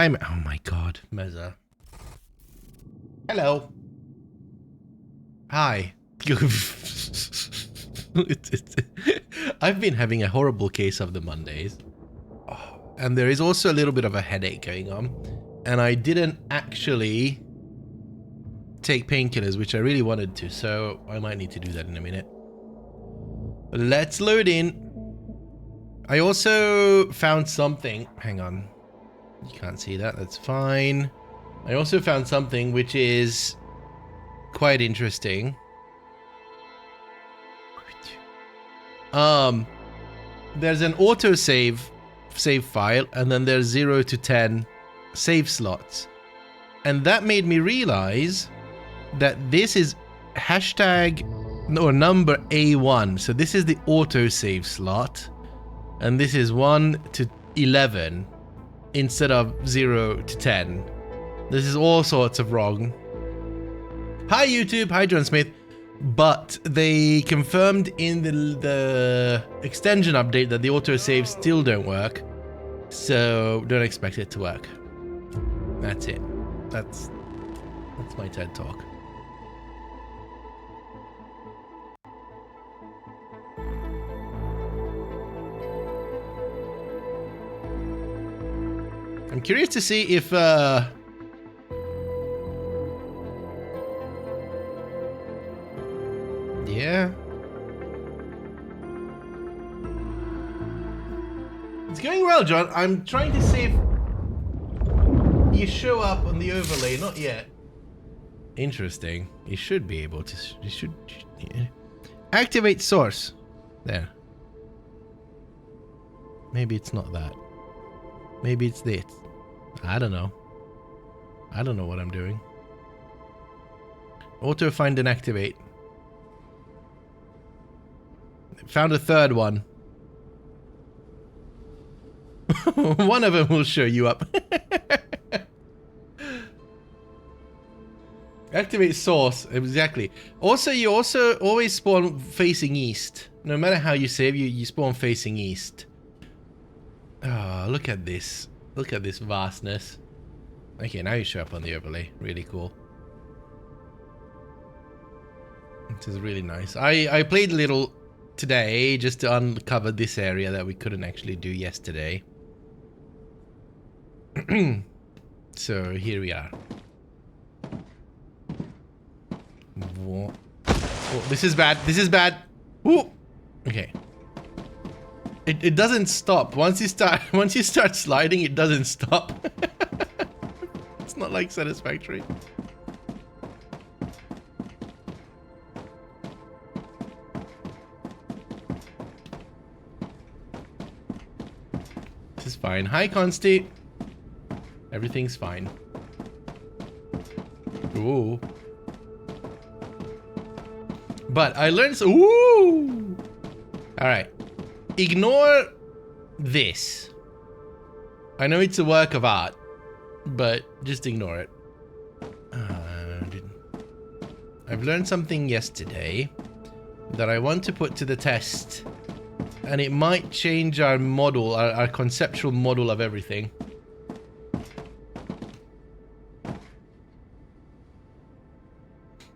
Oh my god, Meza. Hello. Hi. I've been having a horrible case of the Mondays. Oh, and there is also a little bit of a headache going on. And I didn't actually take painkillers, which I really wanted to, so I might need to do that in a minute. Let's load in. I also found something. Hang on. You can't see that. That's fine. I also found something which is quite interesting. There's an autosave save file, and then there's 0 to 10 save slots. And that made me realize that this is hashtag or number A1. So this is the autosave slot. And this is 1 to 11 instead of 0 to 10. This is all sorts of wrong. Hi YouTube, hi John Smith. But they confirmed in the extension update that the autosaves still don't work. So don't expect it to work. That's it. That's my TED talk. I'm curious to see if yeah. It's going well, John. I'm trying to see if you show up on the overlay. Not yet. Interesting. You should be able to. You should. Yeah. Activate source. There. Maybe it's not that. Maybe it's this. I don't know. I don't know what I'm doing. Auto find and activate. Found a third one. One of them will show you up. Activate source. Exactly. Also, you also always spawn facing east. No matter how you save, you spawn facing east. Oh, look at this. Look at this vastness. Okay, now you show up on the overlay. Really cool. This is really nice. I played a little today just to uncover this area that we couldn't actually do yesterday. So here we are. Whoa. Oh, this is bad. This is bad. Ooh. Okay. It doesn't stop. Once you start sliding, it doesn't stop. It's not like Satisfactory. This is fine. Hi, Consti. Everything's fine. Ooh. But I learned so. Ooh. All right. Ignore this. I know it's a work of art, but just ignore it. I've learned something yesterday that I want to put to the test, and it might change our model, our conceptual model of everything.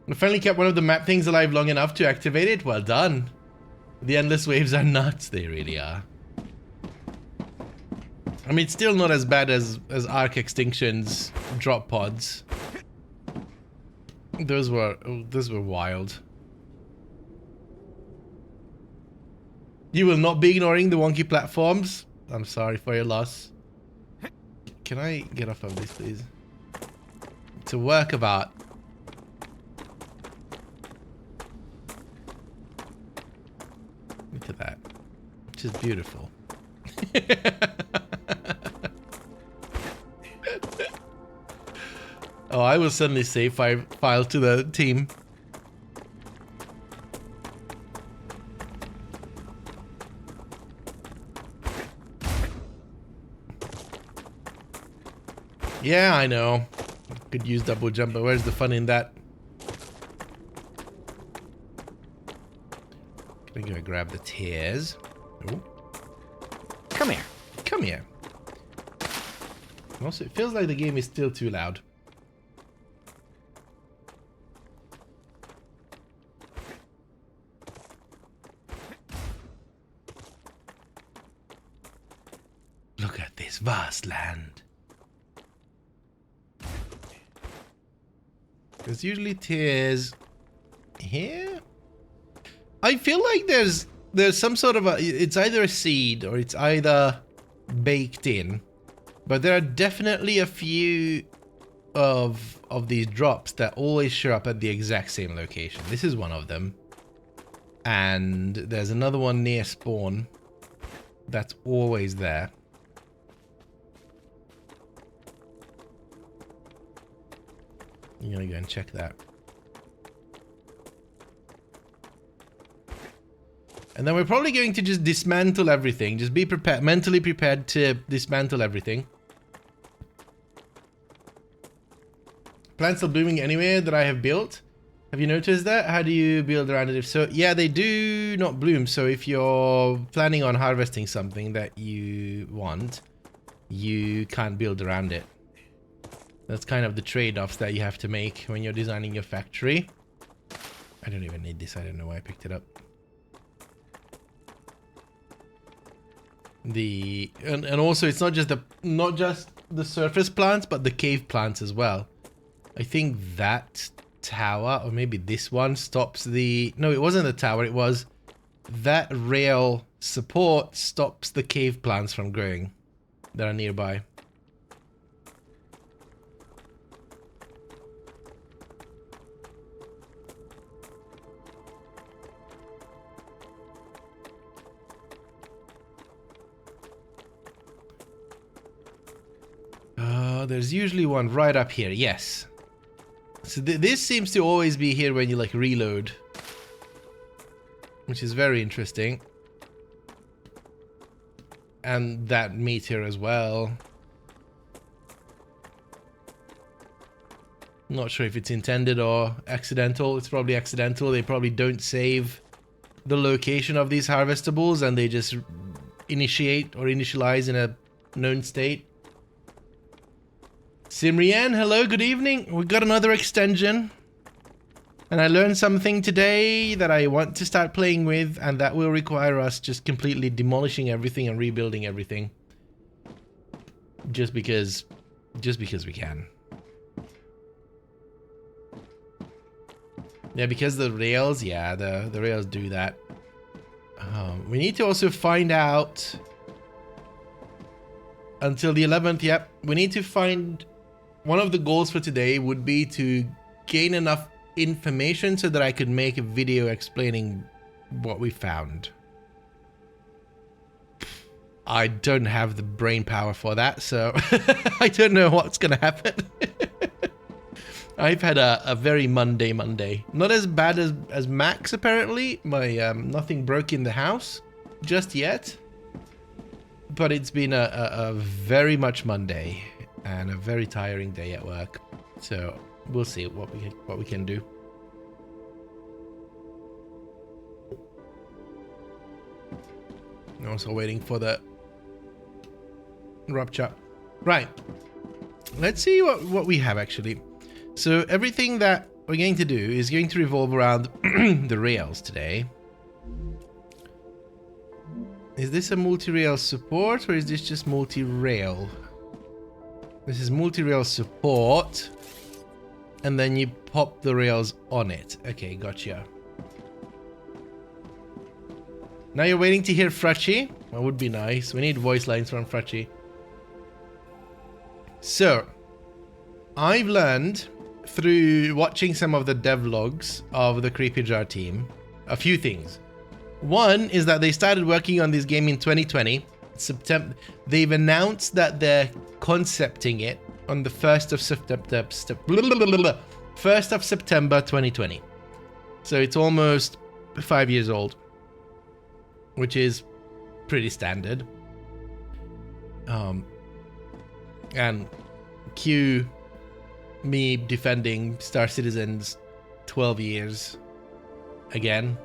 I finally kept one of the map things alive long enough to activate it. Well done. The endless waves are nuts. They really are. I mean, it's still not as bad as Arc Extinction's drop pods. Those were wild. You will not be ignoring the wonky platforms. I'm sorry for your loss. Can I get off of this, please? It's a work of art. Look at that. Which is beautiful. Oh, I will send this save file to the team. Yeah, I know. Could use double jump, but where's the fun in that? I'm gonna grab the tears. Ooh. Come here. Come here. Also, it feels like the game is still too loud. Look at this vast land. There's usually tiers here. I feel like there's some sort of a, it's either a seed or it's either baked in, but there are definitely a few of these drops that always show up at the exact same location. This is one of them, and there's another one near spawn that's always there. I'm gonna go and check that. And then we're probably going to just dismantle everything. Just be prepared, mentally prepared to dismantle everything. Plants are blooming anywhere that I have built. Have you noticed that? How do you build around it? If so, yeah, they do not bloom. So if you're planning on harvesting something that you want, you can't build around it. That's kind of the trade-offs that you have to make when you're designing your factory. I don't even need this. I don't know why I picked it up. And also it's not just the surface plants, but the cave plants as well. I think that tower, or maybe this one, stops the... No, it wasn't the tower. It was that rail support stops the cave plants from growing that are nearby. There's usually one right up here. Yes. So this seems to always be here when you like reload, which is very interesting. And that meteor as well. Not sure if it's intended or accidental. It's probably accidental. They probably don't save the location of these harvestables and they just initiate or initialize in a known state. Simrian, hello, good evening. We got another extension. And I learned something today that I want to start playing with, and that will require us just completely demolishing everything and rebuilding everything. Just because we can. Yeah, because the rails, yeah, the rails do that. We need to also find out until the 11th, yep. We need to find... One of the goals for today would be to gain enough information so that I could make a video explaining what we found. I don't have the brain power for that, so I don't know what's gonna happen. I've had a very Monday. Not as bad as Max, apparently. My nothing broke in the house just yet. But it's been a very much Monday. And a very tiring day at work, so we'll see what we can do. I'm also waiting for the rupture. Right. Let's see what we have actually. So everything that we're going to do is going to revolve around the rails today. Is this a multi-rail support or is this just multi-rail? This is multi-rail support, and then you pop the rails on it. Okay, gotcha. Now you're waiting to hear Fracci. That would be nice. We need voice lines from Fracci. So, I've learned through watching some of the devlogs of the Creepy Jar team a few things. One is that they started working on this game in 2020. September. They've announced that they're concepting it on the 1st of September 2020. So it's almost 5 years old, which is pretty standard. And cue me defending Star Citizen's 12 years again.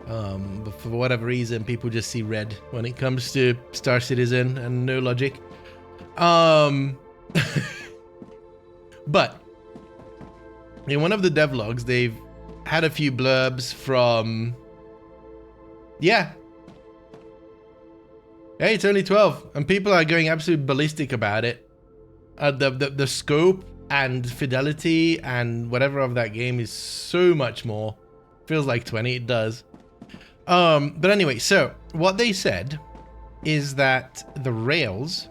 But for whatever reason, people just see red when it comes to Star Citizen and no logic. But in one of the devlogs, they've had a few blurbs from... Yeah. Hey, it's only 12, and people are going absolutely ballistic about it. The scope and fidelity and whatever of that game is so much more. Feels like 20, it does. But anyway, so what they said is that the rails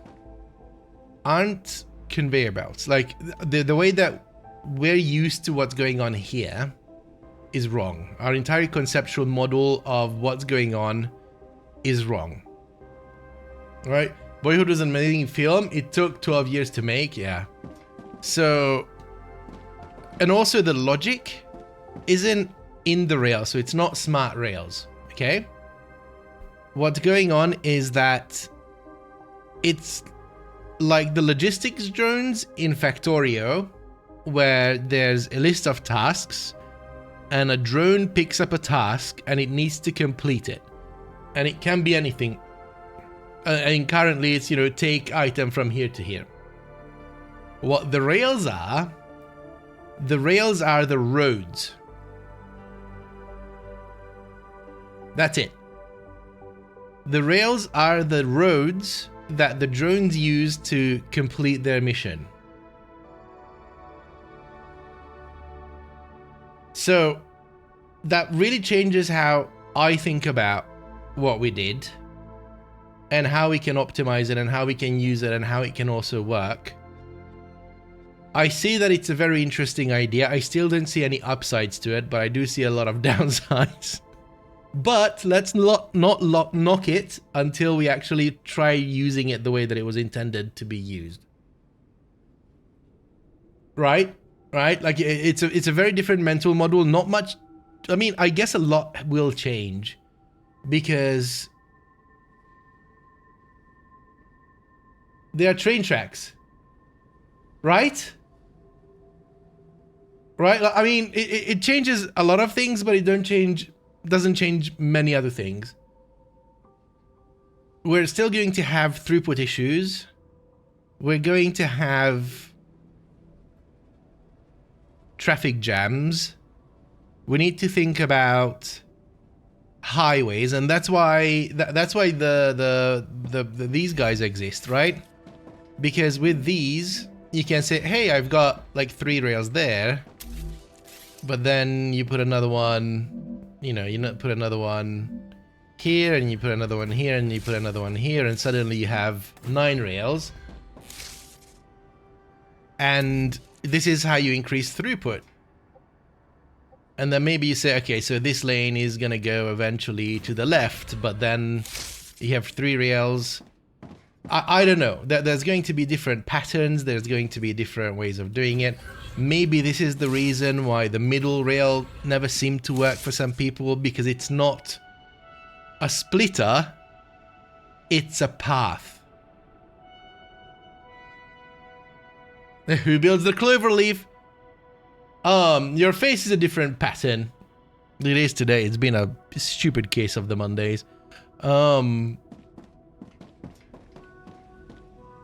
aren't conveyor belts. Like the way that we're used to what's going on here is wrong. Our entire conceptual model of what's going on is wrong. Right? Boyhood was an amazing film. It took 12 years to make, yeah. So, and also the logic isn't in the rails, so it's not smart rails, okay? What's going on is that it's like the logistics drones in Factorio, where there's a list of tasks, and a drone picks up a task and it needs to complete it. And it can be anything. And currently it's, you know, take item from here to here. What the rails are the roads. That's it. The rails are the roads that the drones use to complete their mission. So that really changes how I think about what we did and how we can optimize it and how we can use it and how it can also work. I see that it's a very interesting idea. I still don't see any upsides to it, but I do see a lot of downsides. But let's not knock it until we actually try using it the way that it was intended to be used. Right? Right? Like it's a very different mental model. Not much. I mean, I guess a lot will change because there are train tracks. Right? Right? I mean, it changes a lot of things, but it doesn't change many other things. We're still going to have throughput issues. We're going to have traffic jams. We need to think about highways, and that's why these guys exist, right? Because with these, you can say, hey, I've got like 3 rails there, but then you put another one, you know, you put another one here, and you put another one here, and you put another one here, and suddenly you have 9 rails. And this is how you increase throughput. And then maybe you say, okay, so this lane is going to go eventually to the left, but then you have 3 rails. I don't know. There's going to be different patterns. There's going to be different ways of doing it. Maybe this is the reason why the middle rail never seemed to work for some people, because it's not a splitter, it's a path. Who builds the clover leaf? Your face is a different pattern. It is today. It's been a stupid case of the Mondays.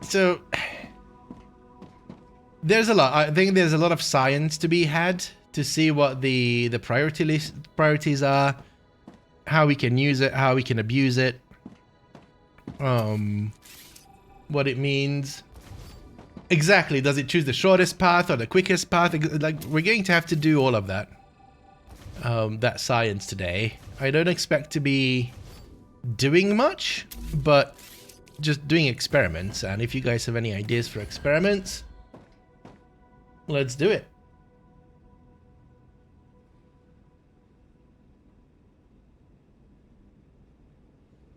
So there's a lot. I think there's a lot of science to be had to see what the priorities are, how we can use it, how we can abuse it, what it means. Exactly. Does it choose the shortest path or the quickest path? Like, we're going to have to do all of that. That science today. I don't expect to be doing much, but just doing experiments. And if you guys have any ideas for experiments, let's do it.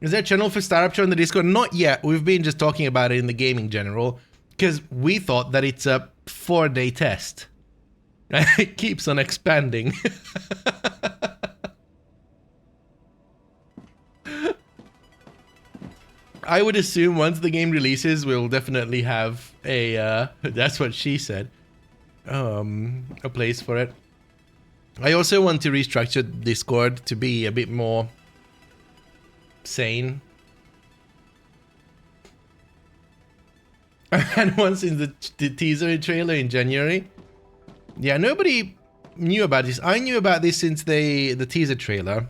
Is there a channel for StarRupture on the Discord? Not yet. We've been just talking about it in the gaming general, because we thought that it's a 4-day test. It keeps on expanding. I would assume once the game releases, we'll definitely have a, that's what she said, a place for it. I also want to restructure Discord to be a bit more sane. And once in the teaser trailer in January. Yeah, nobody knew about this. I knew about this since the teaser trailer,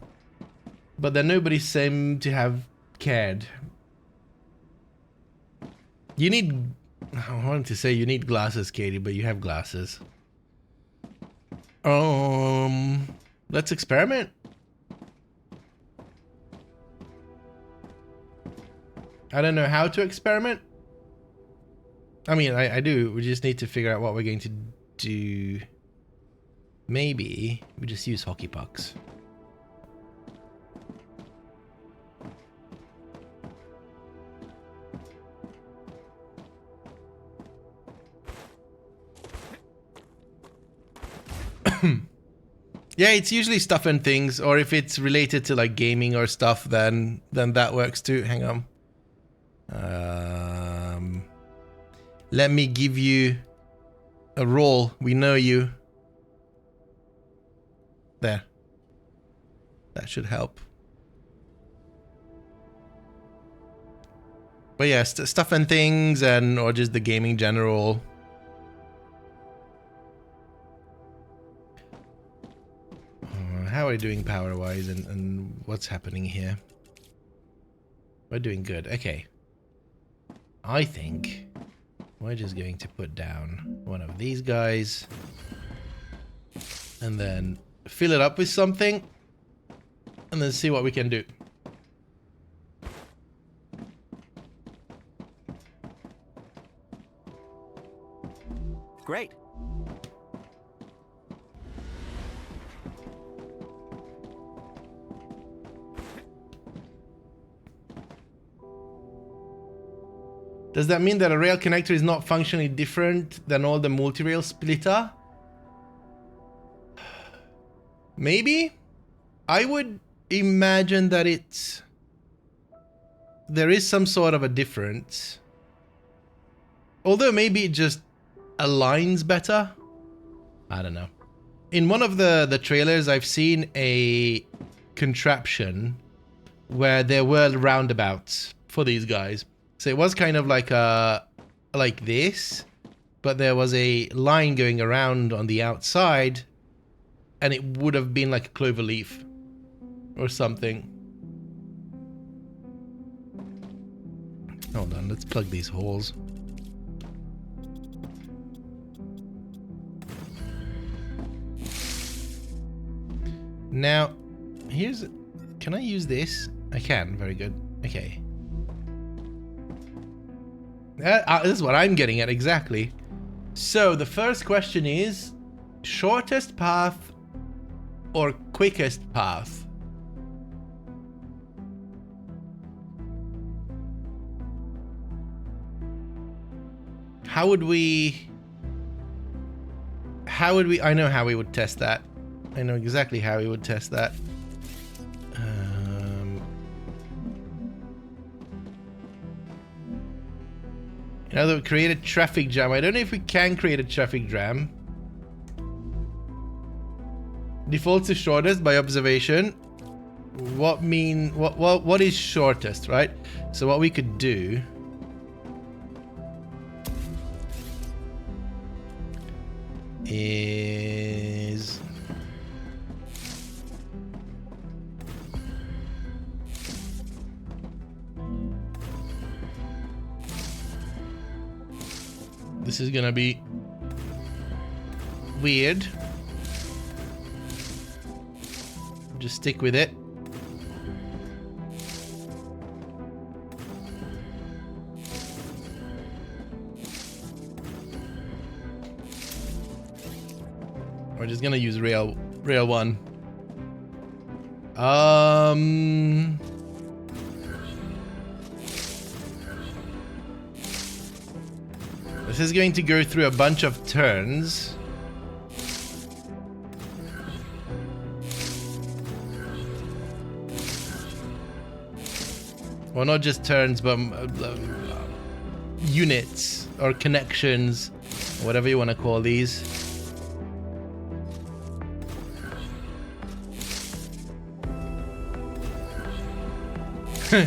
but then nobody seemed to have cared. You need... I wanted to say you need glasses, Katie, but you have glasses. Let's experiment. I don't know how to experiment. I mean, I do. We just need to figure out what we're going to do. Maybe we just use hockey pucks. Yeah, it's usually stuff and things, or if it's related to like gaming or stuff, then that works too. Hang on. Let me give you a role. We know you. There. That should help. But yeah, stuff and things, and or just the gaming general. How are we doing power-wise, and what's happening here? We're doing good. Okay. I think we're just going to put down one of these guys and then fill it up with something and then see what we can do. Great. Does that mean that a rail connector is not functionally different than all the multi-rail splitter? Maybe? I would imagine that there is some sort of a difference. Although maybe it just aligns better. I don't know. In one of the trailers, I've seen a contraption where there were roundabouts for these guys. So it was kind of like this, but there was a line going around on the outside, and it would have been like a clover leaf or something. Hold on, let's plug these holes. Now, can I use this? I can, very good. Okay. This is what I'm getting at, exactly. So, the first question is, shortest path or quickest path? How would we... I know how we would test that. I know exactly how we would test that. Now, create a traffic jam. I don't know if we can create a traffic jam. Defaults to shortest by observation. What is shortest, right? So what we could do is this is gonna be weird. Just stick with it. We're just gonna use rail 1. This is going to go through a bunch of turns. Well, not just turns, but units or connections, whatever you want to call these.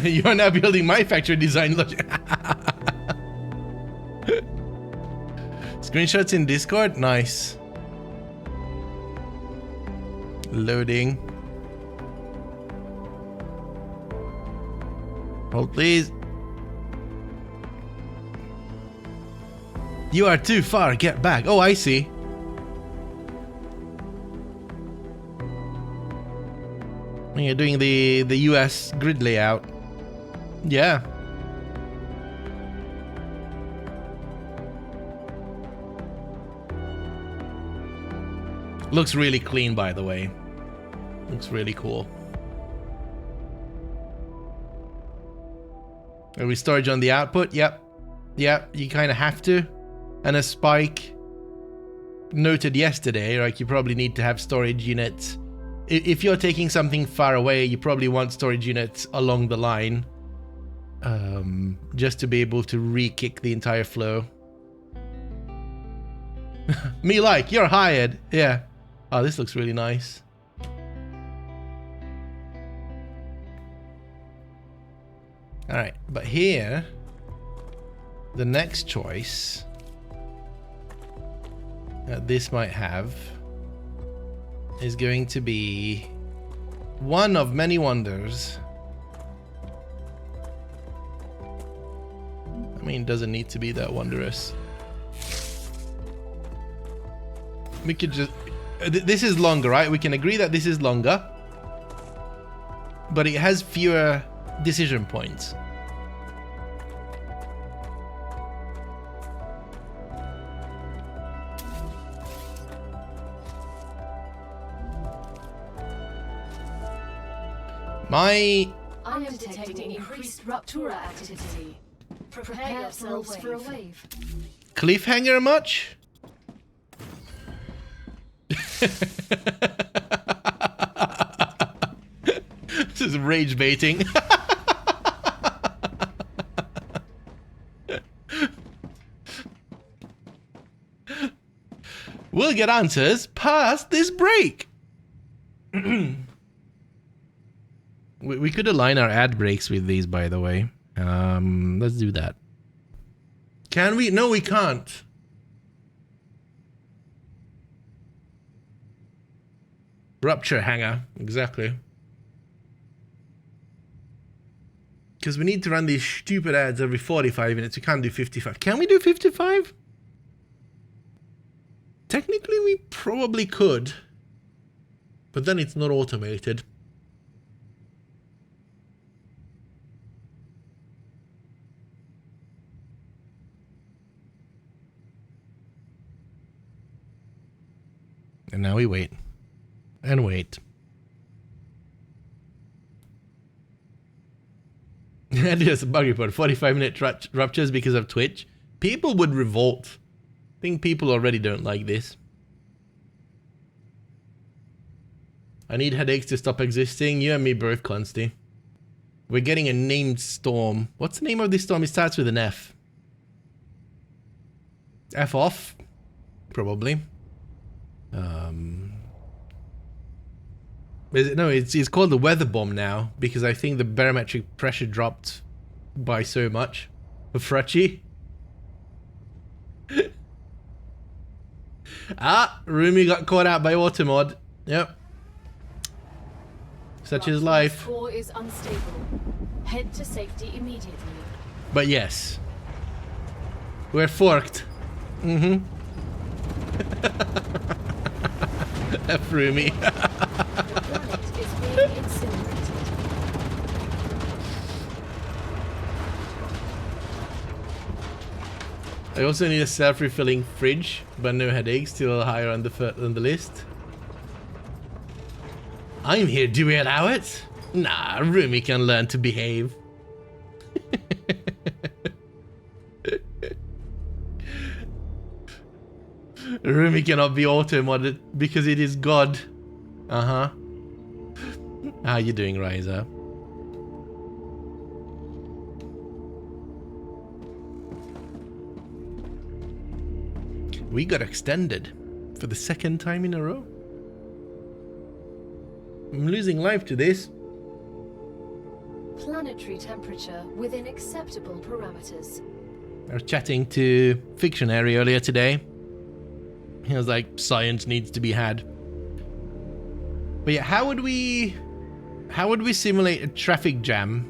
You are now building my factory design logic. Screenshots in Discord? Nice. Loading. Hold please. You are too far, get back. Oh, I see. You're doing the US grid layout. Yeah. Looks really clean, by the way. Looks really cool. Are we storage on the output? Yep. Yep, you kind of have to. And as Spike noted yesterday, like, you probably need to have storage units. If you're taking something far away, you probably want storage units along the line. Just to be able to re-kick the entire flow. Me like, you're hired. Yeah. Oh, this looks really nice. Alright, but here, the next choice that this might have is going to be one of many wonders. I mean, it doesn't need to be that wondrous. We could just... This is longer, right? We can agree that this is longer. But it has fewer decision points. I am detecting increased Raptura activity. Prepare yourselves for a wave. Cliffhanger much? This is rage baiting. We'll get answers past this break. We could align our ad breaks with these, by the way. Let's do that. Can we? No, we can't. Rupture hanger, exactly. Because we need to run these stupid ads every 45 minutes. We can't do 55. Can we do 55? Technically, we probably could. But then it's not automated. And now we wait. And wait. And just a bug report. 45-minute ruptures because of Twitch. People would revolt. I think people already don't like this. I need headaches to stop existing. You and me both, Consty. We're getting a named storm. What's the name of this storm? It starts with an F. F off? Probably. No, it's called the weather bomb now because I think the barometric pressure dropped by so much. Frutchy. Rumi got caught out by Automod. Yep. Such is life. Core is unstable. Head to safety immediately. But yes, we're forked. Mm-hmm. F Rumi. The planet is being incinerated. I also need a self-refilling fridge, but no headaches, still higher on the list. I'm here, do we allow it? Nah, Rumi can learn to behave. Rumi cannot be auto-modded because it is God. Uh-huh. How you doing, Ryza? We got extended for the second time in a row. I'm losing life to this. Planetary temperature within acceptable parameters. I was chatting to Fictionary earlier today. He was like, science needs to be had. But yeah, how would we simulate a traffic jam?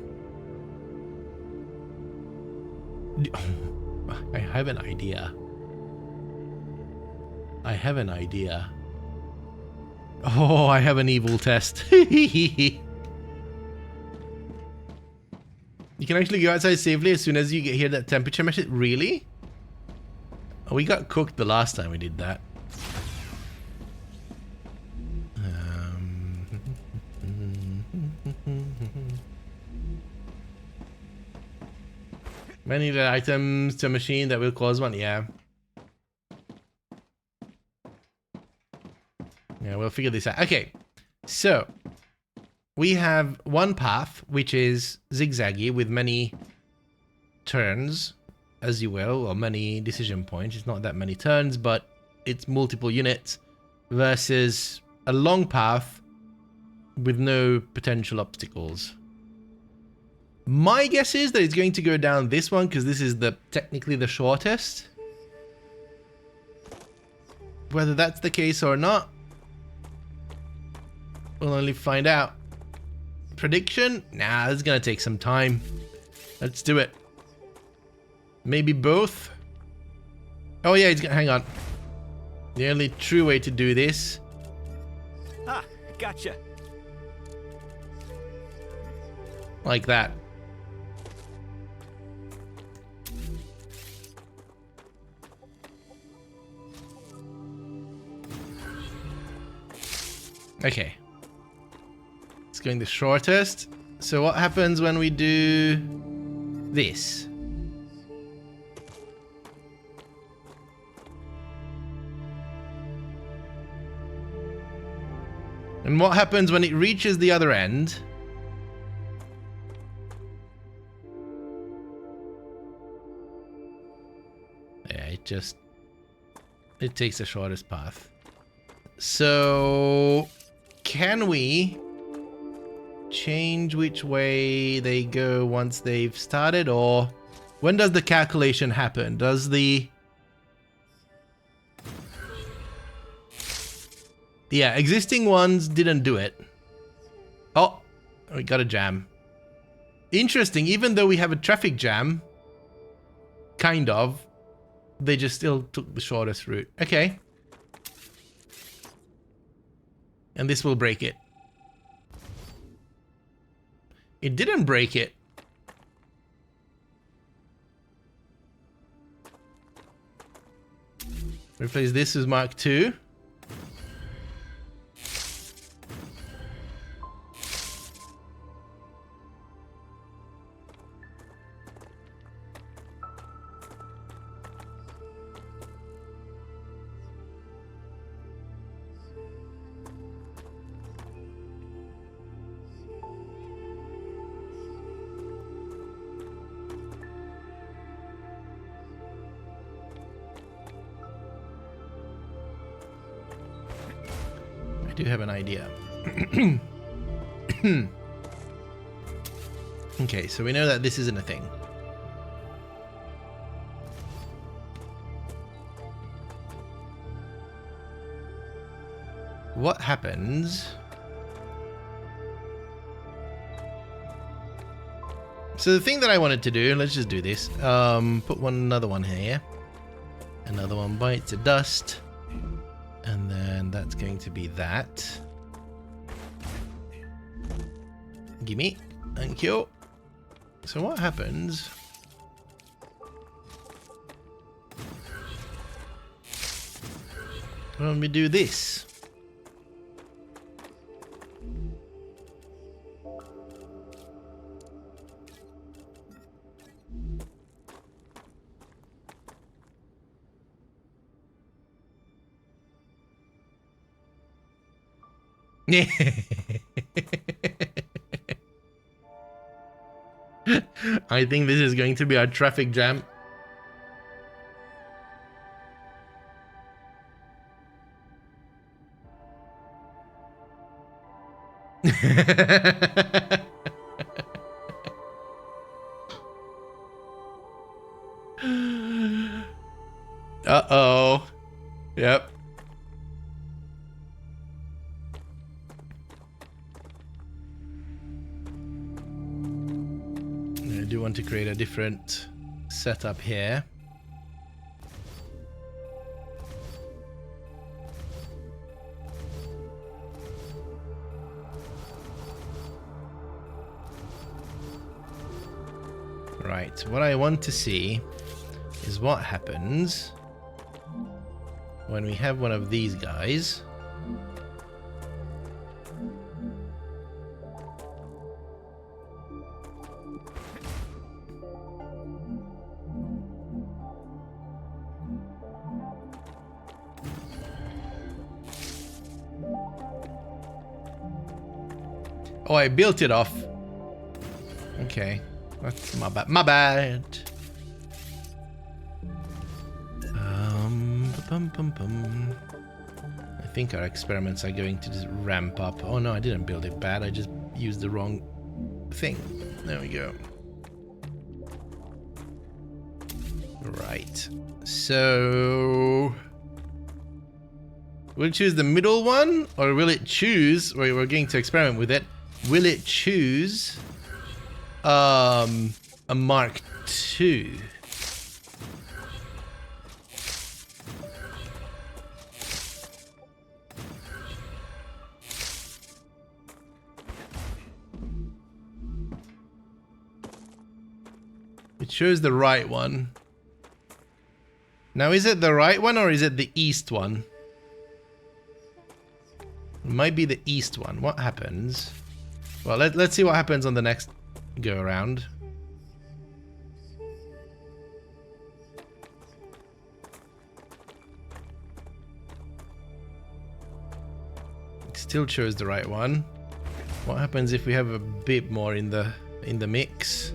I have an idea. I have an idea. Oh, I have an evil test. You can actually go outside safely as soon as you hear that temperature message. Really? Oh, we got cooked the last time we did that. Many of the items to a machine that will cause one. Yeah. Yeah, we'll figure this out. Okay, so we have one path which is zigzaggy with many turns, as you will, or many decision points. It's not that many turns, but it's multiple units versus a long path with no potential obstacles. My guess is that it's going to go down this one because this is technically the shortest. Whether that's the case or not, we'll only find out. Prediction? Nah, this is gonna take some time. Let's do it. Maybe both? Oh yeah, hang on. The only true way to do this. Ah, gotcha. Like that. Okay. It's going the shortest. So what happens when we do this? And what happens when it reaches the other end? Yeah, it takes the shortest path. So can we change which way they go once they've started, or when does the calculation happen? Does the... Yeah, existing ones didn't do it. Oh, we got a jam. Interesting, even though we have a traffic jam, kind of, they just still took the shortest route. Okay. And this will break it. It didn't break it. Replace this with Mark II. I do have an idea. Okay, so we know that this isn't a thing. What happens? So the thing that I wanted to do, let's just do this. Put another one here. Another one bites the dust. And then that's going to be that. Gimme. Thank you. So what happens? When we do this? I think this is going to be our traffic jam. Uh-oh. Yep. do want to create a different setup here. Right, what I want to see is what happens when we have one of these guys. Oh, I built it off. Okay. That's my bad. My bad. I think our experiments are going to just ramp up. Oh no, I didn't build it bad. I just used the wrong thing. There we go. Right. So will it choose the middle one, or will it choose? We're going to experiment with it. Will it choose a Mark II? It chose the right one. Now, is it the right one or is it the east one? It might be the east one. What happens? Well, let's see what happens on the next go around. It still chose the right one. What happens if we have a bit more in the mix?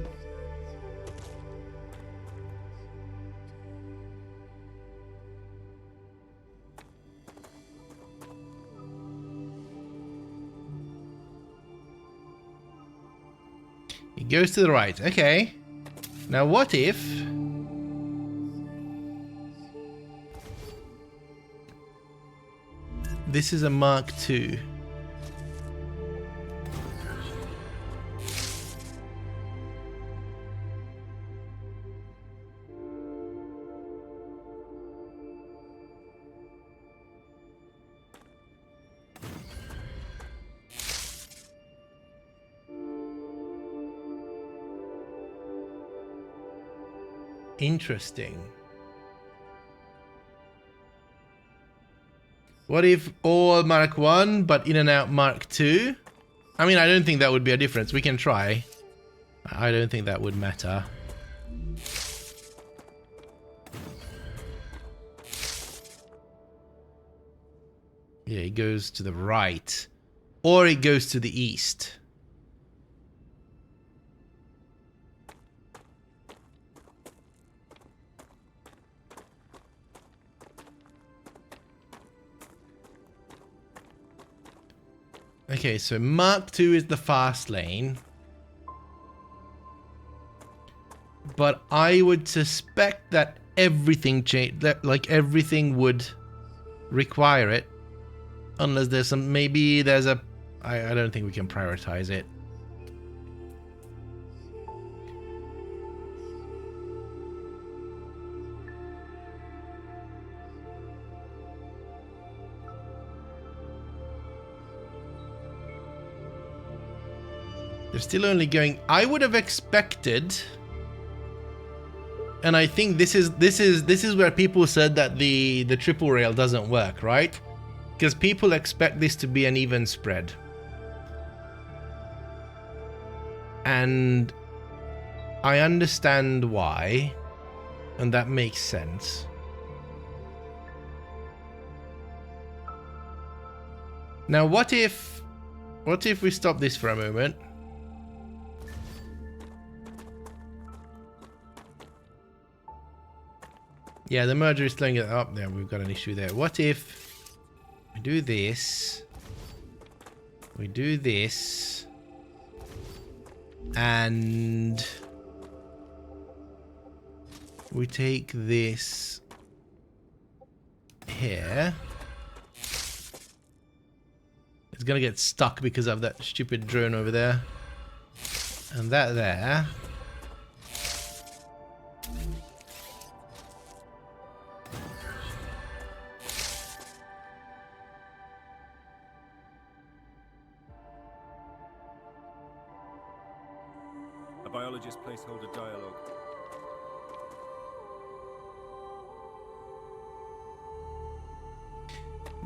It goes to the right. Okay. Now what if this is a Mark II? Interesting. What if all Mark 1 but in and out Mark 2? I mean, I don't think that would be a difference. We can try. I don't think that would matter. Yeah, it goes to the right. Or it goes to the east. Okay, so Mark II is the fast lane. But I would suspect that everything like everything would require it. Unless there's some, maybe there's a, I don't think we can prioritize it. They're still only going. I would have expected, and I think this is where people said that the triple rail doesn't work, right? Because people expect this to be an even spread, and I understand why, and that makes sense. Now, what if we stop this for a moment? Yeah, the merger is slowing it up. There, we've got an issue there. What if we do this? We do this. And we take this here. It's gonna get stuck because of that stupid drone over there. And that there. biologist placeholder dialogue.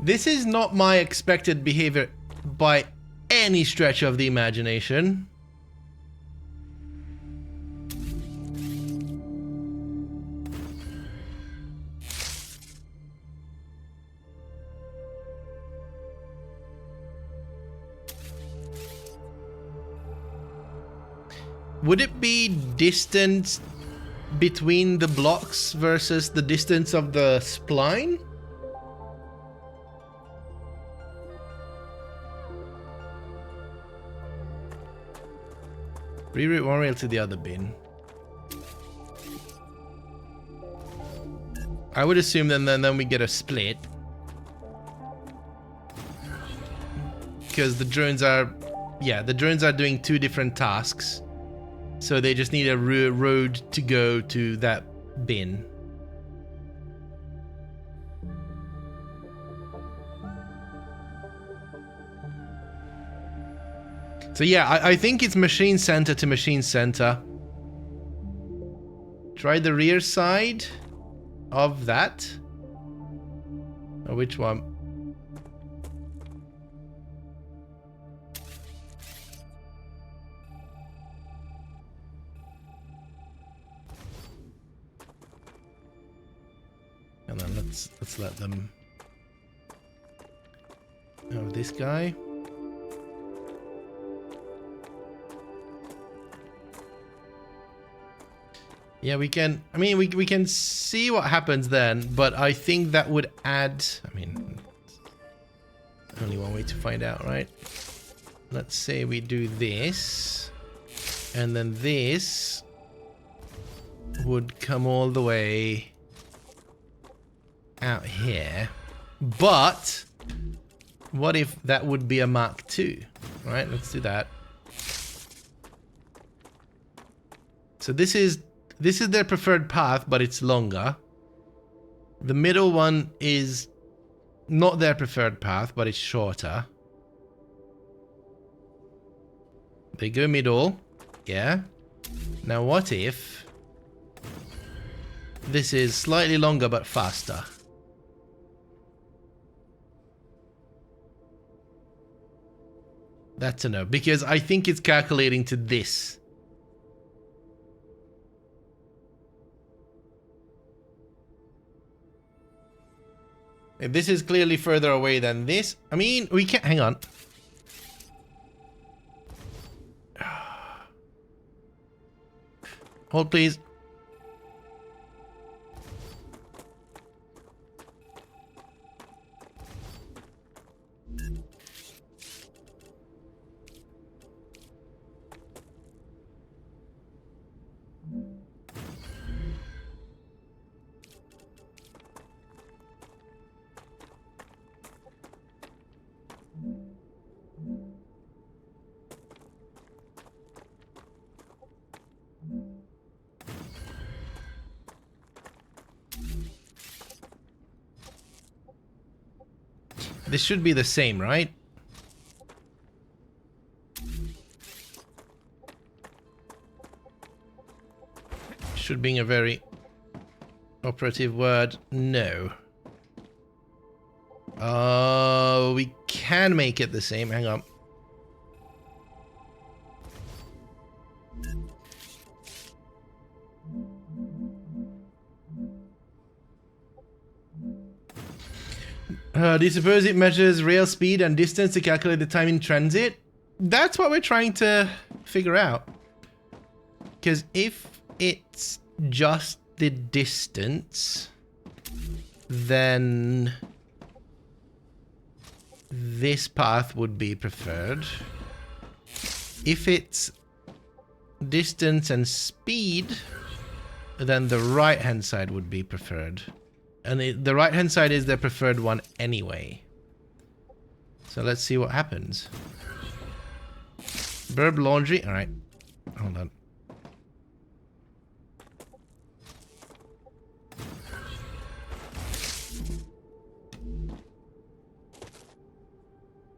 This is not my expected behavior by any stretch of the imagination. Would it be distance between the blocks versus the distance of the spline? Reroute one rail to the other bin. I would assume then we get a split. Because the drones are... Yeah, the drones are doing two different tasks. So they just need a road to go to that bin. So yeah, I think it's machine center to machine center. Try the rear side of that. Or which one? And then let's let them have this guy. Yeah, we can, I mean, we can see what happens then, but I think that would add, I mean, only one way to find out, right? Let's say we do this, and then this would come all the way out here. But what if that would be a Mark II? Right, let's do that. So this is their preferred path, but it's longer. The middle one is not their preferred path, but it's shorter. They go middle, yeah. Now what if this is slightly longer but faster? That's a no, because I think it's calculating to this. If this is clearly further away than this, I mean, we can't, hang on. Hold please. This should be the same, right? Should being a very operative word. No. We can make it the same. Hang on. Do you suppose it measures rail speed and distance to calculate the time in transit? That's what we're trying to figure out. Because if it's just the distance, then this path would be preferred. If it's distance and speed, then the right-hand side would be preferred. And the right-hand side is their preferred one anyway. So let's see what happens. Burb laundry. All right. Hold on.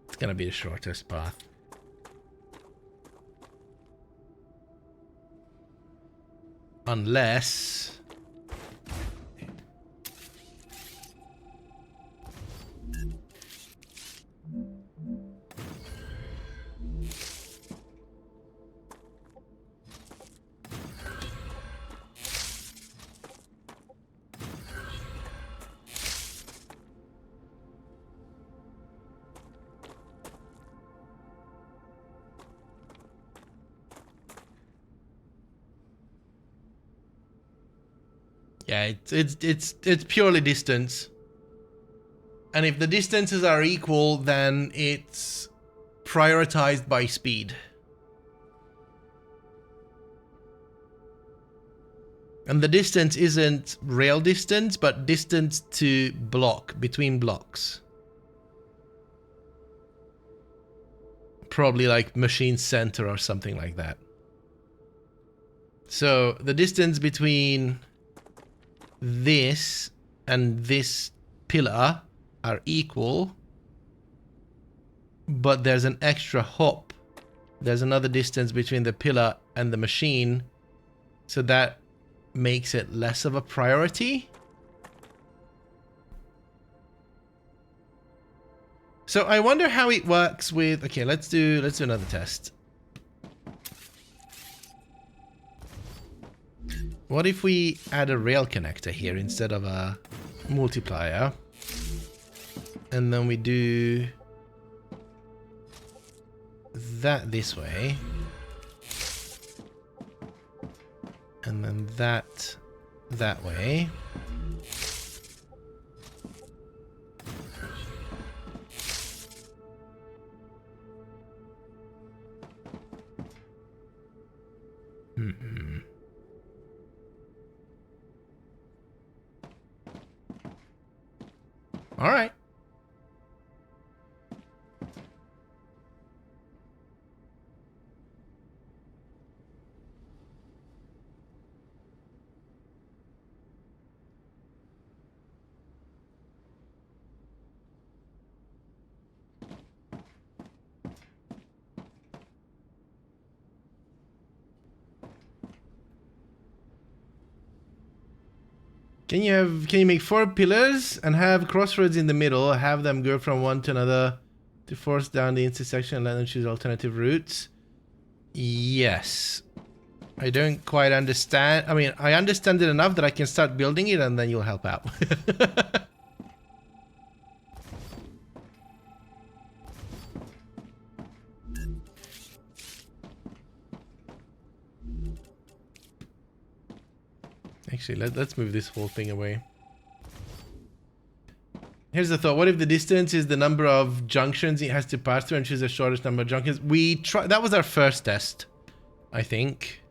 It's going to be the shortest path. Unless... Yeah, it's purely distance. And if the distances are equal, then it's prioritized by speed. And the distance isn't rail distance, but distance to block, between blocks. Probably like machine center or something like that. So the distance between this and this pillar are equal, but there's an extra hop. There's another distance between the pillar and the machine, so that makes it less of a priority. So I wonder how it works with... Okay, let's do another test. What if we add a rail connector here instead of a multiplier? And then we do that this way. And then that way. All right. Can you make 4 pillars and have crossroads in the middle, have them go from one to another to force down the intersection and let them choose alternative routes? Yes. I don't quite understand. I mean, I understand it enough that I can start building it and then you'll help out. Actually, let's move this whole thing away. Here's the thought. What if the distance is the number of junctions it has to pass through and choose the shortest number of junctions? That was our first test, I think.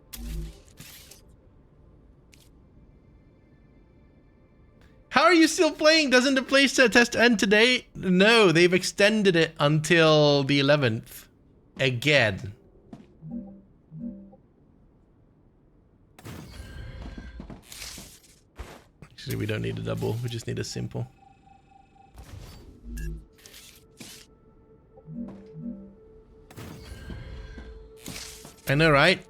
How are you still playing? Doesn't the playtest test end today? No, they've extended it until the 11th. Again. Actually, we don't need a double. We just need a simple. I know, right?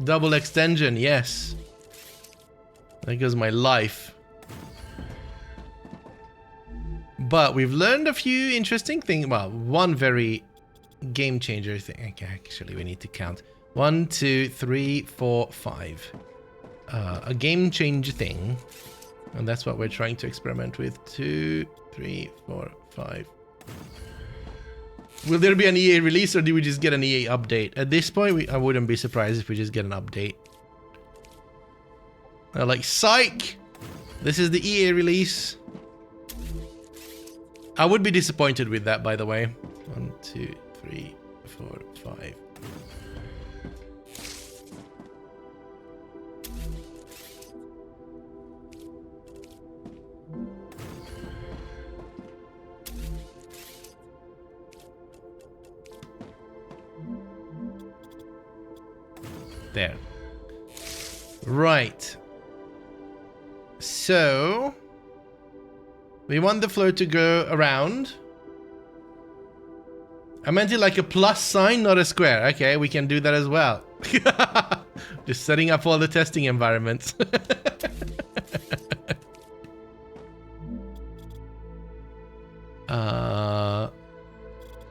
Double extension, yes. There goes my life. But we've learned a few interesting things. Well, one very game changer thing. Okay, actually, we need to count. 1, 2, 3, 4, 5. A game changer thing. And that's what we're trying to experiment with. 2, 3, 4, 5. Will there be an EA release or do we just get an EA update? At this point, I wouldn't be surprised if we just get an update. Like, psych! This is the EA release. I would be disappointed with that, by the way. 1, 2, 3, 4, 5. There. Right. So we want the flow to go around. I meant it like a plus sign, not a square. Okay, we can do that as well. Just setting up all the testing environments.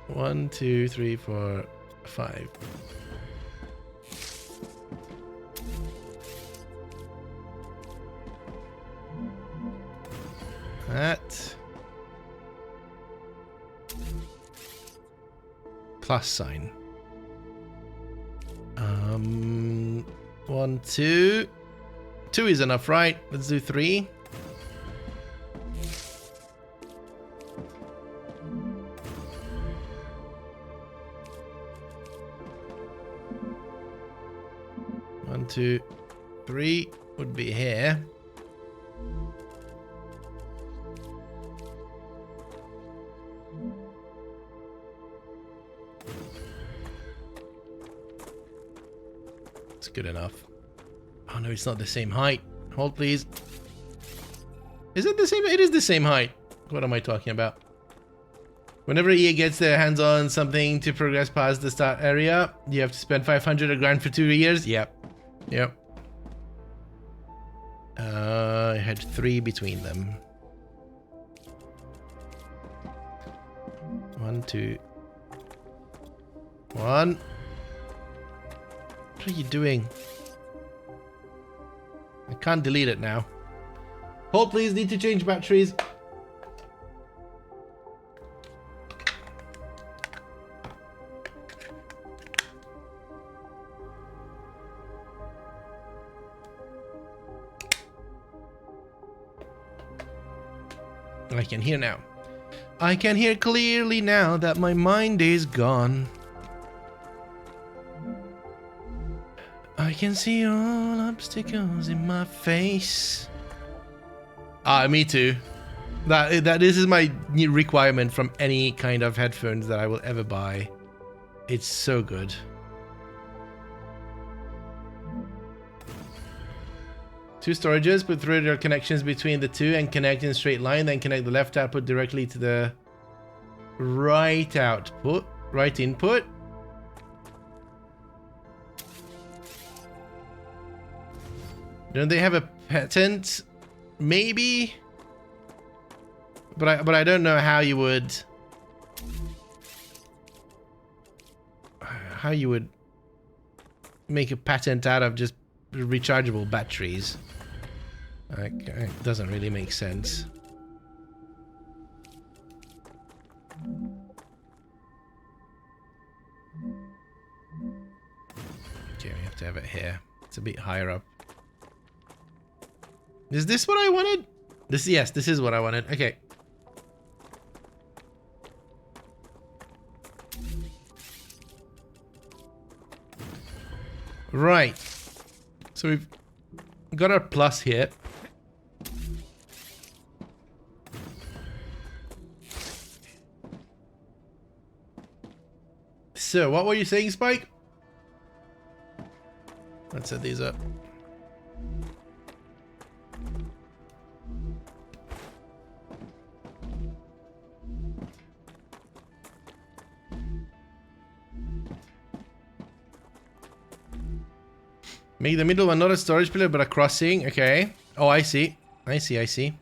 1, 2, 3, 4, 5. That. Plus sign. 1, 2. 2 is enough, right? Let's do 3. One, 2, 3 would be here. It's good enough. Oh no, it's not the same height. Hold please. Is it the same? It is the same height. What am I talking about? Whenever EA gets their hands on something to progress past the start area, you have to spend 500 or grand for 2 years. Yep. Yep. I had 3 between them. 1, 2. 1. What are you doing? I can't delete it now. Hold please, need to change batteries. I can hear now. I can hear clearly now that my mind is gone. I can see all obstacles in my face. Ah, me too. That this is my new requirement from any kind of headphones that I will ever buy. It's so good. Two storages, put through their connections between the two and connect in a straight line, then connect the left output directly to the right output, right input. Don't they have a patent? Maybe, but I don't know how you would make a patent out of just rechargeable batteries. It doesn't really make sense. Okay, we have to have it here. It's a bit higher up. Is this what I wanted? Yes, this is what I wanted. Okay. Right. So we've got our plus here. So, what were you saying, Spike? Let's set these up. Make the middle one not a storage pillar, but a crossing. Okay. Oh, I see. I see.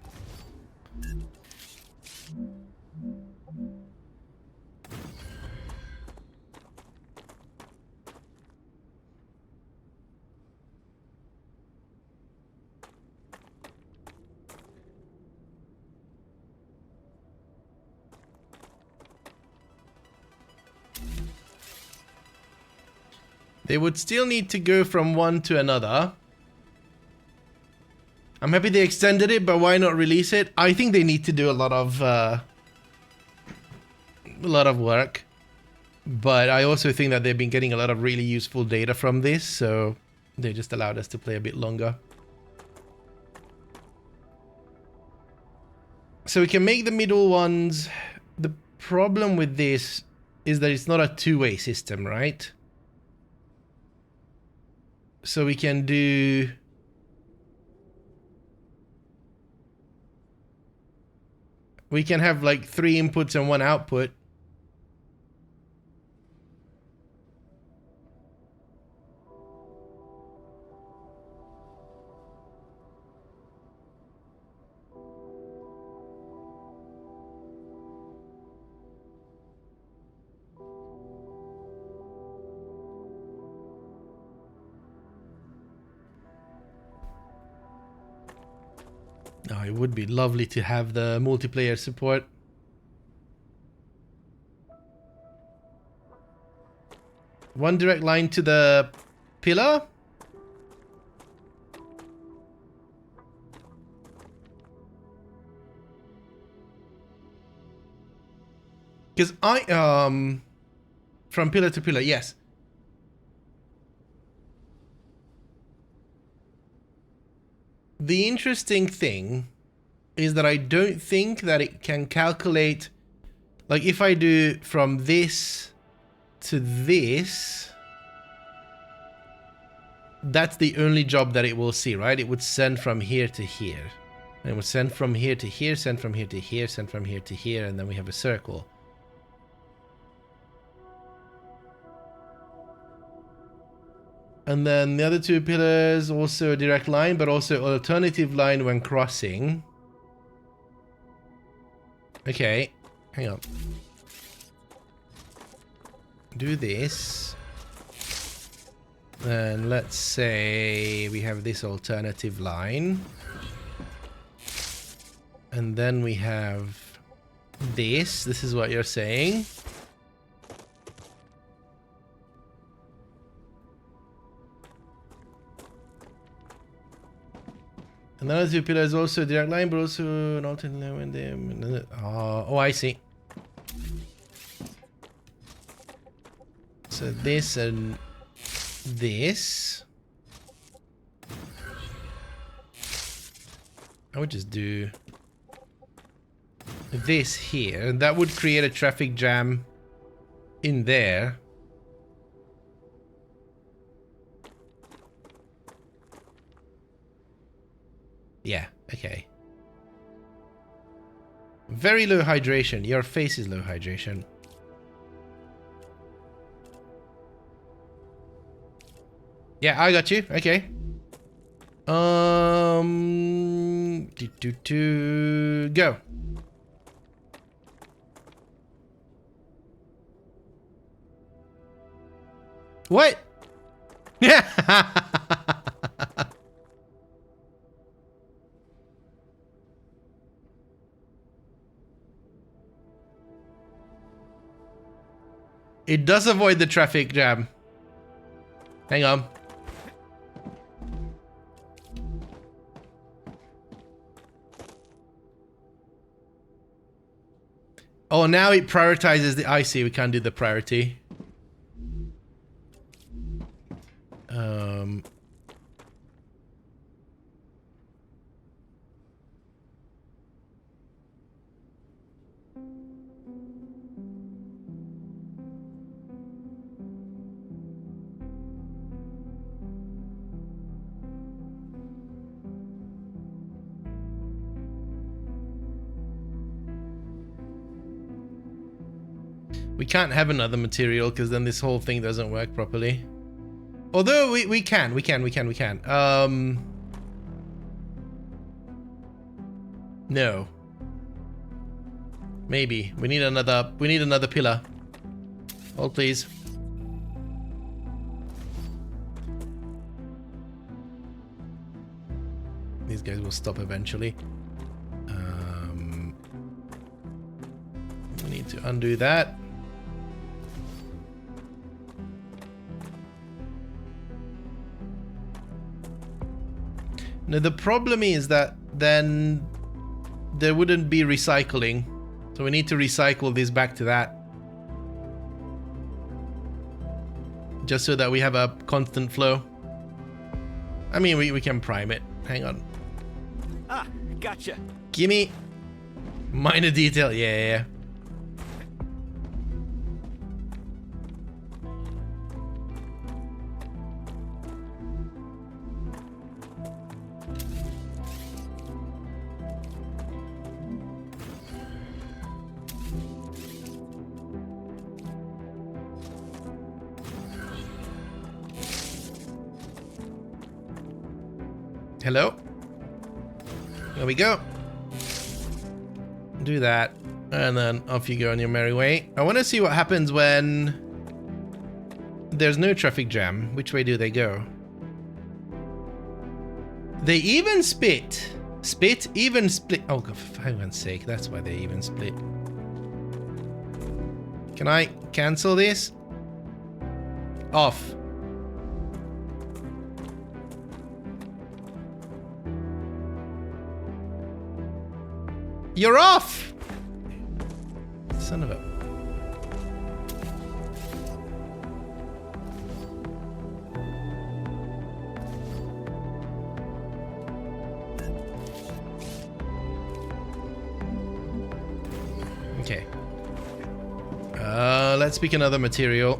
They would still need to go from one to another. I'm happy they extended it, but why not release it? I think they need to do a lot of work. But I also think that they've been getting a lot of really useful data from this, so they just allowed us to play a bit longer. So we can make the middle ones. The problem with this is that it's not a two-way system, right? So we can do... We can have like 3 inputs and 1 output. Oh, it would be lovely to have the multiplayer support. One direct line to the pillar. Because from pillar to pillar, yes. The interesting thing is that I don't think that it can calculate, like if I do from this to this, that's the only job that it will see, right? It would send from here to here. And it would send from here to here, send from here to here, send from here to here, and then we have a circle. And then the other two pillars, also a direct line, but also alternative line when crossing. Okay, hang on. Do this. And let's say we have this alternative line. And then we have this. This is what you're saying. And the other two pillars also a direct line, but also an alternate line when they... oh, I see. So this and this. I would just do this here. And that would create a traffic jam in there. Yeah, okay. Very low hydration. Your face is low hydration. Yeah, I got you. Okay. Go. What? Yeah. It does avoid the traffic jam. Hang on. Oh, now it prioritizes the... I see, we can't do the priority. We can't have another material because then this whole thing doesn't work properly. Although we can. No. Maybe. We need another pillar. Hold please. These guys will stop eventually. We need to undo that. Now the problem is that then there wouldn't be recycling. So we need to recycle this back to that. Just so that we have a constant flow. I mean, we can prime it. Hang on. Ah, gotcha. Gimme. Minor detail. Yeah. Hello? There we go. Do that. And then off you go on your merry way. I want to see what happens when there's no traffic jam. Which way do they go? They even spit. Split, even split. Oh, God, for heaven's sake, that's why they even split. Can I cancel this? Off. You're off! Son of a... Okay. Let's pick another material.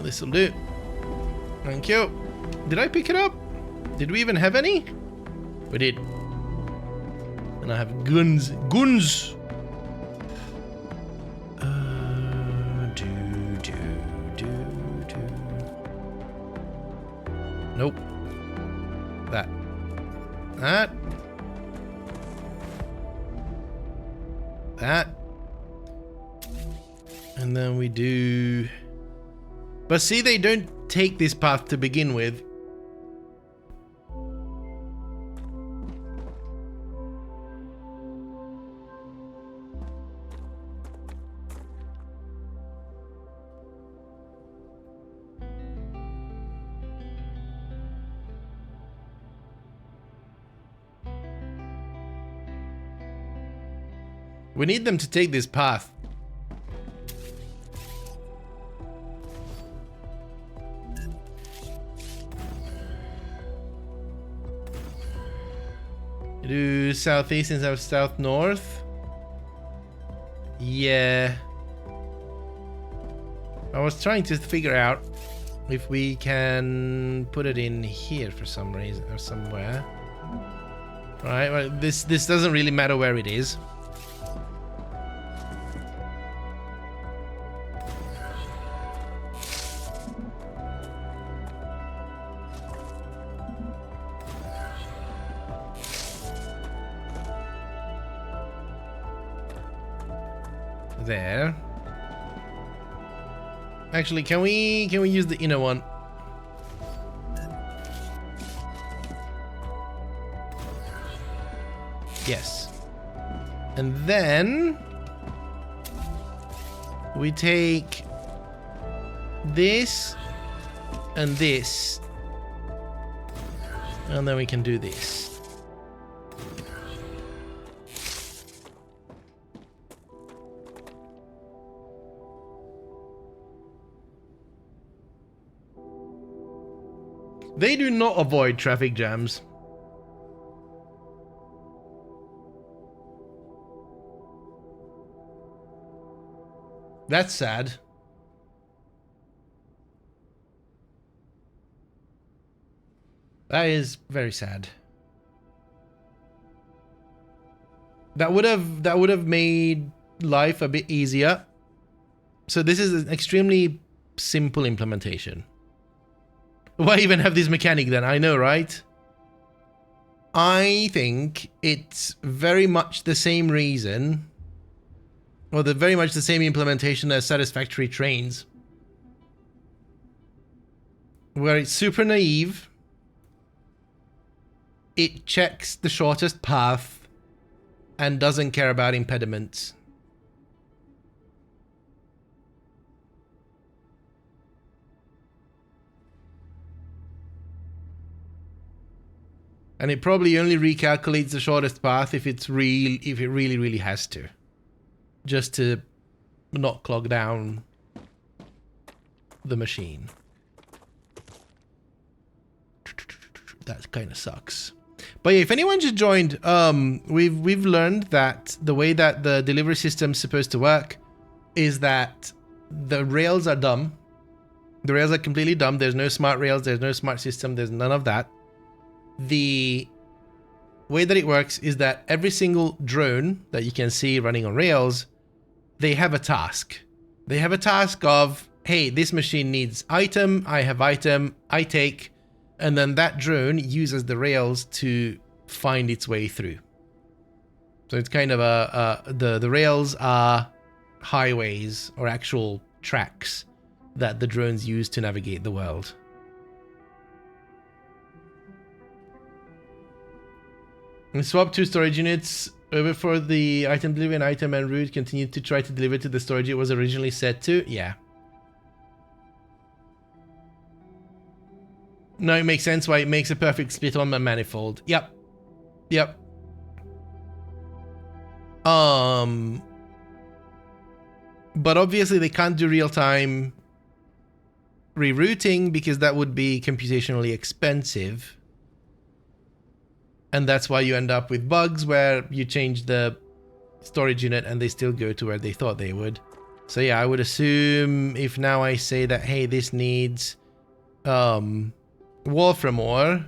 This'll do. Thank you. Did I pick it up? Did we even have any? We did. And I have guns. Guns! Nope. That. That. That. And then we do... But see, they don't take this path to begin with. We need them to take this path. Do southeast instead of south north? Yeah. I was trying to figure out if we can put it in here for some reason or somewhere. Alright, well, this doesn't really matter where it is. There. Actually, can we use the inner one? Yes. And then we take this and this, and then we can do this. They do not avoid traffic jams. That's sad. That is very sad. That would have made life a bit easier. So this is an extremely simple implementation. Why even have this mechanic then? I know, right? I think it's very much the same reason, or very much the same implementation as satisfactory trains, where it's super naive. It checks the shortest path and doesn't care about impediments. And it probably only recalculates the shortest path if it really has to. Just to not clog down the machine. That kind of sucks. But yeah, if anyone just joined, we've learned that the way that the delivery system's supposed to work is that the rails are dumb. The rails are completely dumb. There's no smart rails, there's no smart system, there's none of that. The way that it works is that every single drone that you can see running on rails, they have a task. They have a task of, hey, this machine needs item, I have item, I take, and then that drone uses the rails to find its way through. So it's kind of the rails are highways or actual tracks that the drones use to navigate the world. And swap 2 storage units over for the item delivery, and item and route continue to try to deliver to the storage it was originally set to. Yeah. No, it makes sense why it makes a perfect split on the manifold. Yep. Yep. But obviously they can't do real-time rerouting because that would be computationally expensive. And that's why you end up with bugs where you change the storage unit and they still go to where they thought they would. So yeah, I would assume if now I say that, hey, this needs Wolfram ore,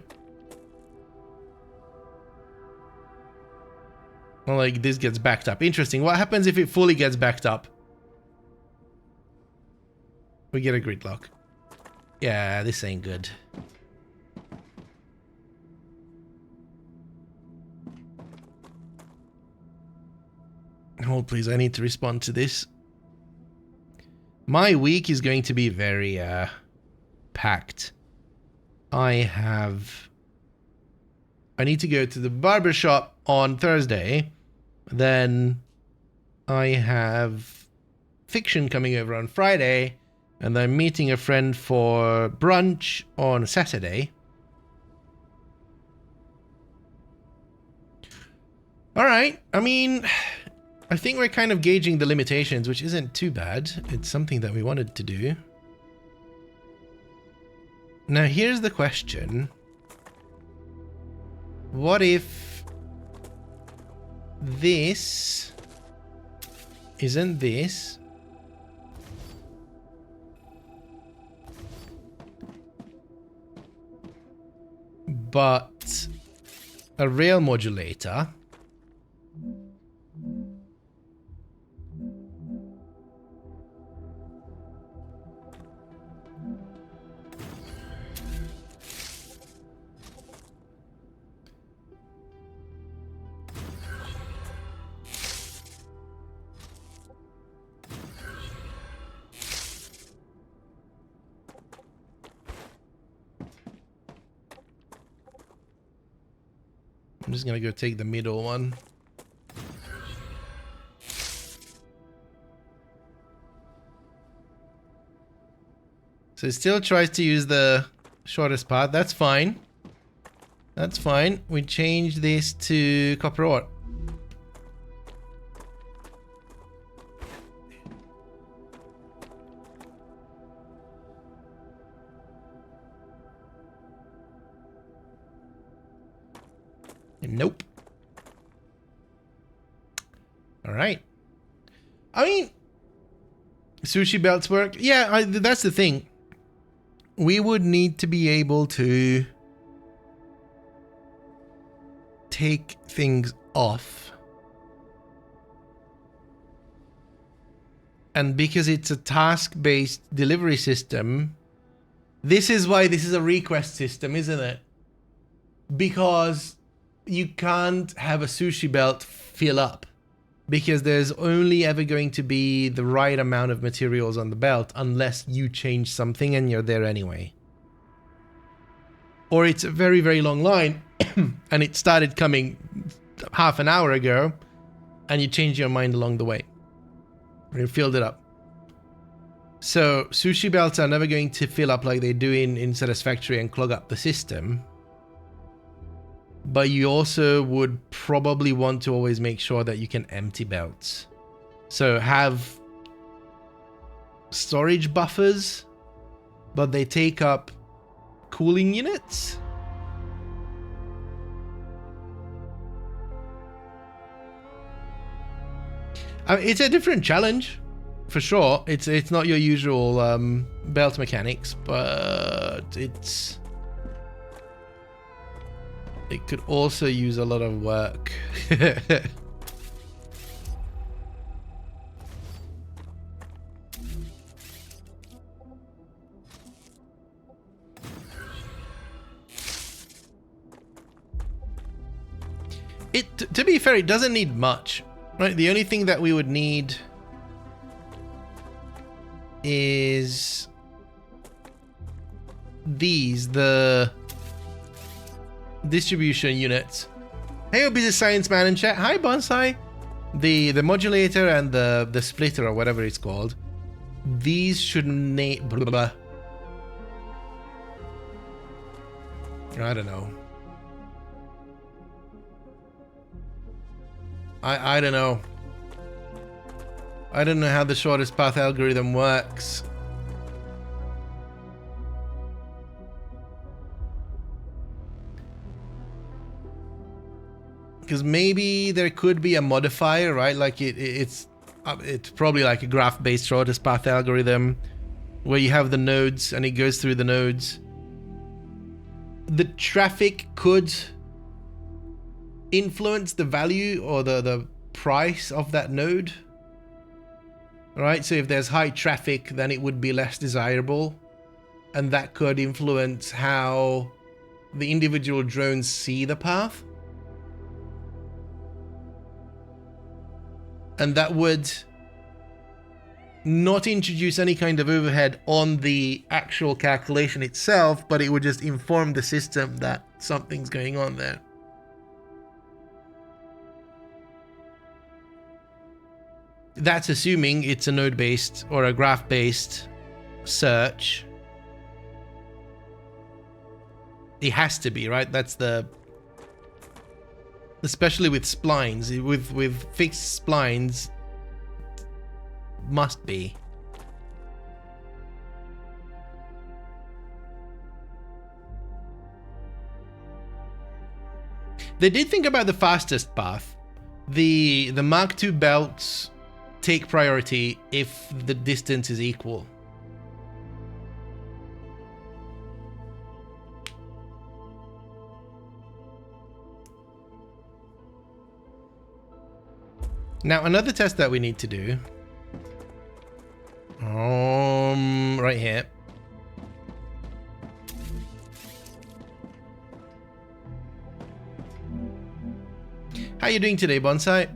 well, like this gets backed up. Interesting. What happens if it fully gets backed up? We get a gridlock. Yeah, this ain't good. Hold please, I need to respond to this. My week is going to be very packed. I need to go to the barber shop on Thursday. Then I have fiction coming over on Friday. And I'm meeting a friend for brunch on Saturday. Alright, I mean, I think we're kind of gauging the limitations, which isn't too bad. It's something that we wanted to do. Now here's the question. What if this isn't this? But a rail modulator. I'm just gonna go take the middle one. So it still tries to use the shortest path. That's fine. That's fine. We change this to copper ore. Nope. All right. I mean, sushi belts work. Yeah, that's the thing. We would need to be able to take things off. And because it's a task-based delivery system, this is why this is a request system, isn't it? Because you can't have a sushi belt fill up because there's only ever going to be the right amount of materials on the belt unless you change something and you're there anyway. Or it's a very, very long line and it started coming half an hour ago and you changed your mind along the way. You filled it up. So sushi belts are never going to fill up like they do in Satisfactory and clog up the system. But you also would probably want to always make sure that you can empty belts. So have storage buffers, but they take up cooling units. I mean, it's a different challenge, for sure. It's not your usual belt mechanics, but it could also use a lot of work. To be fair, it doesn't need much, right? The only thing that we would need is the distribution units Hey, Busy Science Man in chat. Hi, Bonsai. The modulator and the splitter or whatever it's called. These should I don't know. I don't know. I don't know how the shortest path algorithm works. Because maybe there could be a modifier, right? Like it's probably like a graph-based shortest path algorithm where you have the nodes and it goes through the nodes. The traffic could influence the value or the price of that node. Right? So if there's high traffic, then it would be less desirable. And that could influence how the individual drones see the path. And that would not introduce any kind of overhead on the actual calculation itself, but it would just inform the system that something's going on there. That's assuming it's a node-based or a graph-based search. It has to be, right? That's the... Especially with splines, with fixed splines, must be. They did think about the fastest path. The Mark II belts take priority if the distance is equal. Now, another test that we need to do, right here. How are you doing today, Bonsai?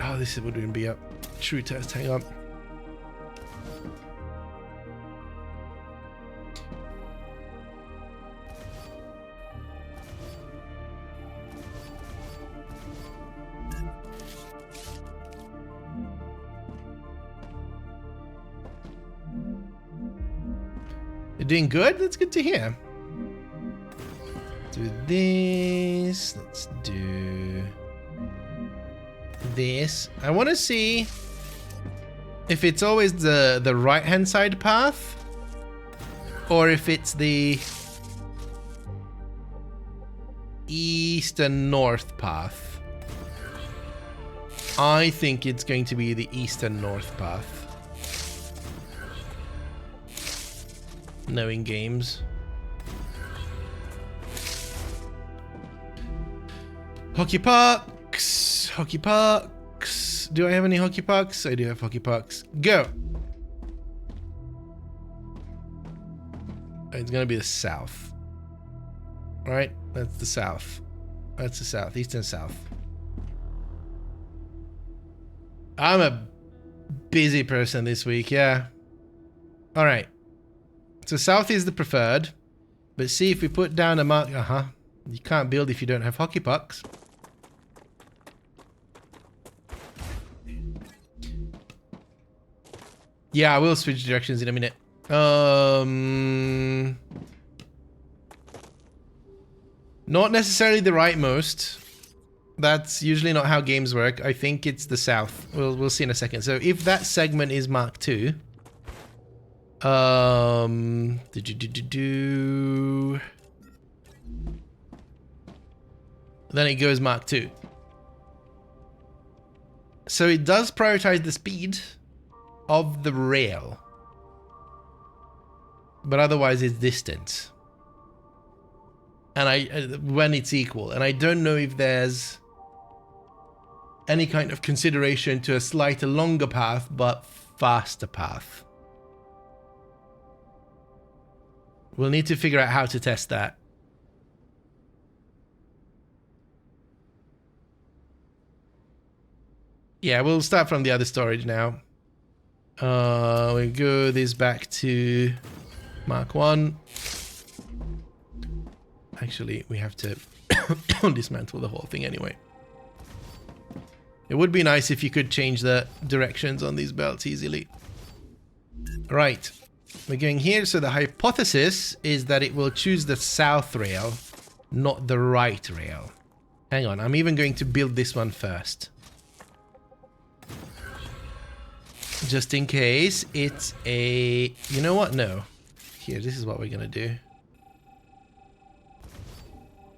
Oh, this wouldn't be a true test. Hang on. You're doing good? That's good to hear. Do this. Let's do this. I want to see if it's always the right-hand side path or if it's the east and north path. I think it's going to be the east and north path. Knowing games. Hockey pucks. Hockey pucks. Do I have any hockey pucks? I do have hockey pucks. Go. It's gonna be the south. Right? That's the south. That's the south. East and south. I'm a busy person this week, yeah. Alright. So south is the preferred. But see if we put down a mark... You can't build if you don't have hockey pucks. Yeah, I will switch directions in a minute. Not necessarily the rightmost. That's usually not how games work. I think it's the south. We'll see in a second. So if that segment is Mark II, then it goes Mark II. So it does prioritize the speed of the rail, but otherwise it's distance. And when it's equal, and I don't know if there's any kind of consideration to a slightly longer path but faster path. We'll need to figure out how to test that. Yeah, we'll start from the other storage now. We go this back to Mark 1. Actually, we have to dismantle the whole thing anyway. It would be nice if you could change the directions on these belts easily. Right. We're going here, so the hypothesis is that it will choose the south rail, not the right rail. Hang on, I'm even going to build this one first. Just in case it's a... You know what? No. Here, this is what we're gonna do.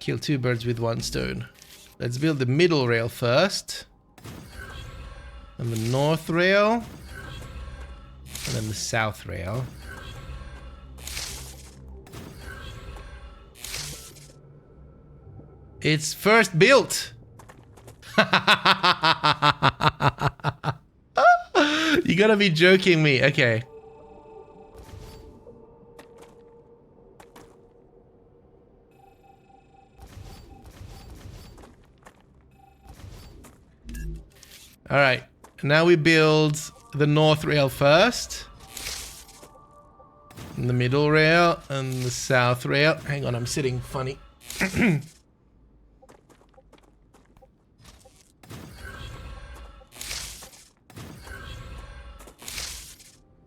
Kill two birds with one stone. Let's build the middle rail first. And the north rail. And then the south rail. It's first built! You gotta be joking me. Okay. Alright. Now we build the north rail first. And the middle rail and the south rail. Hang on, I'm sitting funny.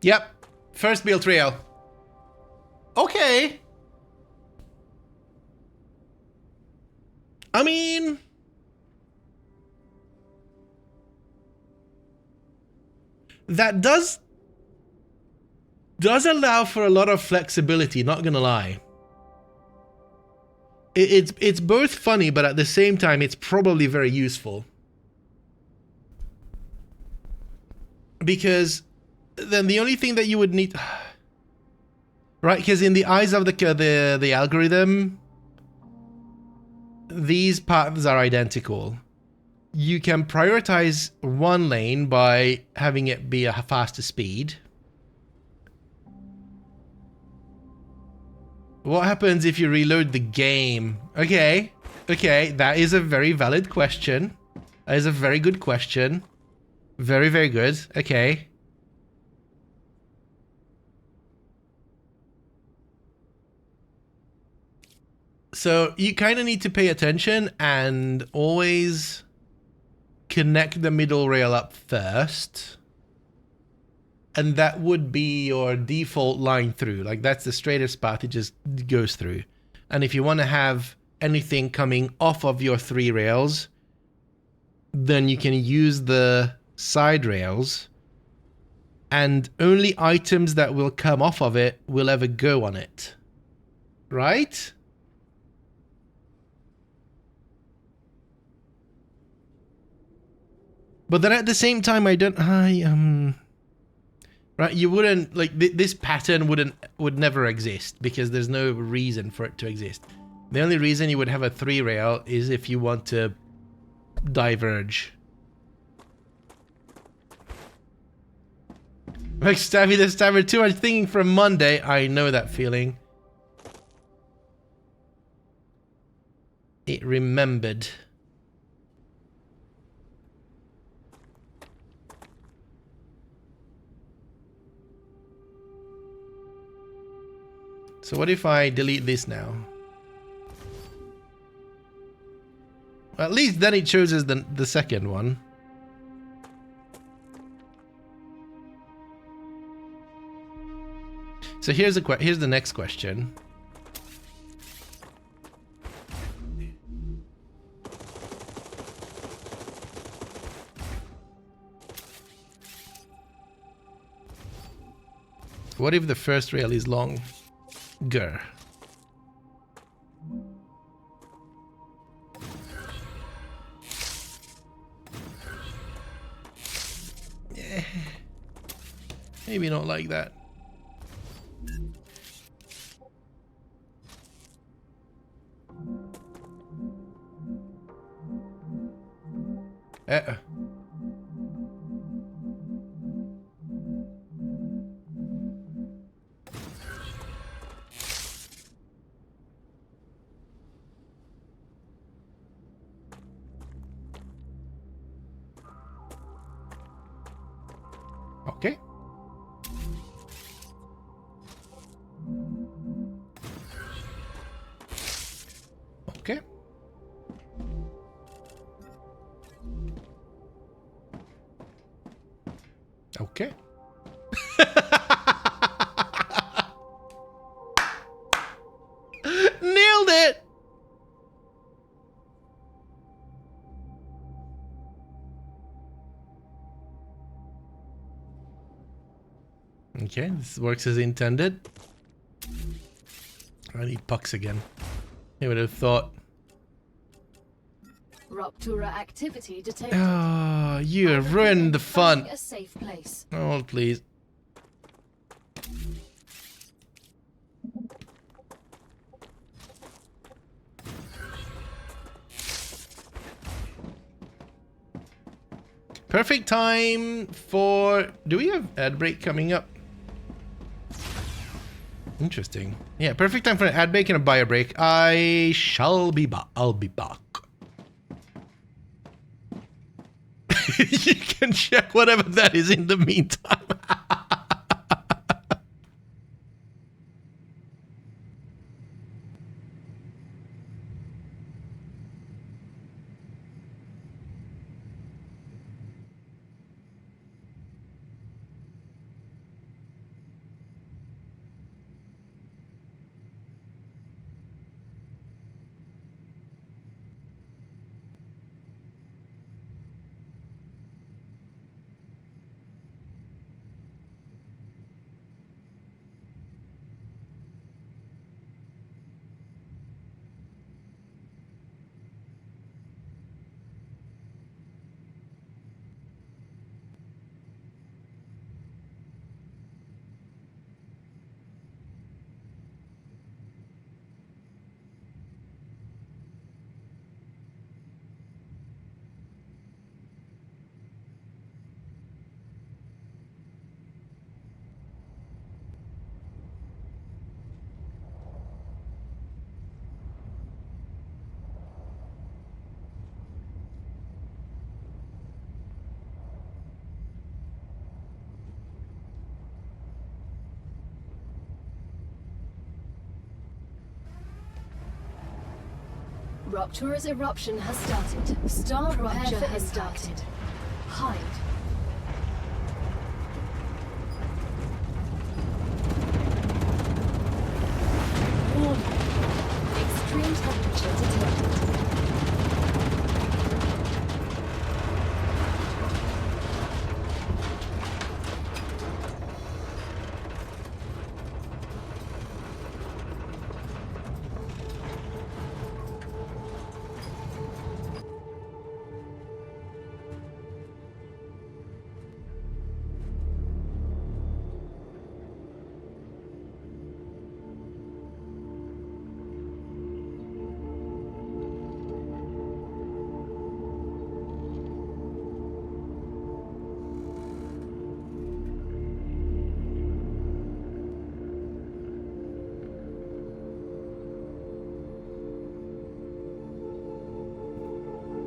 Yep. First built rail. Okay. I mean... that does allow for a lot of flexibility, not gonna lie. It's both funny, but at the same time, it's probably very useful. Because then the only thing that you would need... right, because in the eyes of the algorithm, these paths are identical. You can prioritize one lane by having it be a faster speed. What happens if you reload the game? Okay, that is a very valid question. That is a very good question. Very, very good. Okay. So you kind of need to pay attention and always connect the middle rail up first. And that would be your default line through. Like, that's the straightest path it just goes through. And if you want to have anything coming off of your 3 rails, then you can use the side rails. And only items that will come off of it will ever go on it. Right? But then at the same time, right, you wouldn't, like, this pattern would never exist because there's no reason for it to exist. The only reason you would have a 3 rail is if you want to diverge. Like, Stabby the Stabber, too much thinking from Monday. I know that feeling. It remembered. So what if I delete this now? Well, at least then it shows us the second one. So here's the next question. What if the first rail is long? Grr. Yeah. Maybe not like that. Okay. Okay. Nailed it! Okay, this works as intended. I need pucks again. Who would have thought? Rupture activity detected. Oh, you I have ruined the recommend fun. finding a safe place. Oh, please. Perfect time for... Do we have ad break coming up? Interesting. Yeah, perfect time for an ad break and a bio break. I shall be back. I'll be back. You can check whatever that is in the meantime. Rupture's eruption has started. StarRupture has started. Hide. Warning. Extreme temperature detected.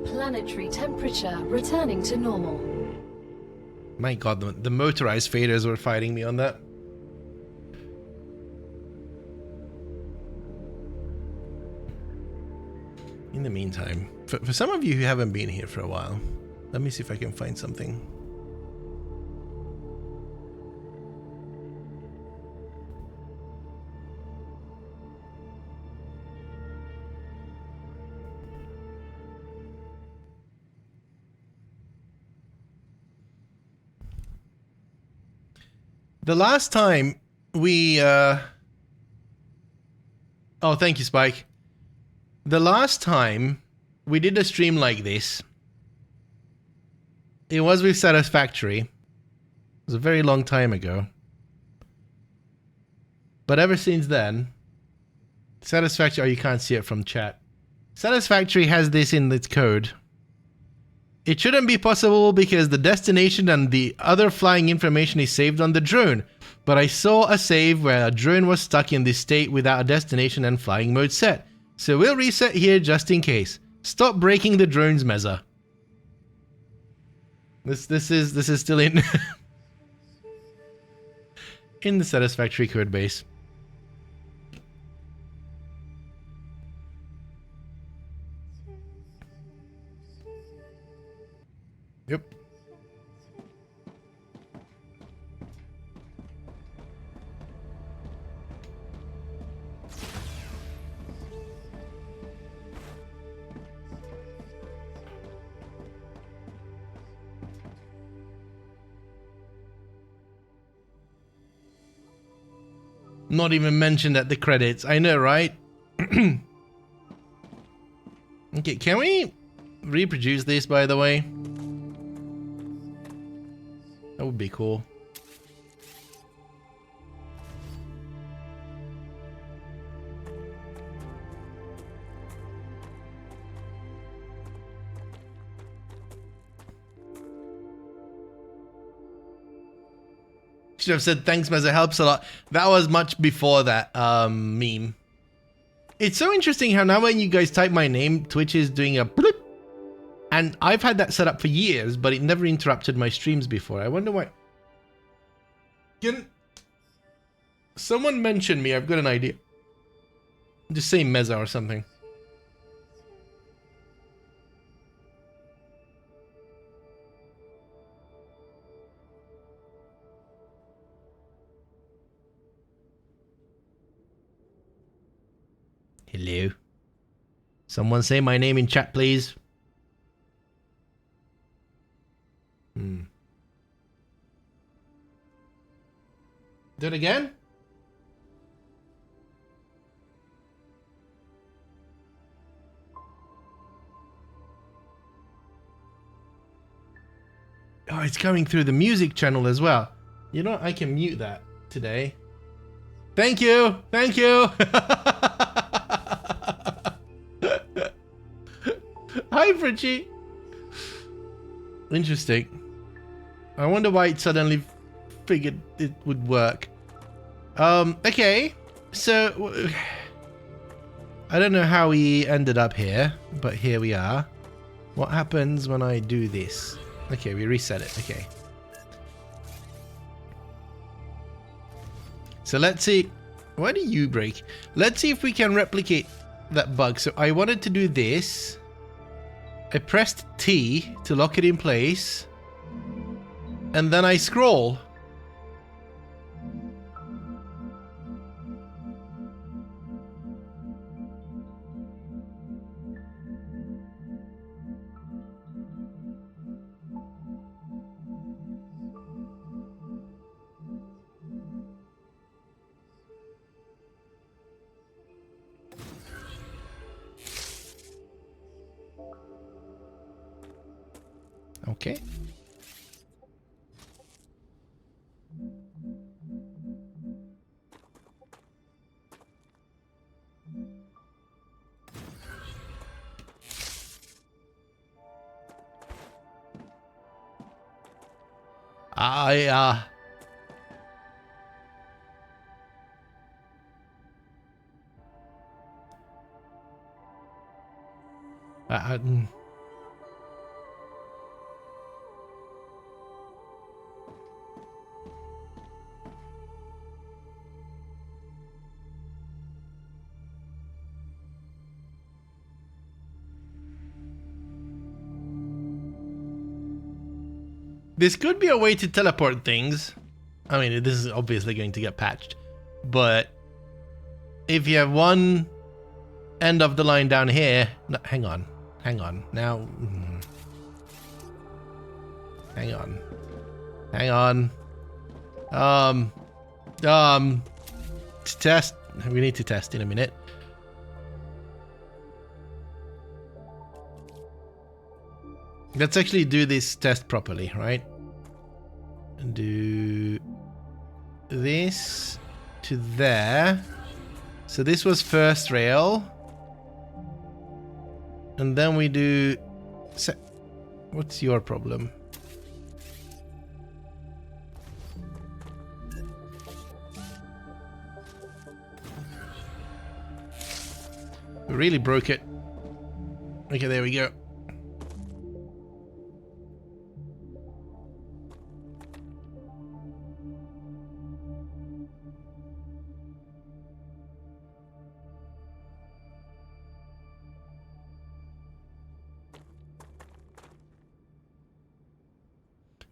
Planetary temperature returning to normal. My god, the motorized faders were fighting me on that. In the meantime, for some of you who haven't been here for a while, let me see if I can find something. The last time we, oh, thank you, Spike. The last time we did a stream like this, it was with Satisfactory. It was a very long time ago. But ever since then, Satisfactory, oh, you can't see it from chat. Satisfactory has this in its code. It shouldn't be possible because the destination and the other flying information is saved on the drone. But I saw a save where a drone was stuck in this state without a destination and flying mode set. So we'll reset here just in case. Stop breaking the drones, Meza. This is still in in the Satisfactory code base. Yep. Not even mentioned at the credits. I know, right? Okay, can we reproduce this, by the way? That would be cool. Should have said thanks, Meza, helps a lot. That was much before that meme. It's so interesting how now when you guys type my name, Twitch is doing a bloop. And I've had that set up for years, but it never interrupted my streams before. I wonder why. Can someone mention me? I've got an idea. Just say Meza or something. Hello. Someone say my name in chat, please. Do it again? Oh, it's coming through the music channel as well. You know, I can mute that today. Thank you. Thank you. Hi, Fritchie. Interesting. I wonder why it suddenly figured it would work. Okay. So, I don't know how we ended up here, but here we are. What happens when I do this? Okay, we reset it. Okay. So let's see. Why do you break? Let's see if we can replicate that bug. So I wanted to do this. I pressed T to lock it in place. And then I scroll. Okay. This could be a way to teleport things. I mean, this is obviously going to get patched. But if you have one end of the line down here... No, hang on. Hang on. Now... Hang on. Hang on. To test... We need to test in a minute. Let's actually do this test properly, right? Do this to there. So this was first rail. And then we do... What's your problem? We really broke it. Okay, there we go.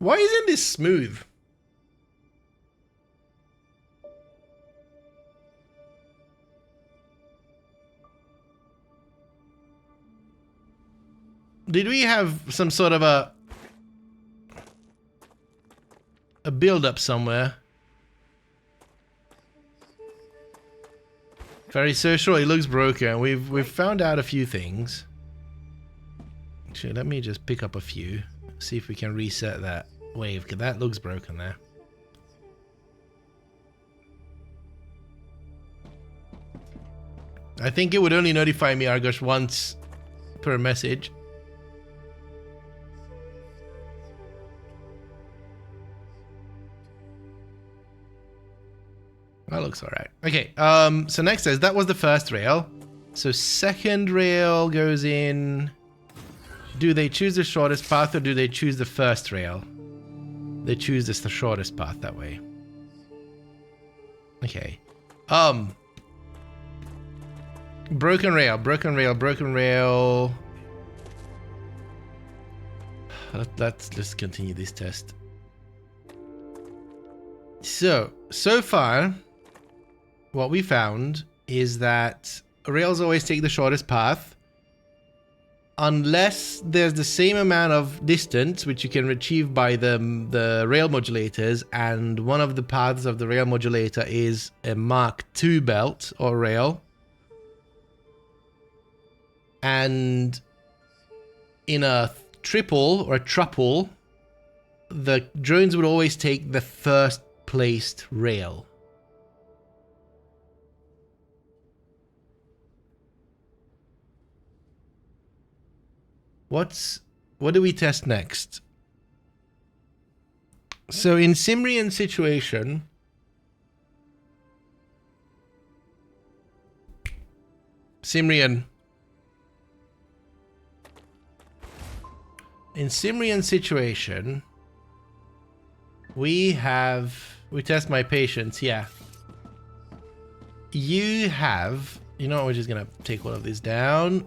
Why isn't this smooth? Did we have some sort of a build-up somewhere? Very social. It looks broken. We've found out a few things. Actually, let me just pick up a few. See if we can reset that wave, because that looks broken there. I think it would only notify me, Argosh, once per message. That looks alright. Okay, so next says that was the first rail. So second rail goes in. Do they choose the shortest path or do they choose the first rail? They choose the shortest path that way. Okay. Broken rail, broken rail, broken rail. Let's just continue this test. So far, what we found is that rails always take the shortest path unless there's the same amount of distance which you can achieve by the rail modulators, and one of the paths of the rail modulator is a Mark II belt or rail. And in a triple or a truple, the drones would always take the first placed rail. What do we test next? So in Simrian situation, in Simrian situation, we test my patience, yeah. You know, we're just gonna take one of these down.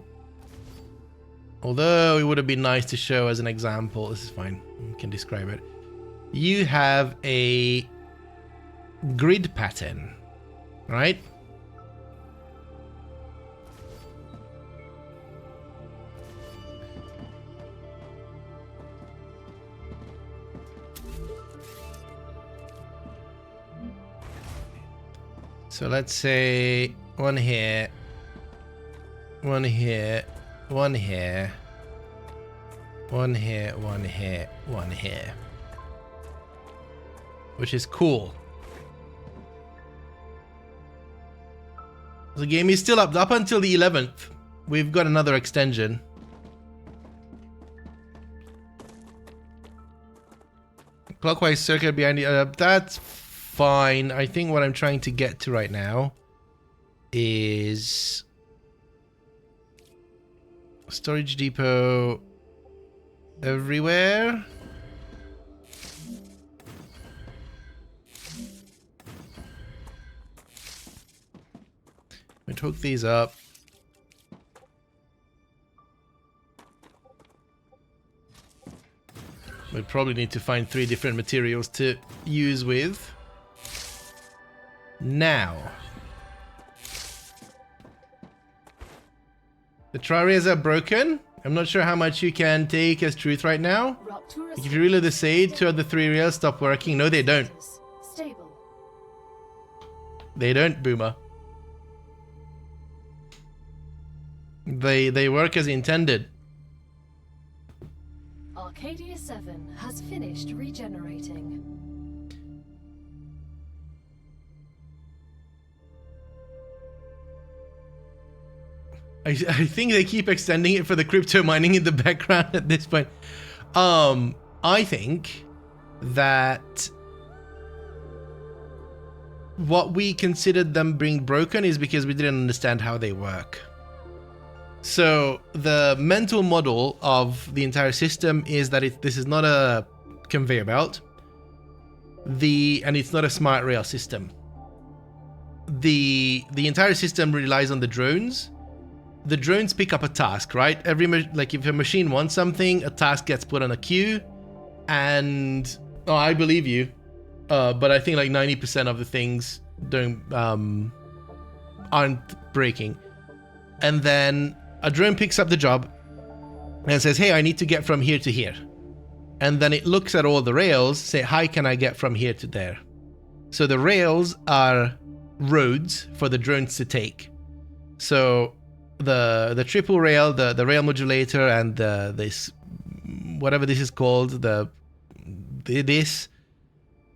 Although it would have been nice to show as an example. This is fine, we can describe it. You have a grid pattern, right? So let's say one here, one here, one here, one here, one here, one here. Which is cool. The game is still up until the 11th. We've got another extension. Clockwise circuit behind the... that's fine. I think what I'm trying to get to right now is storage depot everywhere. We hook these up. We probably need to find 3 different materials to use with. Now, the tri-rails are broken. I'm not sure how much you can take as truth right now. If you reload the SAID, 2 of the 3 rails stop working. No, they don't. Stable. They don't, Boomer. They work as intended. Arcadia 7 has finished regenerating. I think they keep extending it for the crypto mining in the background at this point. I think that what we considered them being broken is because we didn't understand how they work. So the mental model of the entire system is that this is not a conveyor belt, and it's not a smart rail system. The entire system relies on the drones. The drones pick up a task, right? Like if a machine wants something, a task gets put on a queue, and I believe you, but I think like 90% of the things aren't breaking. And then a drone picks up the job and says, hey, I need to get from here to here. And then it looks at all the rails, say, how can I get from here to there? So the rails are roads for the drones to take. So the triple rail, the rail modulator, and this whatever this is called, this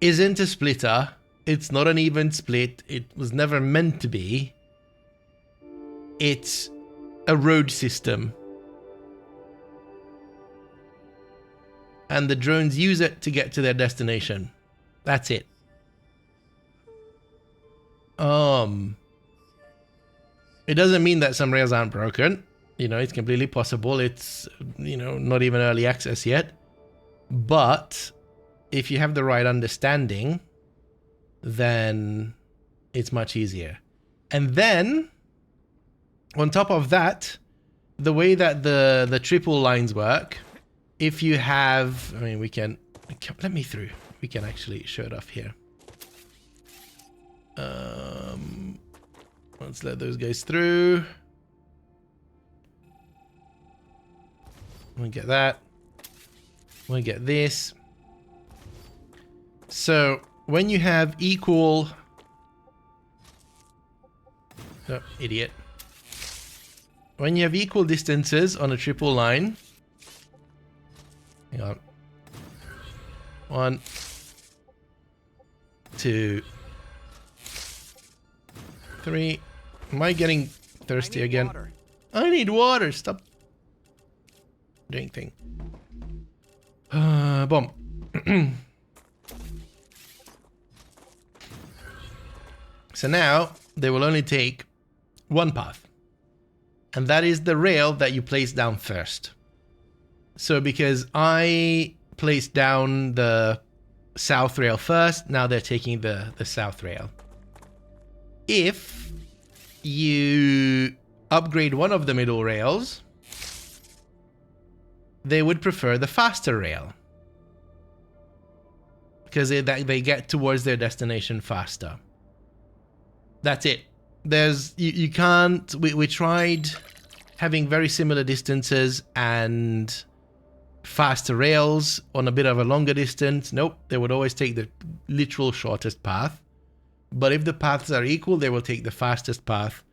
isn't a splitter. It's not an even split. It was never meant to be. It's a road system. And the drones use it to get to their destination. That's it. It doesn't mean that some rails aren't broken. You know, it's completely possible. It's, you know, not even early access yet. But if you have the right understanding, then it's much easier. And then, on top of that, the way that the triple lines work, if you have, I mean, let me through. We can actually show it off here. Let's let those guys through. We'll get that. We'll get this. So when you have equal... Oh, idiot. When you have equal distances on a triple line... Hang on. 1, 2, 3. Am I getting thirsty again? Water. I need water. Stop doing thing. Boom. So now they will only take one path, and that is the rail that you place down first. So because I placed down the south rail first, now they're taking the south rail. If you upgrade one of the middle rails, they would prefer the faster rail because they get towards their destination faster. That's it. You can't. We tried having very similar distances and faster rails on a bit of a longer distance. Nope, they would always take the literal shortest path. But if the paths are equal, they will take the fastest path.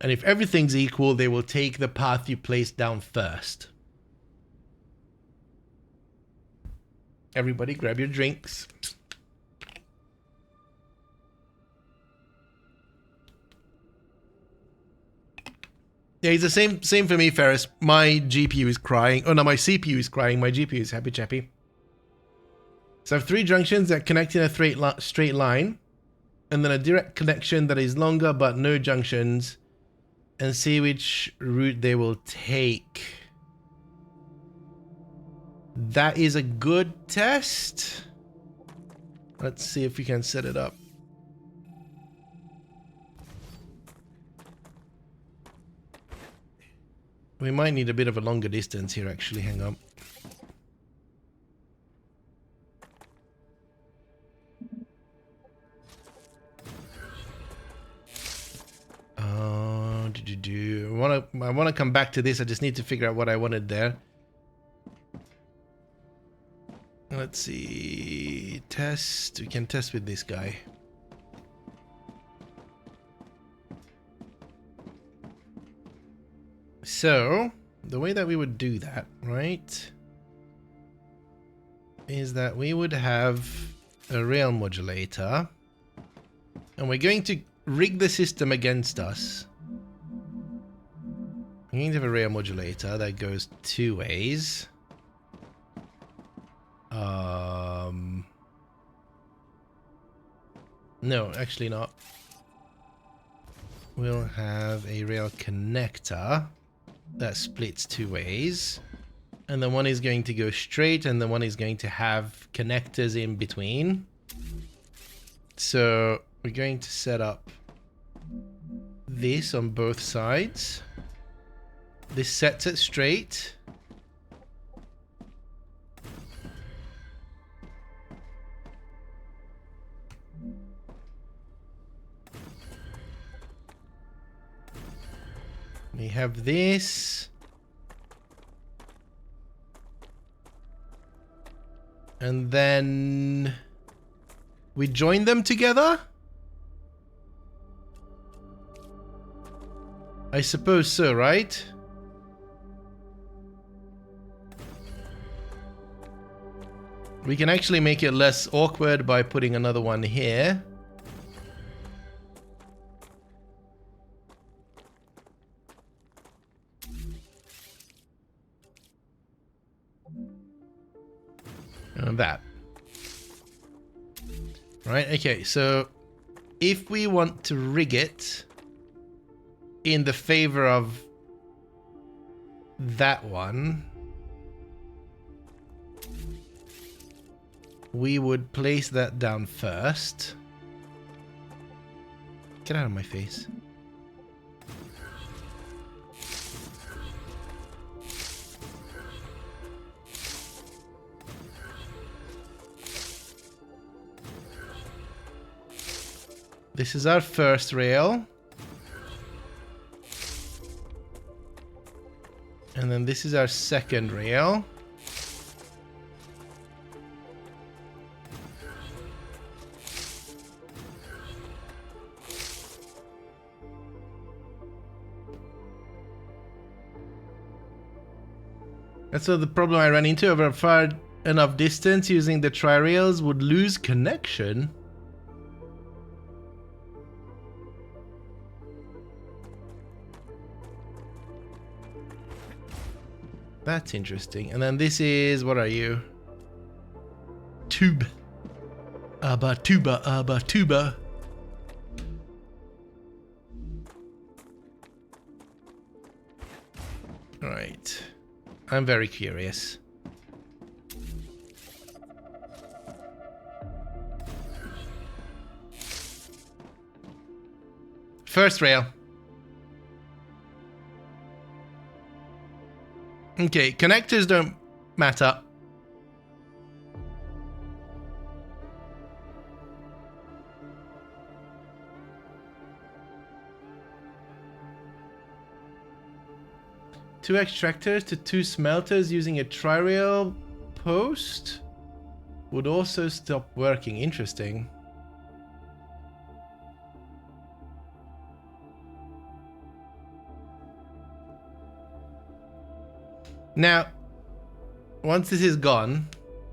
And if everything's equal, they will take the path you placed down first. Everybody grab your drinks. Yeah, it's the same for me, Ferris. My GPU is crying. Oh no, my CPU is crying. My GPU is happy chappy. So I have 3 junctions that connect in a straight line. And then a direct connection that is longer but no junctions. And see which route they will take. That is a good test. Let's see if we can set it up. We might need a bit of a longer distance here, actually. Hang on. I want to come back to this. I just need to figure out what I wanted there. Let's see. Test. We can test with this guy. So, the way that we would do that, right, is that we would have a rail modulator, and we're going to rig the system against us. We're going to have a rail modulator that goes 2 ways. No, actually not. We'll have a rail connector that splits 2 ways, and the one is going to go straight and the one is going to have connectors in between. So we're going to set up this on both sides. This sets it straight. We have this. And then we join them together. I suppose so, right? We can actually make it less awkward by putting another one here. And that. Right, okay, so if we want to rig it in the favor of that one, we would place that down first. Get out of my face. This is our first rail. And then this is our second rail. And so the problem I ran into over far enough distance using the tri-rails would lose connection. That's interesting. And then this is, what are you? Tube. Tuba. Alright. I'm very curious. First rail. Okay, connectors don't matter. Two extractors to two smelters using a tri-rail post would also stop working. Interesting. Now, once this is gone,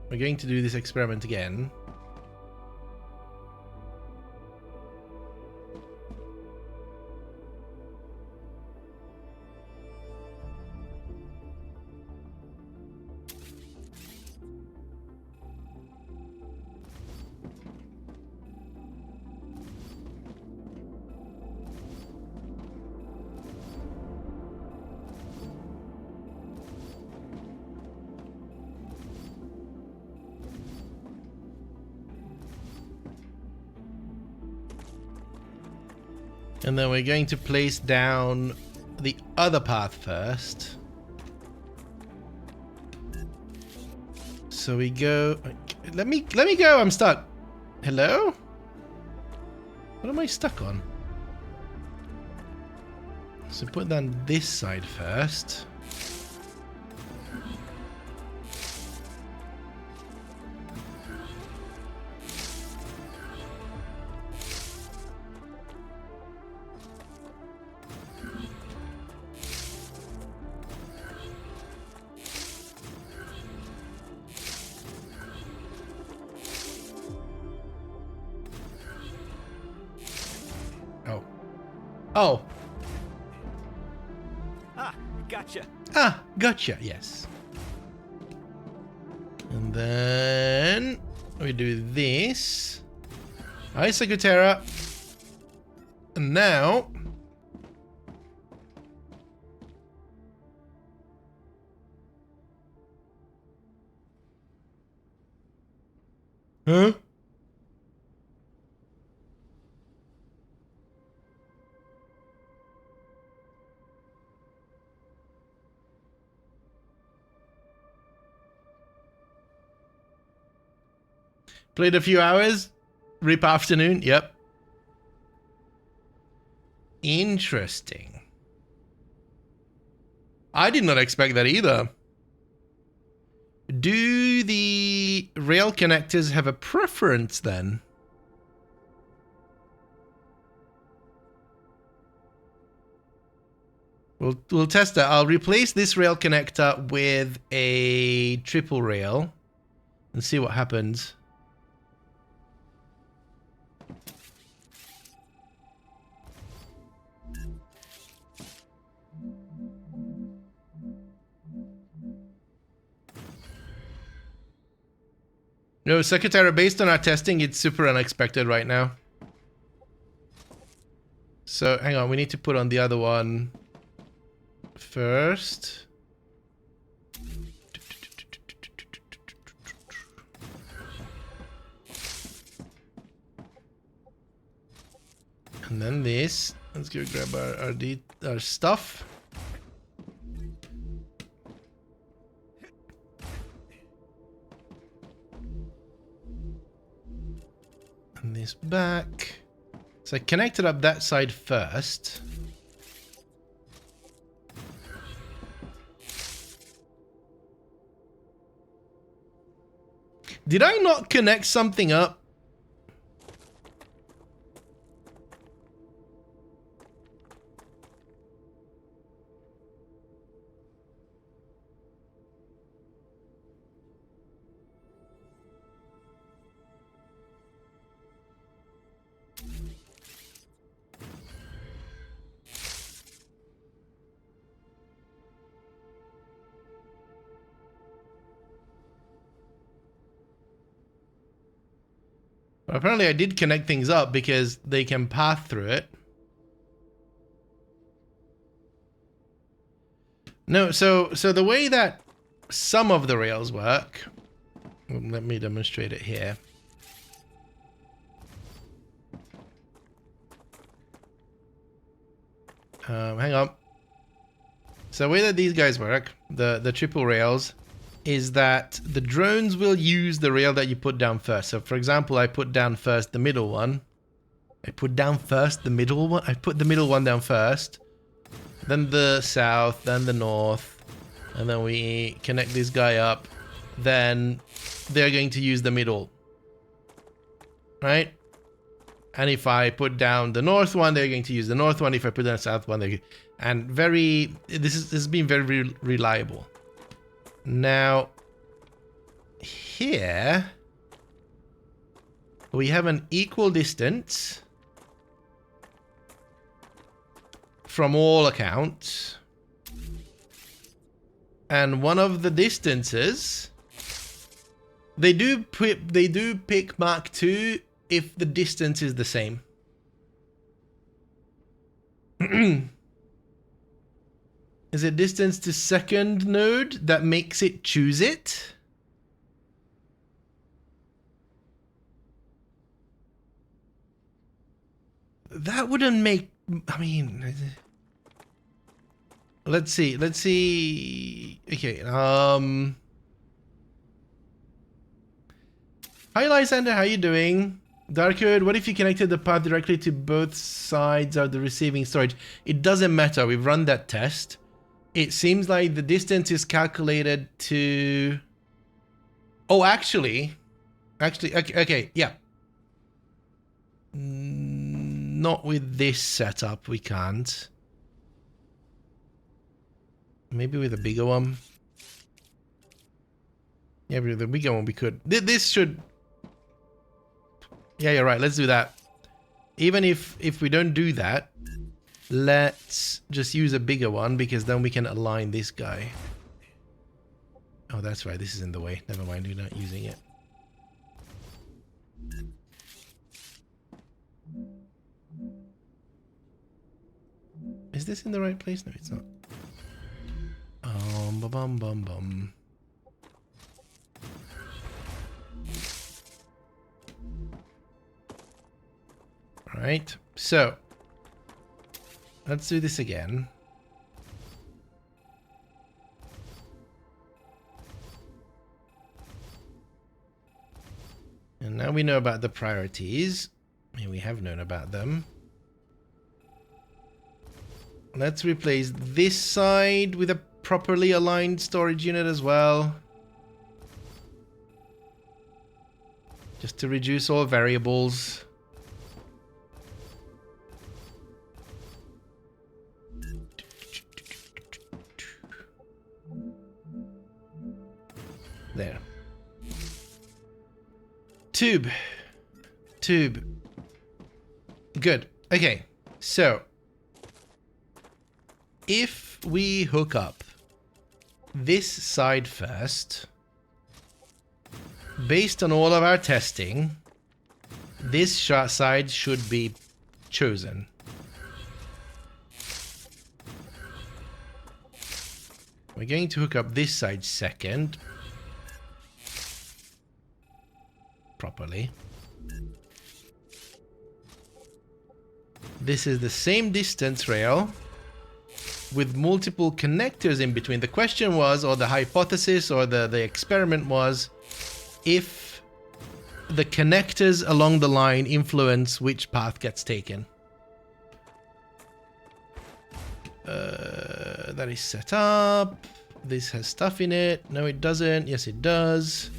we're going to do this experiment again. And then we're going to place down the other path first. So we go. Let me go. I'm stuck. Hello? What am I stuck on? So put down this side first. Oh. Ah, gotcha. Ah, gotcha, yes. And then we do this. Hi, Secretera. And now huh? Played a few hours. Rip afternoon. Yep. Interesting. I did not expect that either. Do the rail connectors have a preference then? We'll test that. I'll replace this rail connector with a triple rail and see what happens. No, Secretary, based on our testing, it's super unexpected right now. So, hang on, we need to put on the other one first. And then this. Let's go grab our stuff. And this back. So I connected up that side first. Did I not connect something up? Apparently I did connect things up because they can path through it. No, so the way that some of the rails work, let me demonstrate it here. Hang on. So the way that these guys work, the triple rails, is that the drones will use the rail that you put down first. So for example, I put down first the middle one. I put the middle one down first. Then the south, then the north. And then we connect this guy up. Then they're going to use the middle. Right? And if I put down the north one, they're going to use the north one. If I put down the south one, this has been very reliable. Now, here, we have an equal distance from all accounts. And one of the distances, they do pick Mark II if the distance is the same. Is it distance to second node that makes it choose it? That wouldn't make... I mean... Let's see. Okay, Hi Lysander, how you doing? Darkwood, what if you connected the path directly to both sides of the receiving storage? It doesn't matter, we've run that test. It seems like the distance is calculated to... Oh, actually, okay, yeah. Not with this setup, we can't. Maybe with a bigger one. Yeah, with the bigger one we could. This should... Yeah, you're right, let's do that. Even if we don't do that, let's just use a bigger one, because then we can align this guy. Oh, that's right, this is in the way. Never mind, we're not using it. Is this in the right place? No, it's not. Bum. Right, so let's do this again. And now we know about the priorities. I mean, we have known about them. Let's replace this side with a properly aligned storage unit as well. Just to reduce all variables. Tube. Tube. Good. Okay. So, if we hook up this side first, based on all of our testing, this side should be chosen. We're going to hook up this side second. Properly. This is the same distance rail with multiple connectors in between. The question was, or the hypothesis or the experiment was, if the connectors along the line influence which path gets taken. That is set up. This has stuff in it. No, it doesn't. Yes, it does.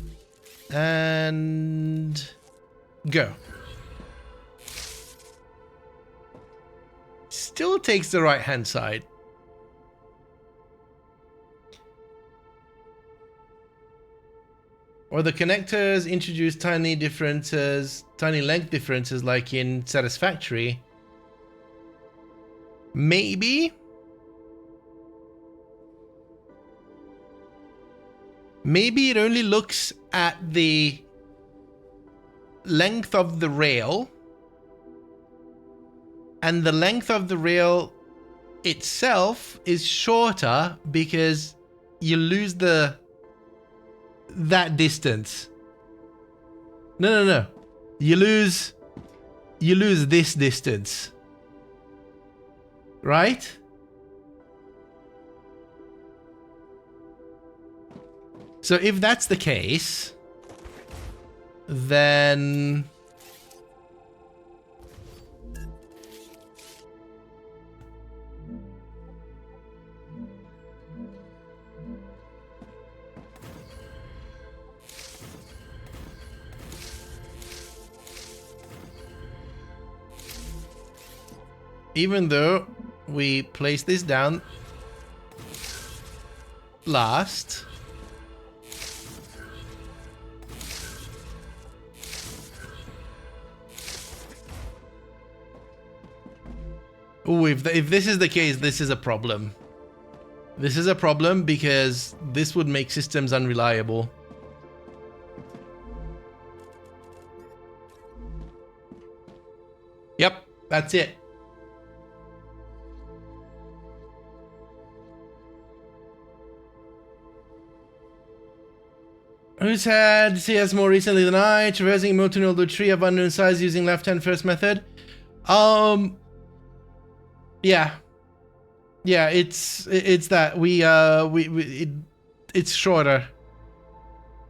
And go. Still takes the right hand side. Or the connectors introduce tiny differences, tiny length differences like in Satisfactory. Maybe. Maybe it only looks at the length of the rail, and the length of the rail itself is shorter because you lose that distance. No. You lose this distance. Right? So if that's the case, then even though we place this down last, ooh, if this is the case, this is a problem. This is a problem because this would make systems unreliable. Yep, that's it. Who's had CS more recently than I? Traversing emotional the tree of unknown size using left-hand first method. Yeah, it's that it's shorter.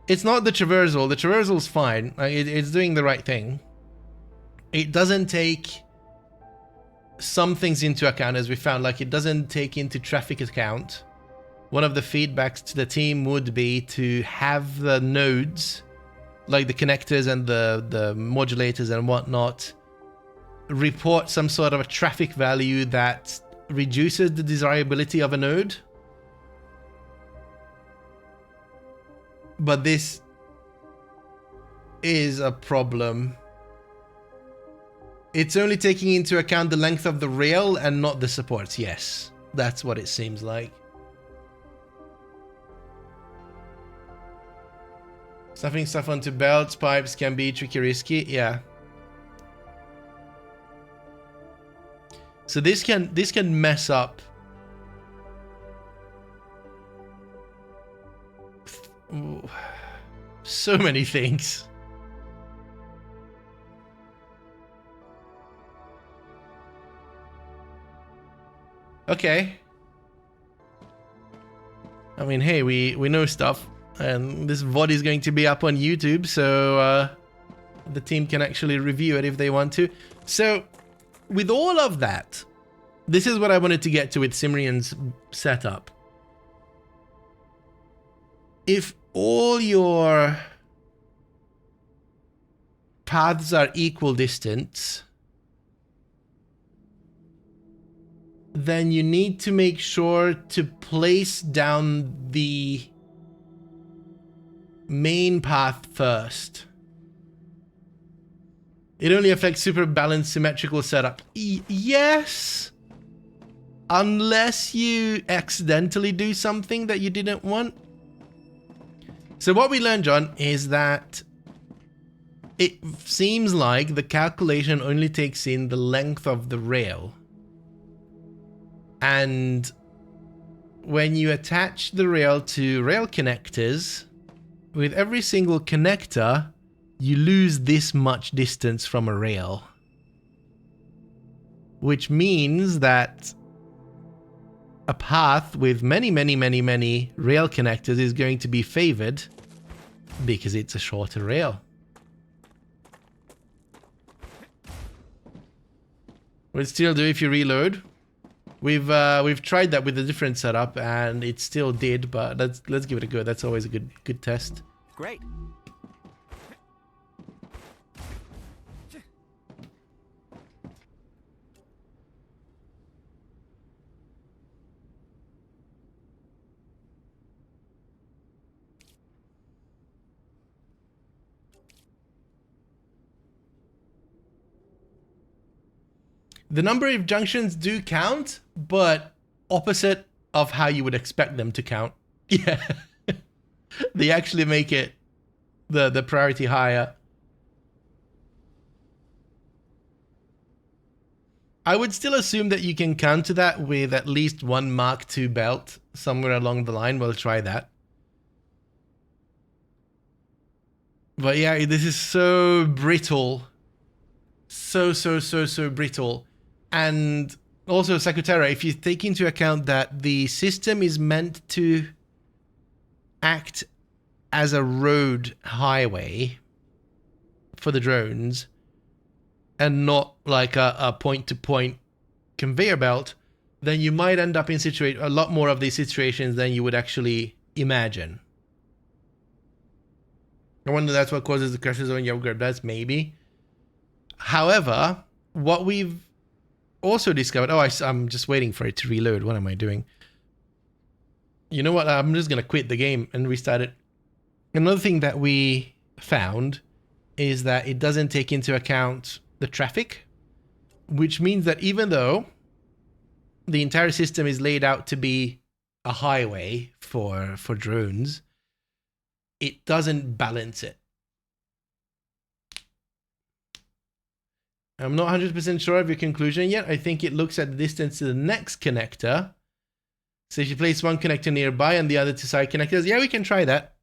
It's not the traversal. The traversal's fine. It's doing the right thing. It doesn't take some things into account, as we found. Like, it doesn't take into traffic account. One of the feedbacks to the team would be to have the nodes, like the connectors and the modulators and whatnot, report some sort of a traffic value that reduces the desirability of a node. But this is a problem. It's only taking into account the length of the rail and not the supports. Yes, that's what it seems like. Stuffing stuff onto belts, pipes can be tricky, risky. Yeah. So this can mess up. Ooh, so many things. Okay. I mean, hey, we know stuff. And this VOD is going to be up on YouTube, so the team can actually review it if they want to. So, with all of that, this is what I wanted to get to with Simrian's setup. If all your paths are equal distance, then you need to make sure to place down the main path first. It only affects super balanced symmetrical setup. Yes. Unless you accidentally do something that you didn't want. So what we learned, John, is that it seems like the calculation only takes in the length of the rail. And when you attach the rail to rail connectors, with every single connector, you lose this much distance from a rail. Which means that a path with many rail connectors is going to be favored because it's a shorter rail. Will it still do if you reload? We've tried that with a different setup and it still did, but let's give it a go. That's always a good test. Great. The number of junctions do count, but opposite of how you would expect them to count. Yeah. They actually make it the priority higher. I would still assume that you can counter that with at least one Mark II belt somewhere along the line. We'll try that. But yeah, this is so brittle. So brittle. And also, Sakutera, if you take into account that the system is meant to act as a road highway for the drones and not like a point-to-point conveyor belt, then you might end up in a lot more of these situations than you would actually imagine. I wonder that's what causes the crashes on your upgrade. That's maybe. However, what we've also discovered... Oh, I'm just waiting for it to reload. What am I doing? You know what? I'm just going to quit the game and restart it. Another thing that we found is that it doesn't take into account the traffic, which means that even though the entire system is laid out to be a highway for drones, it doesn't balance it. I'm not 100% sure of your conclusion yet. I think it looks at the distance to the next connector. So if you place one connector nearby and the other two side connectors, yeah, we can try that.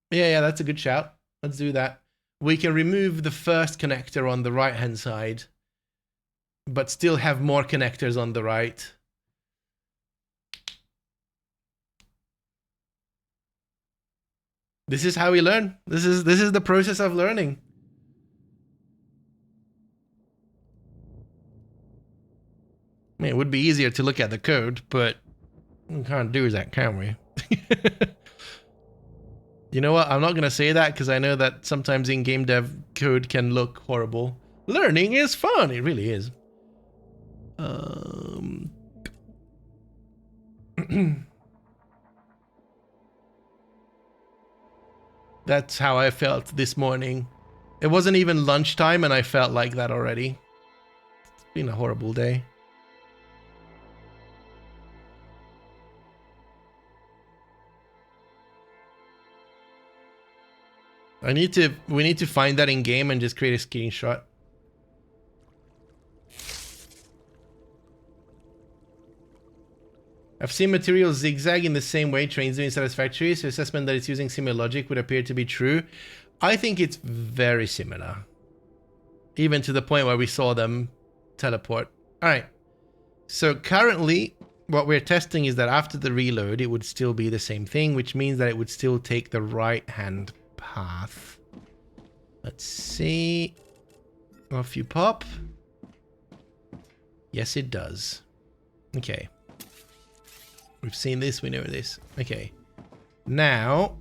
Yeah, that's a good shout. Let's do that. We can remove the first connector on the right-hand side, but still have more connectors on the right. This is how we learn. This is the process of learning. I mean, it would be easier to look at the code, but we can't do that, can we? You know what? I'm not going to say that because I know that sometimes in game dev code can look horrible. Learning is fun. It really is. That's how I felt this morning. It wasn't even lunchtime and I felt like that already. It's been a horrible day. We need to find that in game and just create a screenshot. I've seen materials zigzag in the same way trains do in Satisfactory, so assessment that it's using similar logic would appear to be true. I think it's very similar. Even to the point where we saw them teleport. Alright. So currently, what we're testing is that after the reload, it would still be the same thing, which means that it would still take the right-hand path. Let's see. Off you pop. Yes, it does. Okay. We've seen this, we know this. Okay. Now,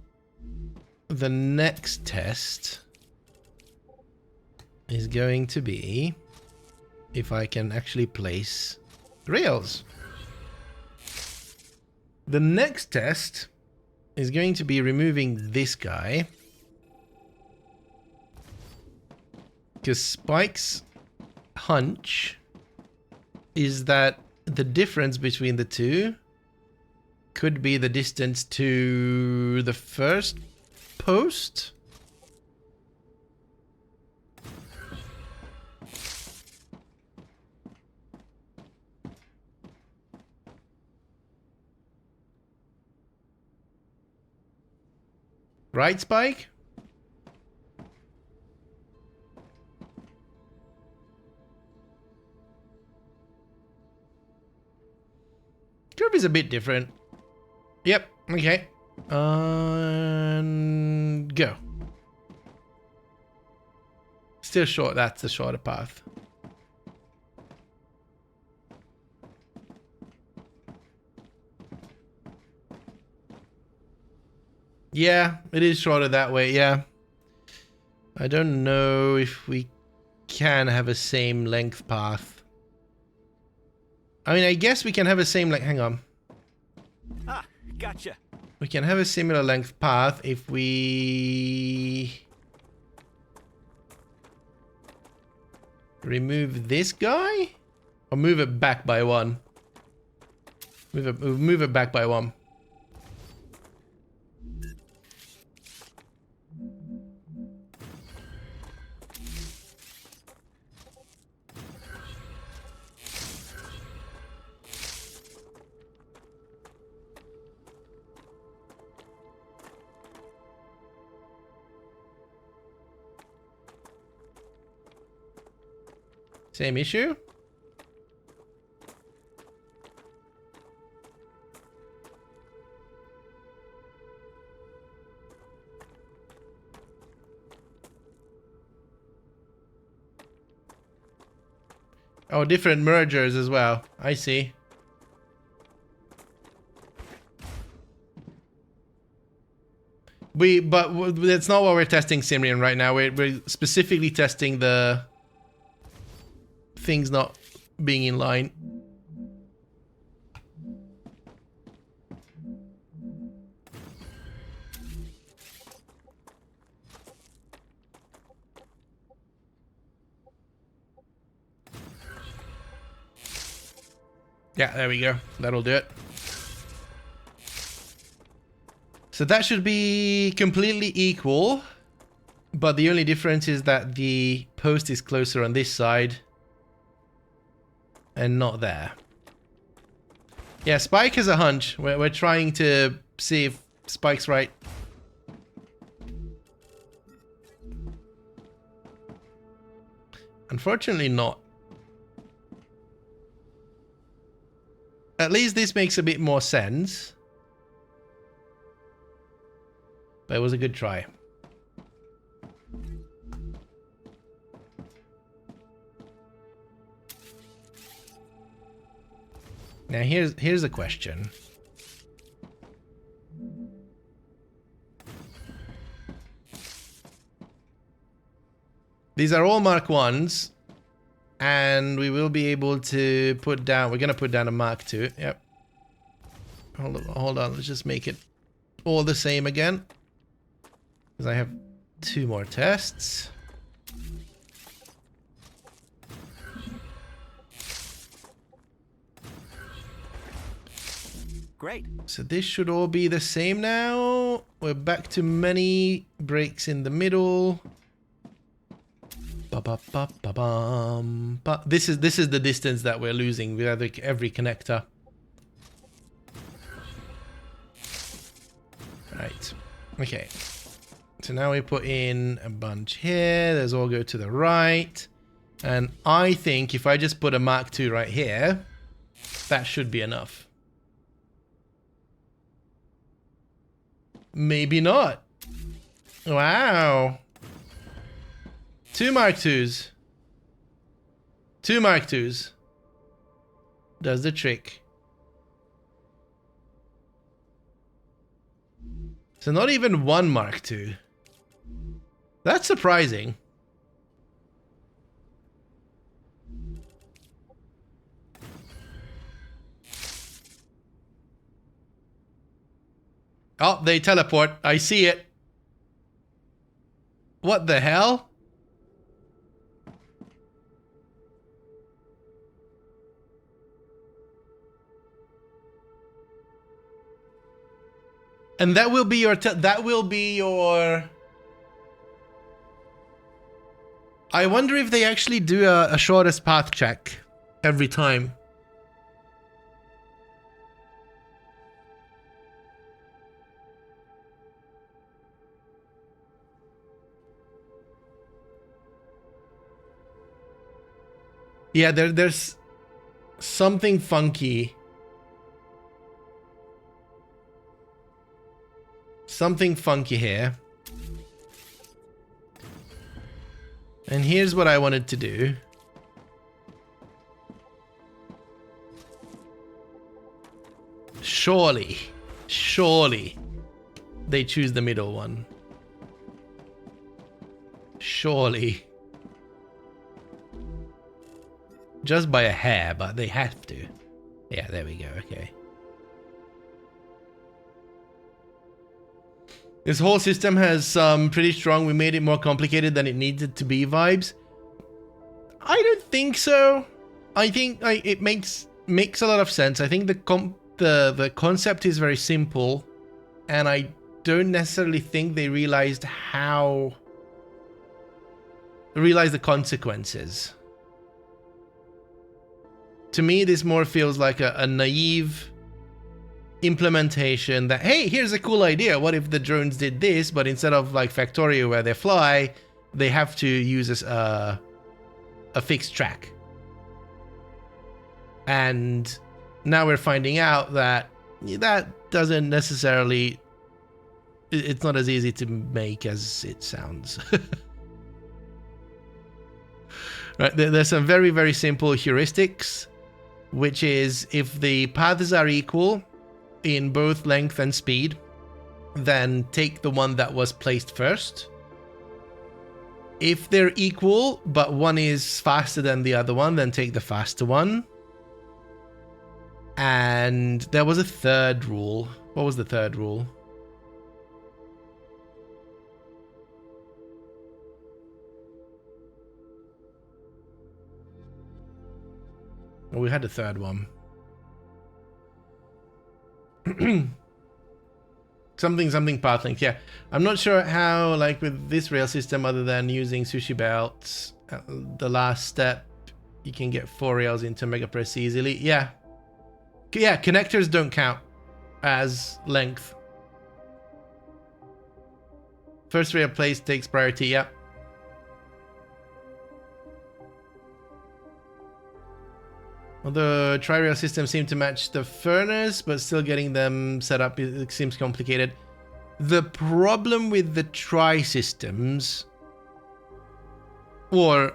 the next test is going to be if I can actually place rails. The next test is going to be removing this guy. Because Spike's hunch is that the difference between the two could be the distance to the first post. Right, Spike? Kirby's a bit different. Yep, okay. Go. Still short, that's the shorter path. Yeah, it is shorter that way, yeah. I don't know if we can have a same length path. I mean, I guess we can have a same length. Hang on. Ah, gotcha. We can have a similar length path if we remove this guy or move it back by one. Move it back by one. Same issue? Oh, different mergers as well. I see. But that's not what we're testing, Simrian, right now. We're specifically testing the things not being in line. Yeah, there we go. That'll do it. So that should be completely equal, but the only difference is that the post is closer on this side and not there. Yeah, Spike has a hunch. We're trying to see if Spike's right. Unfortunately not. At least this makes a bit more sense. But it was a good try. Now here's a question. These are all Mark 1s, and we will be able to put down, we're gonna put down a Mark 2. Yep. Hold on, let's just make it all the same again. Because I have 2 more tests. Great. So this should all be the same now. We're back to many breaks in the middle. This is the distance that we're losing with every connector. Right. Okay. So now we put in a bunch here. Those all go to the right. And I think if I just put a Mark II right here, that should be enough. Maybe not. Wow. 2 Mark IIs. 2 Mark IIs. Does the trick. So not even 1 Mark II. That's surprising. Oh, they teleport. I see it. What the hell? And that will be your I wonder if they actually do a shortest path check every time. Yeah, there's something funky. Something funky here. And here's what I wanted to do. Surely they choose the middle one. Surely. Just by a hair, but they have to. Yeah, there we go, okay. This whole system has some pretty strong, we made it more complicated than it needed to be vibes. I don't think so. I think it makes a lot of sense. I think the concept is very simple, and I don't necessarily think they realized the consequences. To me, this more feels like a naive implementation that, hey, here's a cool idea. What if the drones did this, but instead of like Factorio where they fly, they have to use a fixed track. And now we're finding out that that doesn't necessarily, it's not as easy to make as it sounds. Right, there's some very, very simple heuristics, which is if the paths are equal in both length and speed, then take the one that was placed first. If they're equal, but one is faster than the other one, then take the faster one. And there was a third rule. What was the third rule? We had a third one. something path length. Yeah, I'm not sure how, like with this rail system, other than using sushi belts, the last step, you can get 4 rails into Mega Press easily. Yeah, connectors don't count as length. First rail place takes priority. Yeah. Although tri-rail systems seem to match the furnace, but still getting them set up, it seems complicated. The problem with the tri-systems, or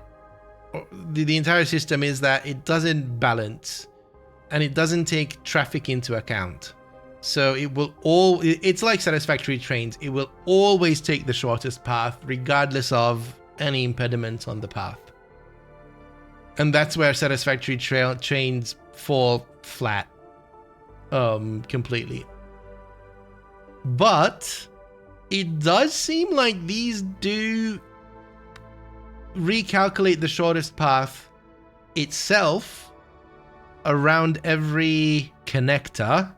the entire system, is that it doesn't balance, and it doesn't take traffic into account. So it's like satisfactory trains. It will always take the shortest path, regardless of any impediments on the path. And that's where satisfactory trains fall flat completely. But it does seem like these do recalculate the shortest path itself around every connector,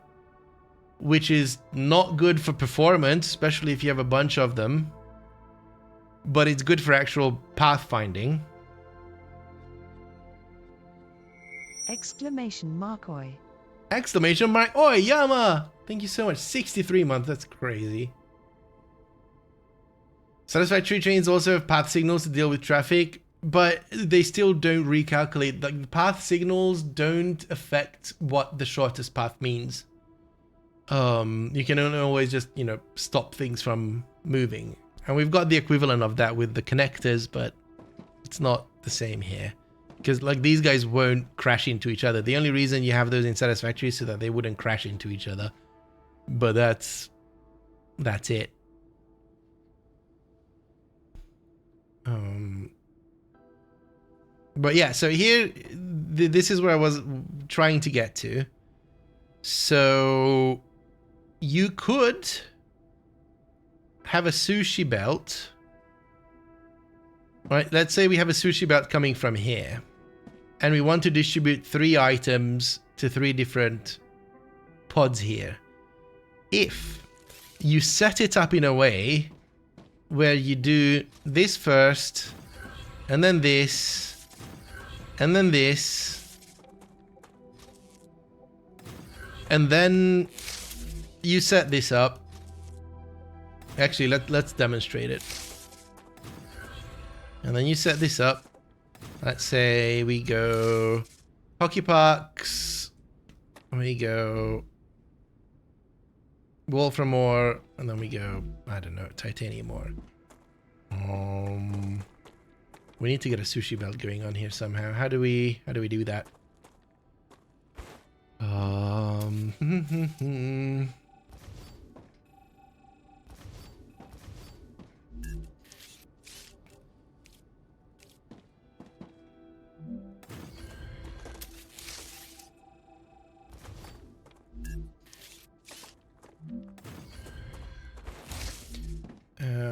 which is not good for performance, especially if you have a bunch of them. But it's good for actual pathfinding. Exclamation mark oi. Exclamation mark oi, Yama! Thank you so much. 63 months, that's crazy. Satisfactory trains also have path signals to deal with traffic, but they still don't recalculate. Like, the path signals don't affect what the shortest path means. You can only always just, stop things from moving. And we've got the equivalent of that with the connectors, but it's not the same here. Because like these guys won't crash into each other. The only reason you have those in satisfactory is so that they wouldn't crash into each other. But that's it. But yeah, so here, this is where I was trying to get to. So you could have a sushi belt. Right, let's say we have a sushi belt coming from here, and we want to distribute 3 items to 3 different pods here. If you set it up in a way where you do this first, and then this, and then this, and then you set this up. Actually, let's demonstrate it. And then you set this up. Let's say we go hockey pucks, we go Wolfram ore, and then we go, I don't know, titanium ore. We need to get a sushi belt going on here somehow. How do we do that?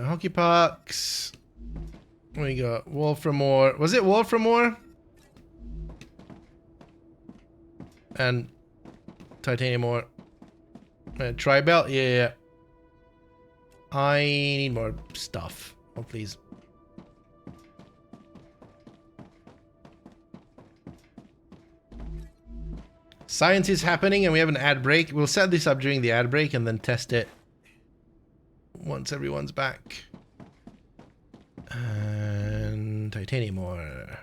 Hockey pucks. We got Wolfram ore. Was it Wolfram ore? And titanium ore. Tri-belt? Yeah. I need more stuff. Oh, please. Science is happening and we have an ad break. We'll set this up during the ad break and then test it once everyone's back. And titanium ore.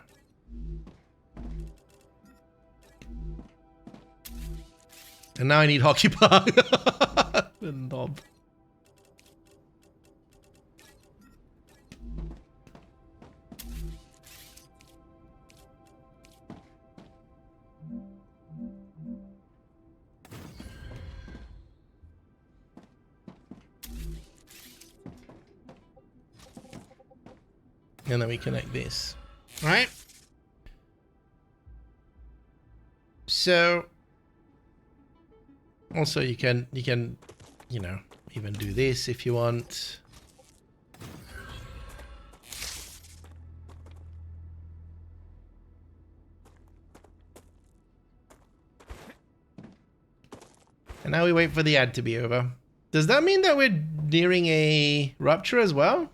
And now I need hockey puck. Knob. And then we connect this. All right. So also you can, you know, even do this if you want. And now we wait for the ad to be over. Does that mean that we're nearing a rupture as well?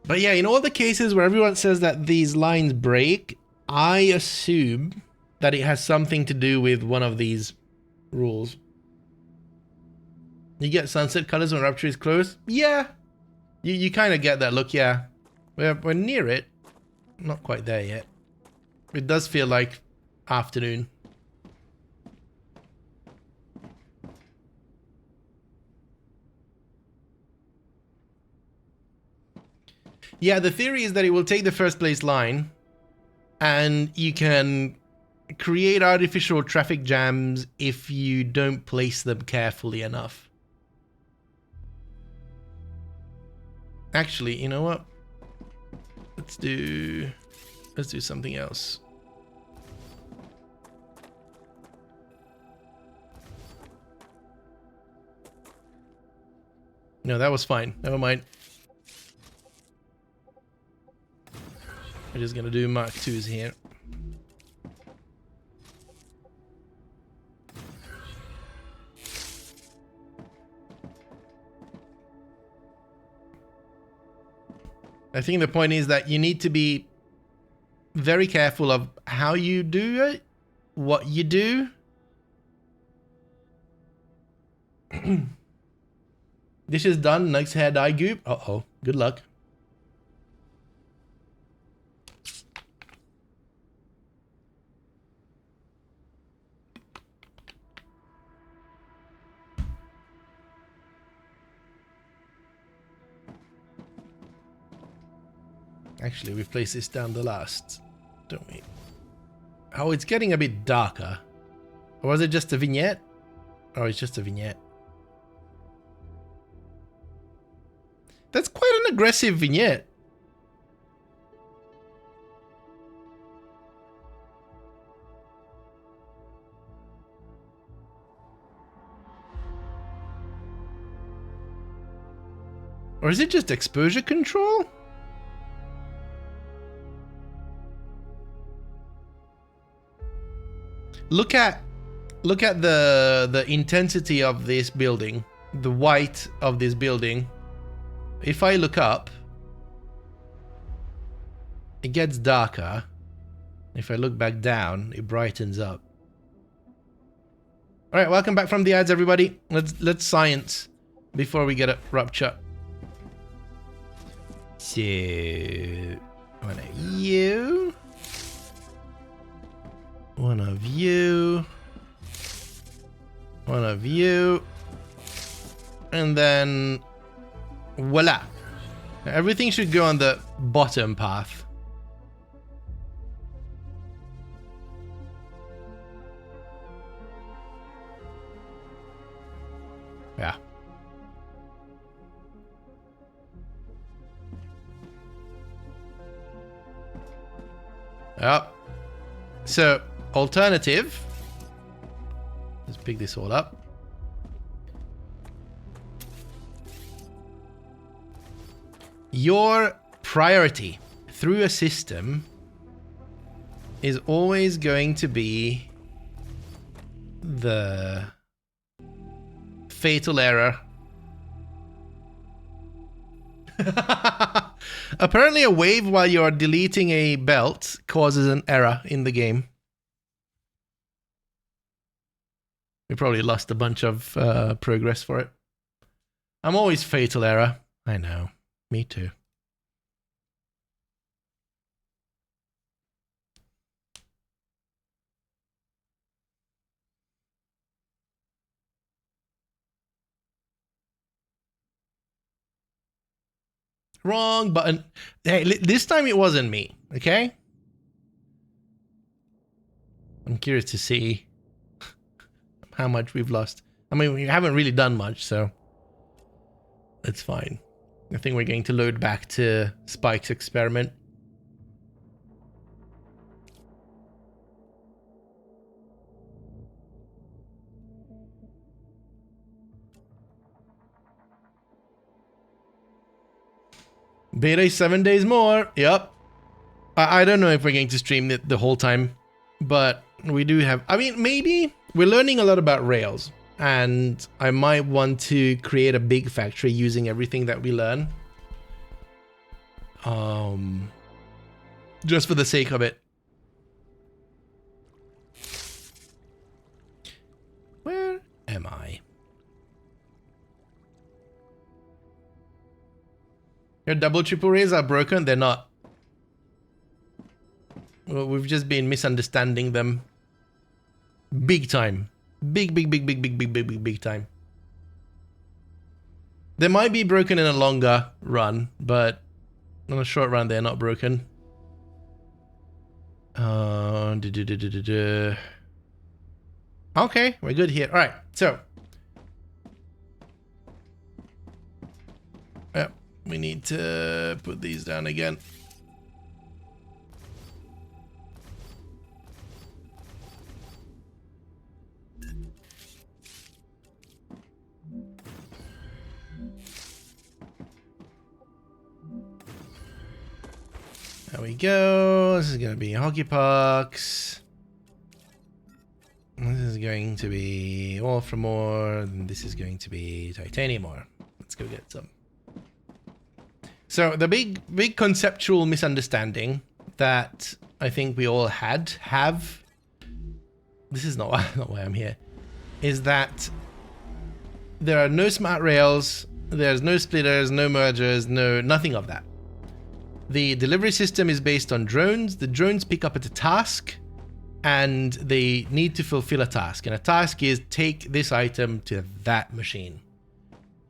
But yeah, in all the cases where everyone says that these lines break, I assume that it has something to do with one of these rules. You get sunset colors when Rupture is close? Yeah. You kind of get that look, yeah. We're near it. Not quite there yet. It does feel like afternoon. Yeah, the theory is that it will take the first place line and you can create artificial traffic jams if you don't place them carefully enough. Actually, you know what? Let's do something else. No, that was fine. Never mind. We're just gonna do Mark 2s here. I think the point is that you need to be very careful of how you do it, what you do. This is done. Next hair dye goop. Uh-oh. Good luck. Actually, we place this down the last, don't we? Oh, it's getting a bit darker. Or was it just a vignette? Oh, it's just a vignette. That's quite an aggressive vignette. Or is it just exposure control? Look at the intensity of this building, the white of this building. If I look up, it gets darker. If I look back down, it brightens up. All right, welcome back from the ads, everybody. Let's science before we get a rupture. So, one of you, one of you, one of you, and then voila. Everything should go on the bottom path. Yeah. Yep. So, alternative. Let's pick this all up. Your priority through a system is always going to be the fatal error. Apparently a wave while you're deleting a belt causes an error in the game. We probably lost a bunch of progress for it. I'm always fatal error. I know. Me too. Wrong button. Hey, this time it wasn't me, okay? I'm curious to see how much we've lost. I mean, we haven't really done much, so it's fine. I think we're going to load back to Spike's experiment. Beta is 7 days more. Yep. I don't know if we're going to stream it the whole time, but we do have... I mean, maybe we're learning a lot about Rails, and I might want to create a big factory using everything that we learn. Just for the sake of it. Where am I? Your double triple rays are broken? They're not. Well, we've just been misunderstanding them. Big time. Big time. They might be broken in a longer run, but on a short run, they're not broken. Okay, we're good here. All right, so. Yep, we need to put these down again. There we go. This is going to be hockey pucks. This is going to be wolfram ore. And this is going to be titanium ore. Let's go get some. So the big conceptual misunderstanding that I think we all have. This is not why I'm here. Is that there are no smart rails. There's no splitters, no mergers, nothing of that. The delivery system is based on drones. The drones pick up at a task and they need to fulfill a task. And a task is take this item to that machine.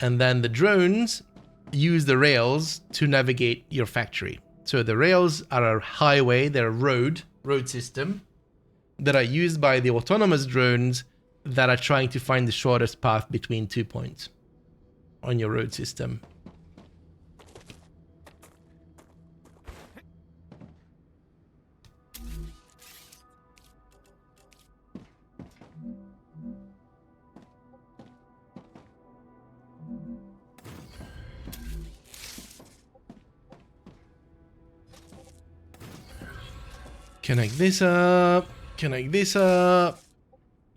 And then the drones use the rails to navigate your factory. So the rails are a highway, they're a road system that are used by the autonomous drones that are trying to find the shortest path between 2 points on your road system. Connect this up. Connect this up.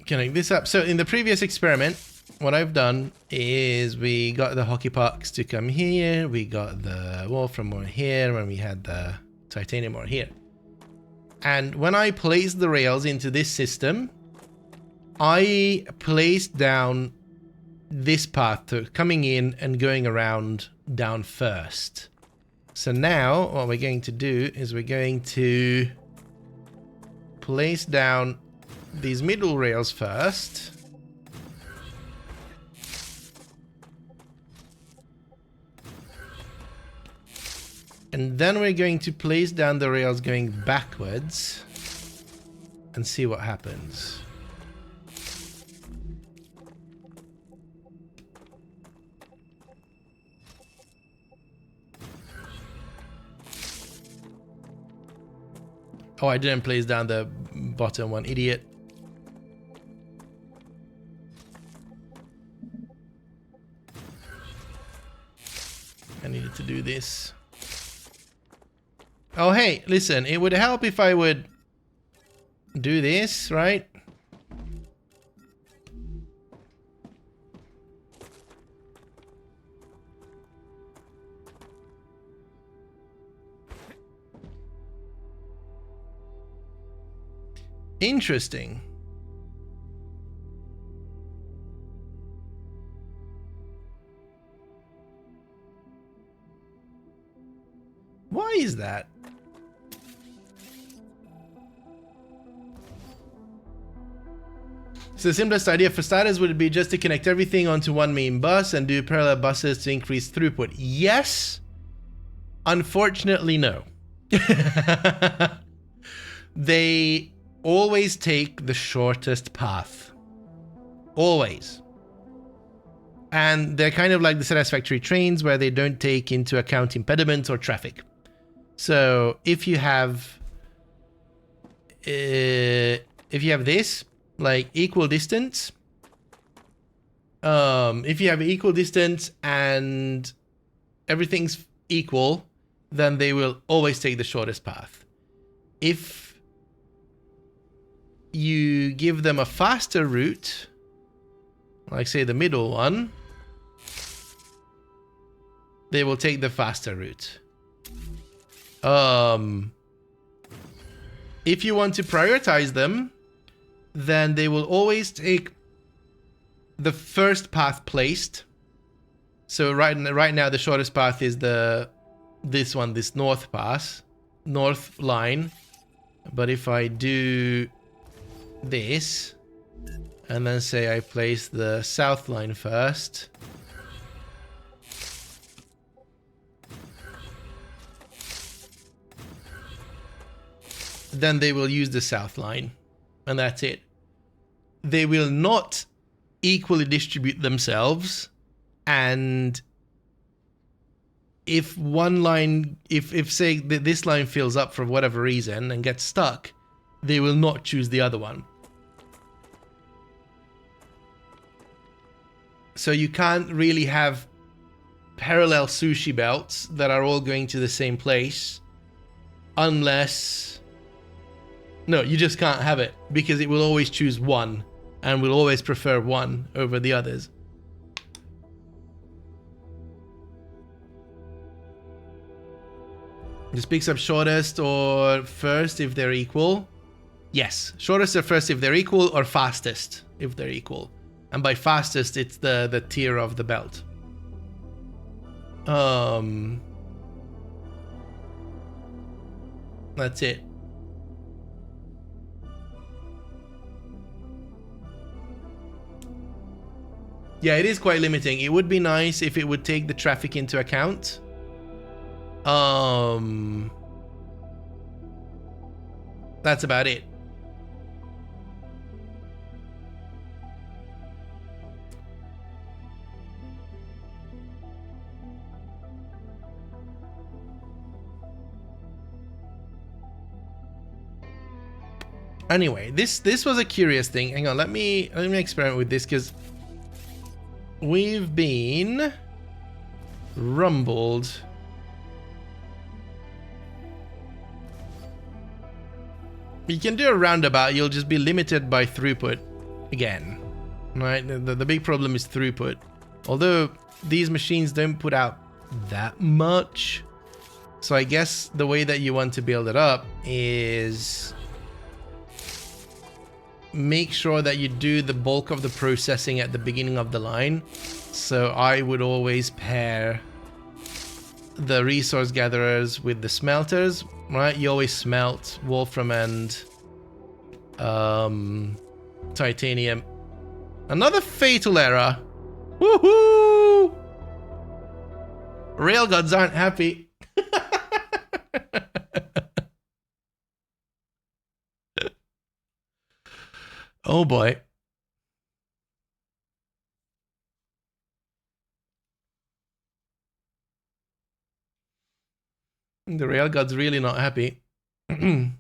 Connect this up. So in the previous experiment, what I've done is we got the hockey pucks to come here. We got the wolfram ore here when we had the titanium ore here. And when I placed the rails into this system, I placed down this path to coming in and going around down first. So now what we're going to do is we're going to place down these middle rails first. And then we're going to place down the rails going backwards and see what happens. Oh, I didn't place down the bottom one, idiot. I needed to do this. Oh, hey, listen, it would help if I would do this, right? Interesting. Why is that? So the simplest idea for starters would be just to connect everything onto one main bus and do parallel buses to increase throughput. Yes. Unfortunately, no. They always take the shortest path. Always. And they're kind of like the satisfactory trains where they don't take into account impediments or traffic. So if you have this, like equal distance, if you have equal distance and everything's equal, then they will always take the shortest path. If you give them a faster route, like say the middle one, they will take the faster route. If you want to prioritize them, then they will always take the first path placed. So right now the shortest path is this north line. But if I do this and then say I place the south line first, then they will use the south line, and that's it. They will not equally distribute themselves, and if one line, if say this line fills up for whatever reason and gets stuck, they will not choose the other one. So you can't really have parallel sushi belts that are all going to the same place unless... No, you just can't have it, because it will always choose one and will always prefer one over the others. Just picks up shortest or first if they're equal. Yes, shortest or first if they're equal, or fastest if they're equal. And by fastest, it's the tier of the belt. That's it. Yeah, it is quite limiting. It would be nice if it would take the traffic into account. That's about it. Anyway, this was a curious thing. Hang on, let me experiment with this, because we've been rumbled. You can do a roundabout, you'll just be limited by throughput again, right? The big problem is throughput. Although these machines don't put out that much. So I guess the way that you want to build it up is make sure that you do the bulk of the processing at the beginning of the line. So I would always pair the resource gatherers with the smelters, right? You always smelt wolfram and titanium. Another fatal error. Woohoo! Railguns aren't happy. Oh boy. The railgun's really not happy. I'm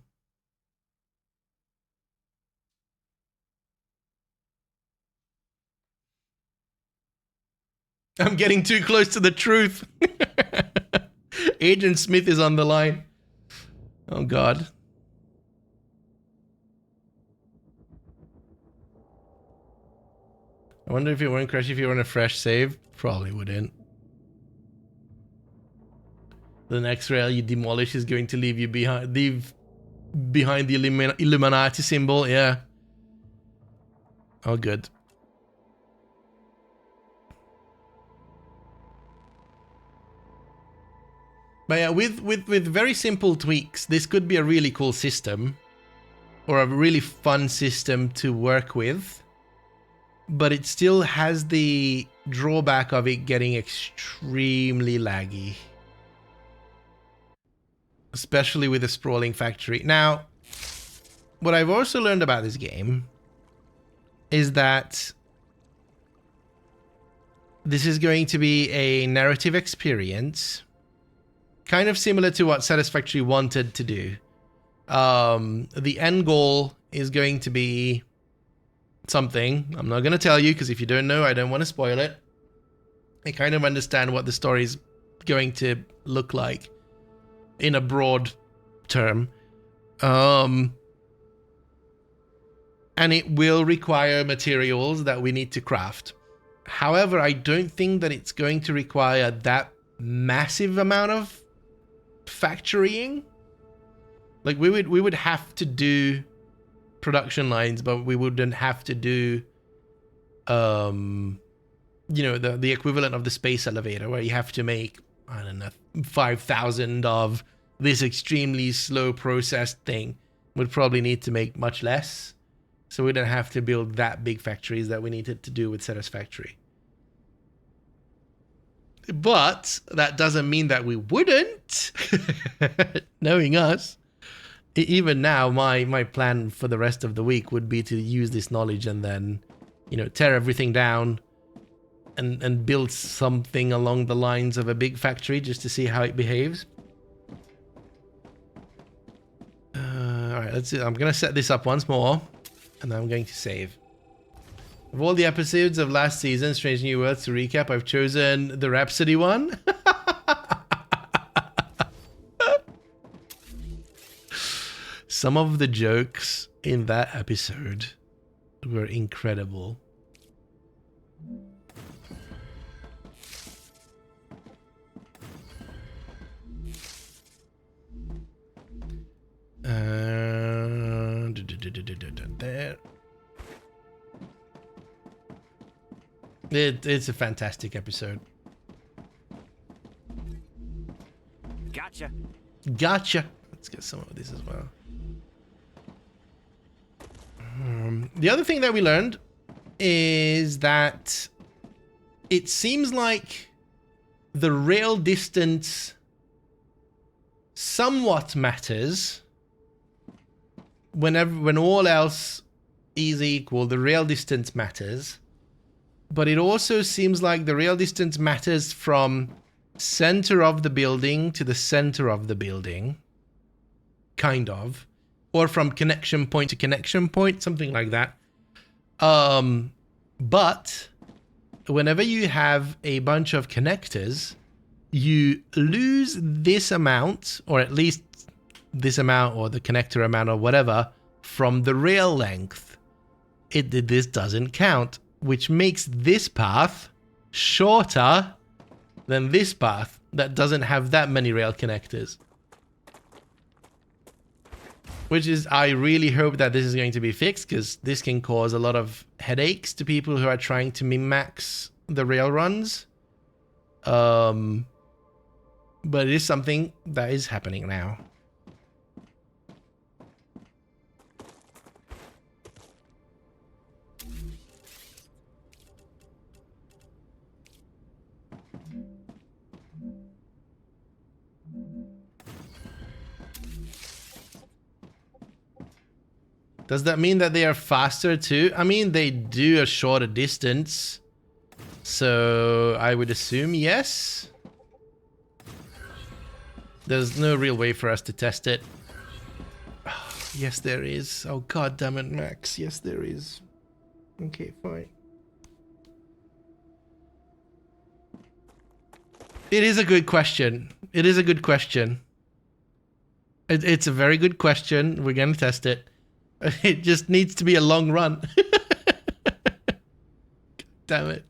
getting too close to the truth. Agent Smith is on the line. Oh god. I wonder if it won't crash if you run a fresh save. Probably wouldn't. The next rail you demolish is going to leave you behind. Leave behind the Illuminati symbol. Yeah. Oh, good. But yeah, with very simple tweaks, this could be a really cool system, or a really fun system to work with. But it still has the drawback of it getting extremely laggy. Especially with a sprawling factory. Now, what I've also learned about this game is that this is going to be a narrative experience, kind of similar to what Satisfactory wanted to do. The end goal is going to be something. I'm not going to tell you, because if you don't know, I don't want to spoil it. I kind of understand what the story is going to look like in a broad term. And it will require materials that we need to craft. However, I don't think that it's going to require that massive amount of factorying. Like we would have to do production lines, but we wouldn't have to do you know, the equivalent of the space elevator, where you have to make, I don't know, 5,000 of this extremely slow processed thing. Would probably need to make much less. So we don't have to build that big factories that we needed to do with Satisfactory. But that doesn't mean that we wouldn't. Knowing us. Even now, my plan for the rest of the week would be to use this knowledge and then, you know, tear everything down and build something along the lines of a big factory just to see how it behaves. Alright, let's see. I'm going to set this up once more, and then I'm going to save. Of all the episodes of last season, Strange New Worlds, to recap, I've chosen the Rhapsody one. Some of the jokes in that episode were incredible. There. It's a fantastic episode. Gotcha. Gotcha. Let's get some of this as well. The other thing that we learned is that it seems like the rail distance somewhat matters. When all else is equal, the rail distance matters. But it also seems like the rail distance matters from center of the building to the center of the building. Kind of. Or from connection point to connection point, something like that. But whenever you have a bunch of connectors, you lose this amount, or at least this amount, or the connector amount, or whatever, from the rail length. This doesn't count, which makes this path shorter than this path that doesn't have that many rail connectors. Which is, I really hope that this is going to be fixed, because this can cause a lot of headaches to people who are trying to min-max the rail runs. But it is something that is happening now. Does that mean that they are faster too? I mean, they do a shorter distance. So I would assume yes. There's no real way for us to test it. Oh, yes, there is. Oh, god damn it, Max. Yes, there is. Okay, fine. It is a good question. It is a good question. It's a very good question. We're going to test it. It just needs to be a long run. Damn it.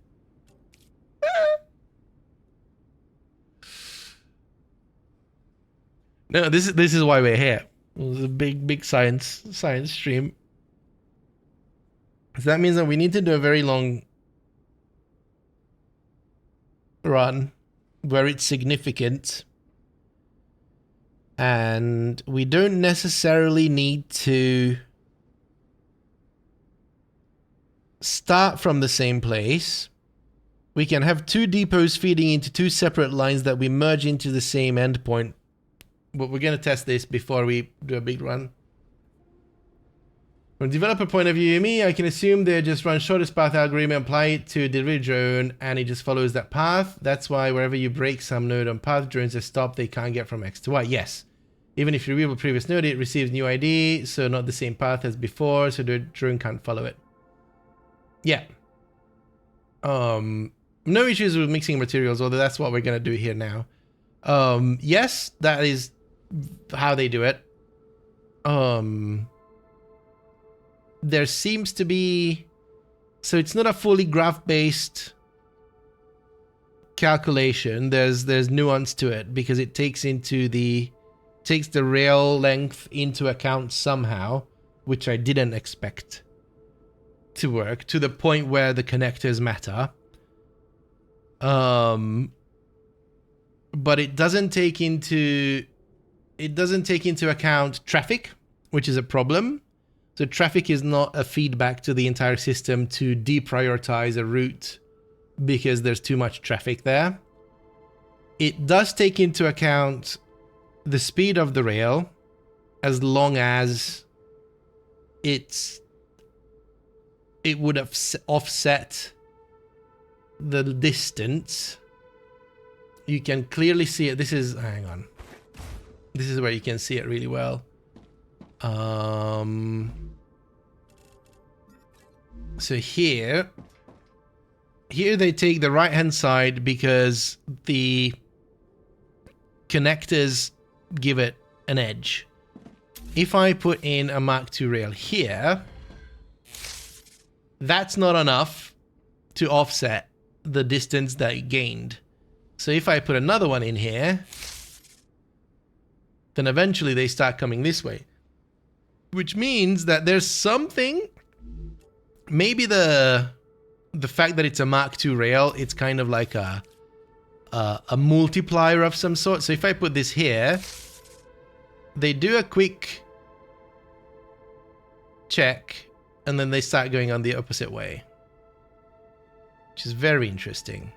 No, this is why we're here. It was a big science stream. So that means that we need to do a very long run where it's significant. And we don't necessarily need to start from the same place. We can have two depots feeding into two separate lines that we merge into the same endpoint. But we're going to test this before we do a big run. From a developer point of view, I can assume they just run shortest path algorithm, apply it to a delivery drone, and it just follows that path. That's why wherever you break some node on path, drones just stop. They can't get from X to Y. Yes. Even if you remove a previous node, it receives new ID, so not the same path as before, so the drone can't follow it. Yeah. No issues with mixing materials, although that's what we're going to do here now. Yes, that is how they do it. There seems to be... So it's not a fully graph-based calculation. There's nuance to it, because it takes the rail length into account somehow, which I didn't expect to work, to the point where the connectors matter. But it doesn't take into account traffic, which is a problem. So traffic is not a feedback to the entire system to deprioritize a route because there's too much traffic there. It does take into account the speed of the rail, as long as it would have offset the distance. You can clearly see it. Hang on. This is where you can see it really well. So here they take the right hand side because the connectors give it an edge. If I put in a Mark II rail here, that's not enough to offset the distance that it gained. So if I put another one in here, then eventually they start coming this way. Which means that there's something, maybe the fact that it's a Mark II rail, it's kind of like a multiplier of some sort. So if I put this here, they do a quick check, and then they start going on the opposite way. Which is very interesting.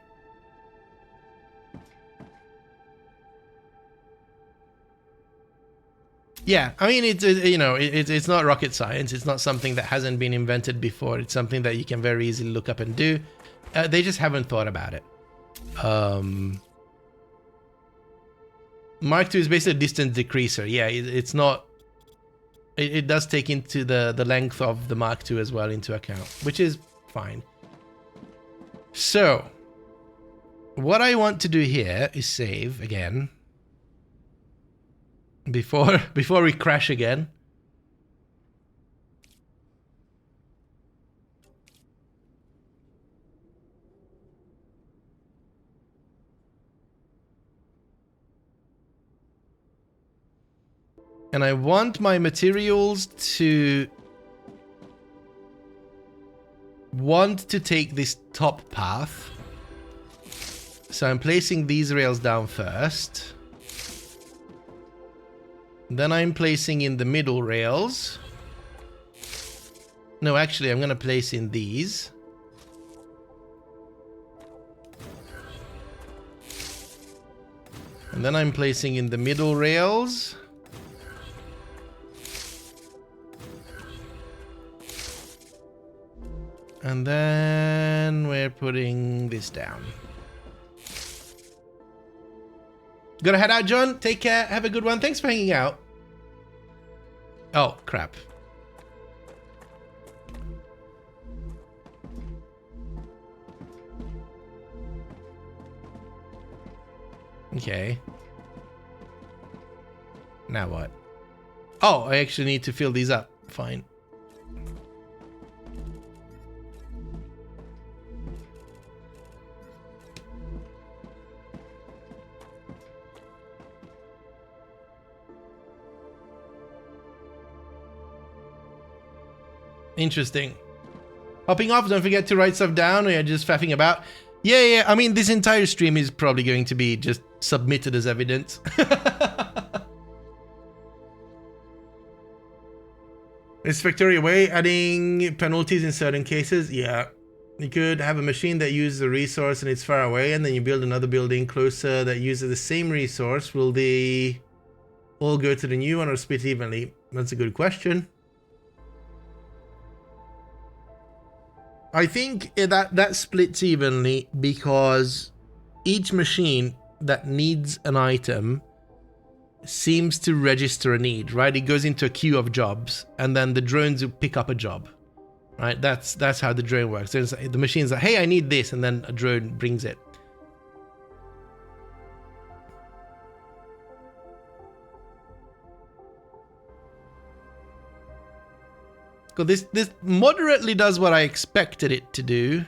Yeah, I mean, it's not rocket science. It's not something that hasn't been invented before. It's something that you can very easily look up and do. They just haven't thought about it. Mark II is basically a distance decreaser. Yeah, it's not... It does take into the length of the Mark II as well into account, which is fine. So, what I want to do here is save again. Before we crash again. And I want my materials to take this top path. So I'm placing these rails down first. Then I'm placing in the middle rails. No, actually, I'm going to place in these. And then I'm placing in the middle rails. And then we're putting this down. Gotta head out, John. Take care. Have a good one. Thanks for hanging out. Oh, crap. Okay. Now what? Oh, I actually need to fill these up. Fine. Interesting. Hopping off, don't forget to write stuff down or you're just faffing about. Yeah, I mean, this entire stream is probably going to be just submitted as evidence. Is Factory away adding penalties in certain cases? Yeah. You could have a machine that uses a resource and it's far away, and then you build another building closer that uses the same resource. Will they all go to the new one or split evenly? That's a good question. I think that splits evenly because each machine that needs an item seems to register a need, right? It goes into a queue of jobs, and then the drones will pick up a job, right? That's how the drone works. There's the machine's like, hey, I need this, and then a drone brings it. This moderately does what I expected it to do.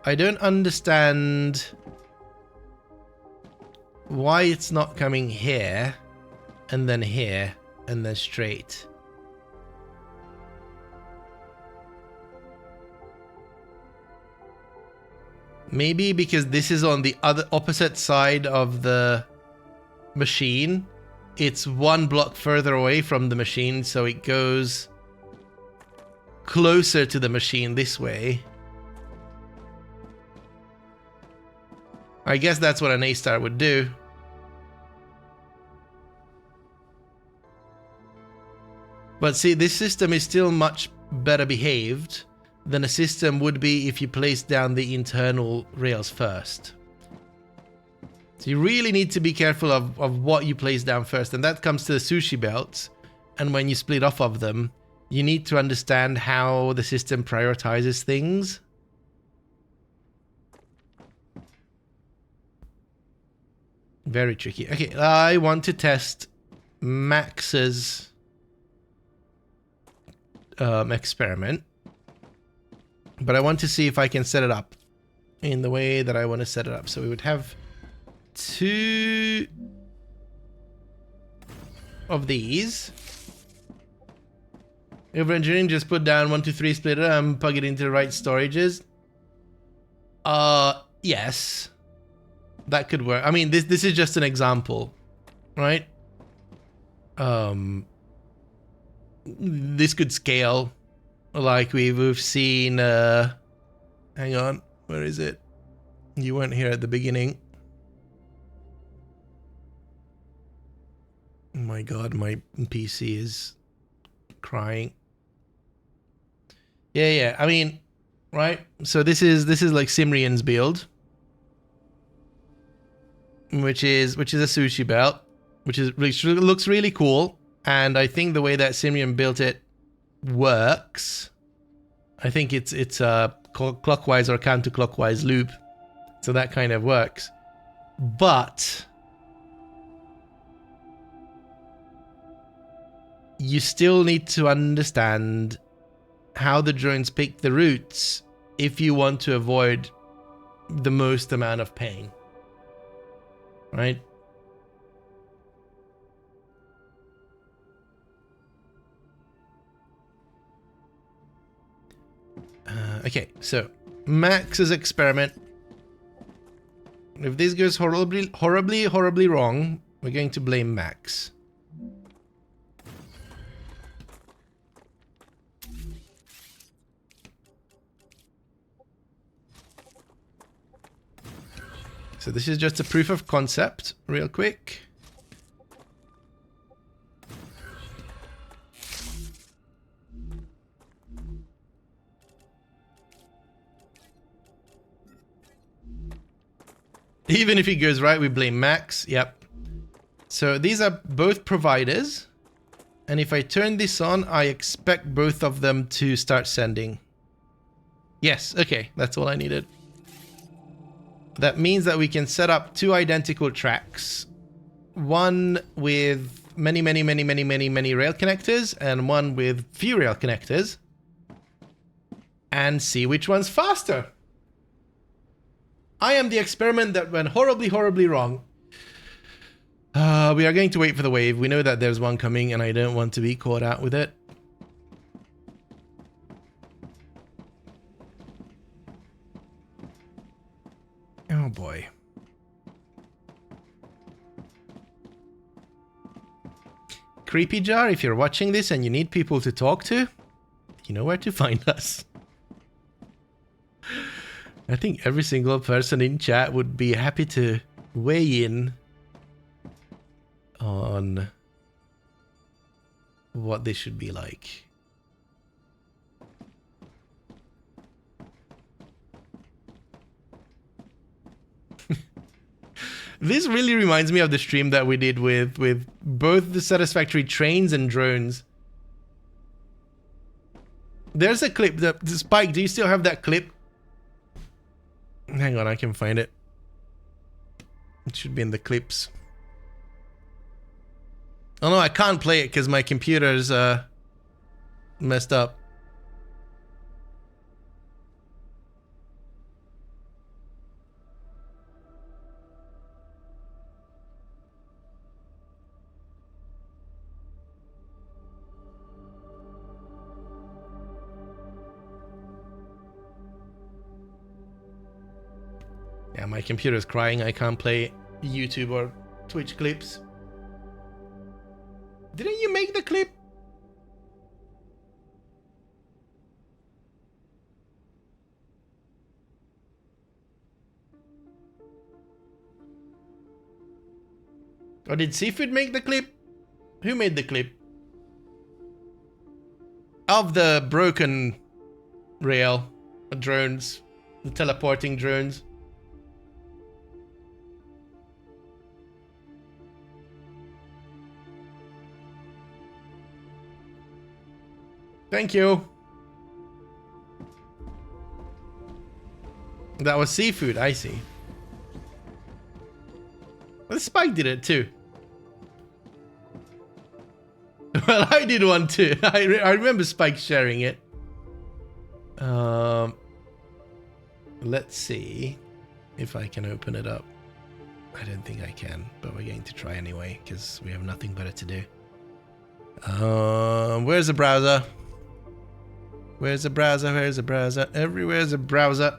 I don't understand why it's not coming here, and then here, and then straight. Maybe because this is on the opposite side of the machine. It's one block further away from the machine, so it goes closer to the machine this way. I guess that's what an A-star would do. But see, this system is still much better behaved than a system would be if you placed down the internal rails first. So you really need to be careful of what you place down first, and that comes to the sushi belts. And when you split off of them, you need to understand how the system prioritizes things. Very tricky. Okay, I want to test Max's experiment. But I want to see if I can set it up in the way that I want to set it up. So we would have 2 of these. Over engineering, just put down 1, 2, 3 splitter and plug it into the right storages. Yes. That could work. I mean, this is just an example, right? This could scale. Like we've seen, hang on, where is it? You weren't here at the beginning. Oh my God, my PC is crying. Yeah, I mean, right? So this is like Simrian's build, which is a sushi belt, which looks really cool. And I think the way that Simrian built it works. I think it's a clockwise or counterclockwise loop, so that kind of works. But you still need to understand how the drones pick the routes if you want to avoid the most amount of pain, right? Okay, so Max's experiment. If this goes horribly wrong, we're going to blame Max. So this is just a proof of concept, real quick. Even if it goes right, we blame Max. Yep. So these are both providers. And if I turn this on, I expect both of them to start sending. Yes, okay, that's all I needed. That means that we can set up two identical tracks. One with many rail connectors and one with few rail connectors. And see which one's faster. I am the experiment that went horribly wrong. We are going to wait for the wave. We know that there's one coming and I don't want to be caught out with it. Oh boy. Creepy Jar, if you're watching this and you need people to talk to, you know where to find us. I think every single person in chat would be happy to weigh in on what this should be like. This really reminds me of the stream that we did with both the Satisfactory trains and drones. There's a clip. The Spike, do you still have that clip? Hang on, I can find it. It should be in the clips. Oh no, I can't play it because my computer's messed up. Yeah, my computer's crying. I can't play YouTube or Twitch clips. Didn't you make the clip? Or did Seafood make the clip? Who made the clip? Of the broken rail drones, the teleporting drones. Thank you. That was Seafood, I see. Well, Spike did it too. Well, I did one too. I remember Spike sharing it. Let's see if I can open it up. I don't think I can, but we're going to try anyway because we have nothing better to do. Where's the browser? Where's the browser? Where's the browser? Everywhere's a browser.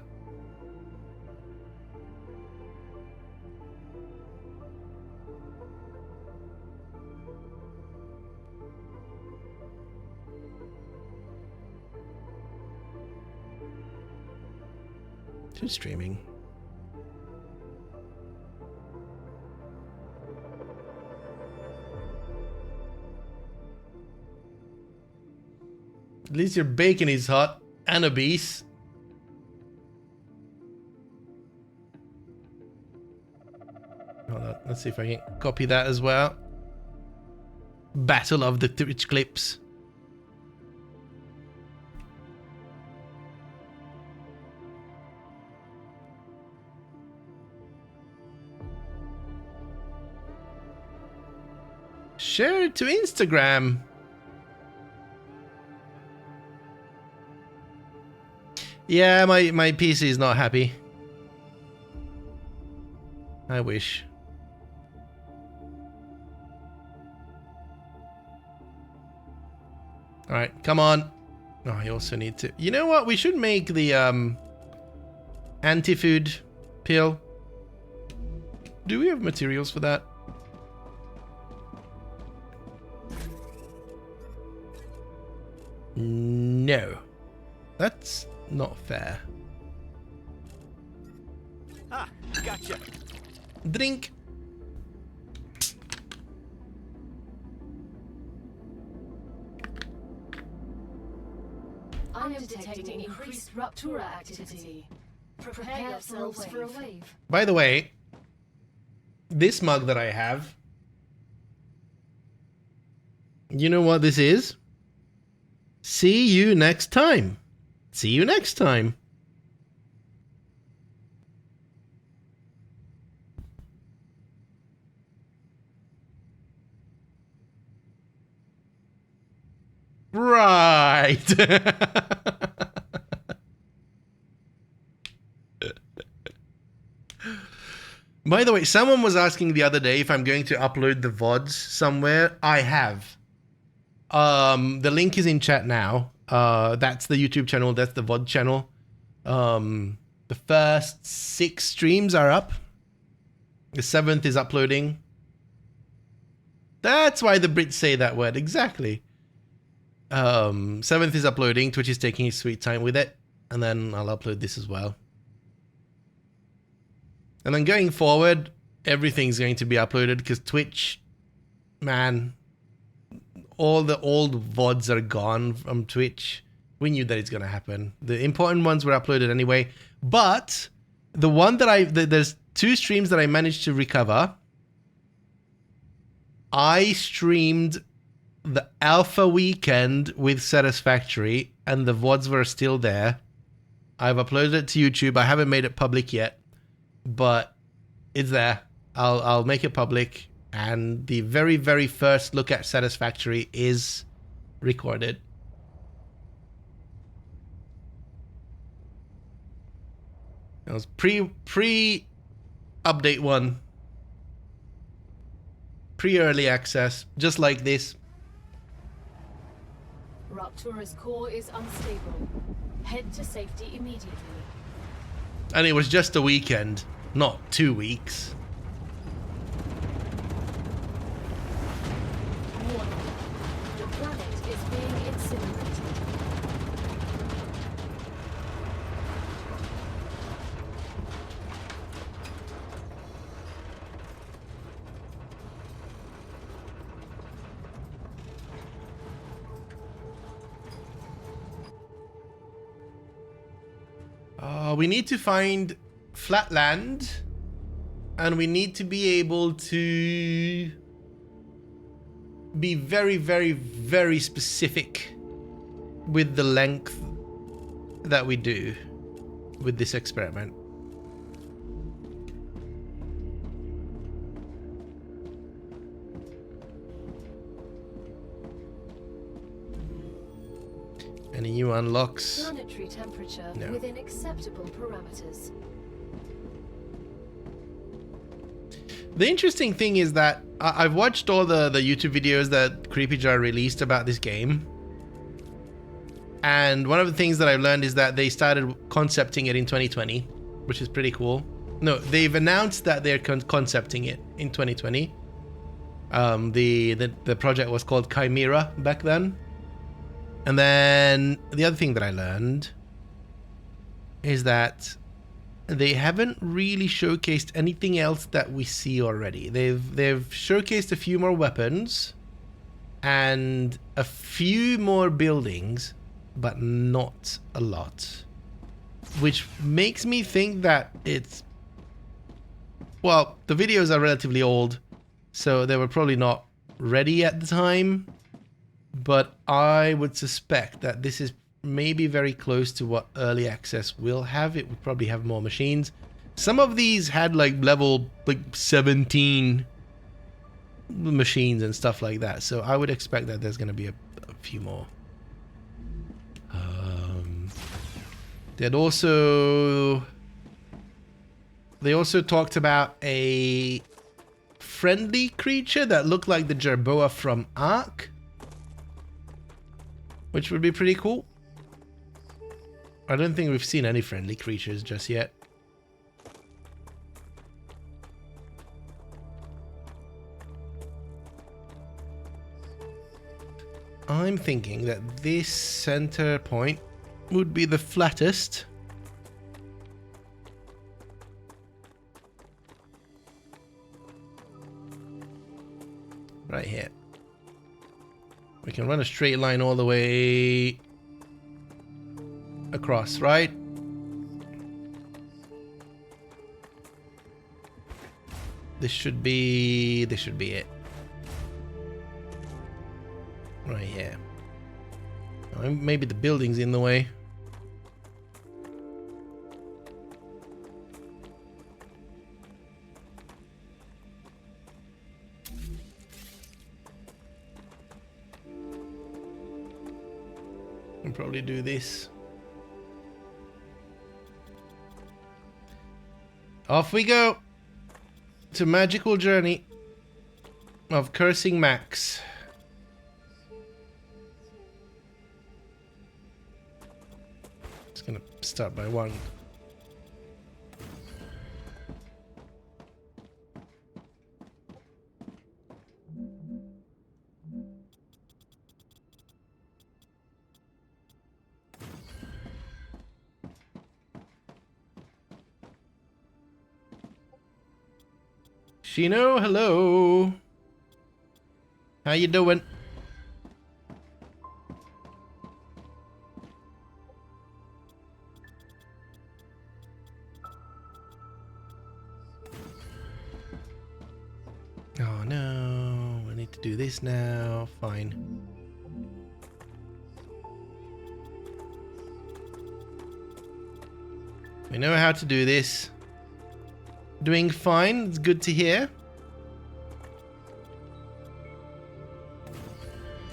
Who's streaming? At least your bacon is hot and obese. Hold on, let's see if I can copy that as well. Battle of the Twitch clips. Share it to Instagram. Yeah, my PC is not happy. I wish. Alright, come on. Oh, I also need to... You know what? We should make the anti-food pill. Do we have materials for that? No. That's not fair. Ah, gotcha. Drink. I'm detecting increased Ruptura activity. Prepare yourselves for a wave. By the way, this mug that I have, you know what this is? See you next time. See you next time. Right. By the way, someone was asking the other day if I'm going to upload the VODs somewhere. I have. The link is in chat now. That's the YouTube channel. That's the VOD channel. The first 6 streams are up. The 7th is uploading. That's why the Brits say that word. Exactly. 7th is uploading. Twitch is taking his sweet time with it. And then I'll upload this as well. And then going forward, everything's going to be uploaded because Twitch, man, all the old VODs are gone from Twitch. We knew that it's going to happen. The important ones were uploaded anyway. But the one that there's 2 streams that I managed to recover. I streamed the alpha weekend with Satisfactory and the VODs were still there. I've uploaded it to YouTube. I haven't made it public yet, but it's there. I'll make it public. And the very, very first look at Satisfactory is recorded. It was pre-update 1. Pre-early access, just like this. Ruptura's core is unstable. Head to safety immediately. And it was just a weekend, not 2 weeks. Warning. The planet is being incinerated. We need to find flat land, and we need to be able to be very, very, very specific with the length that we do with this experiment. Any new unlocks? Planetary temperature No. within acceptable parameters. The interesting thing is that I've watched all the YouTube videos that Creepy Jar released about this game. And one of the things that I've learned is that they started concepting it in 2020, which is pretty cool. No, they've announced that they're concepting it in 2020. The project was called Chimera back then. And then the other thing that I learned is that they haven't really showcased anything else that we see already. They've showcased a few more weapons and a few more buildings, but not a lot. Which makes me think that it's... Well, the videos are relatively old, so they were probably not ready at the time. But I would suspect that this is maybe very close to what early access will have. It would probably have more machines. Some of these had like level 17 machines and stuff like that. So I would expect that there's going to be a few more. They also talked about a friendly creature that looked like the Jerboa from Ark, which would be pretty cool. I don't think we've seen any friendly creatures just yet. I'm thinking that this center point would be the flattest. Right here. We can run a straight line all the way across, right? This should be it. Right here. Maybe the building's in the way. I'll probably do this. Off we go to magical journey of cursing Max. It's gonna start by 1. Shino, hello. How you doing? Oh no, I need to do this now. Fine. We know how to do this. Doing fine, it's good to hear.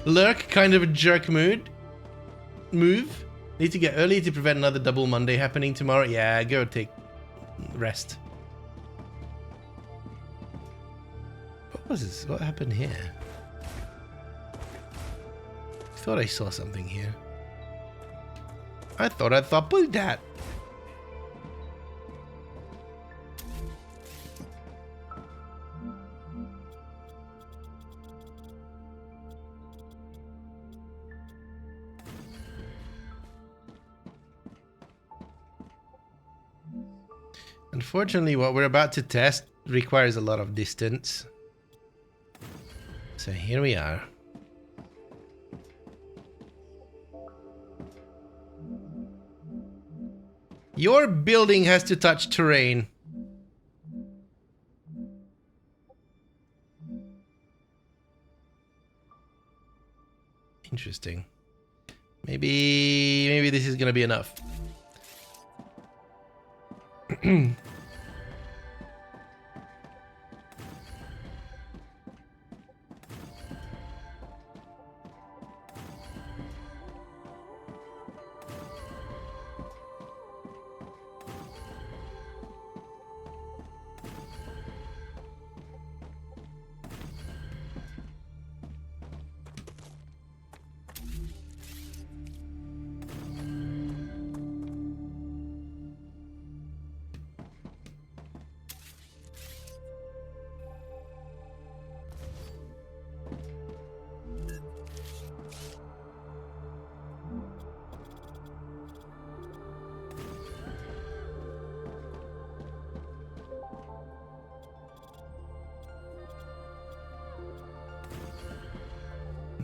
Lurk, kind of a jerk move. Need to get early to prevent another double Monday happening tomorrow. Yeah, go take rest. What was this? What happened here? I thought I saw something here. I thought pull that. Unfortunately, what we're about to test requires a lot of distance. So here we are. Your building has to touch terrain. Interesting. Maybe this is gonna be enough.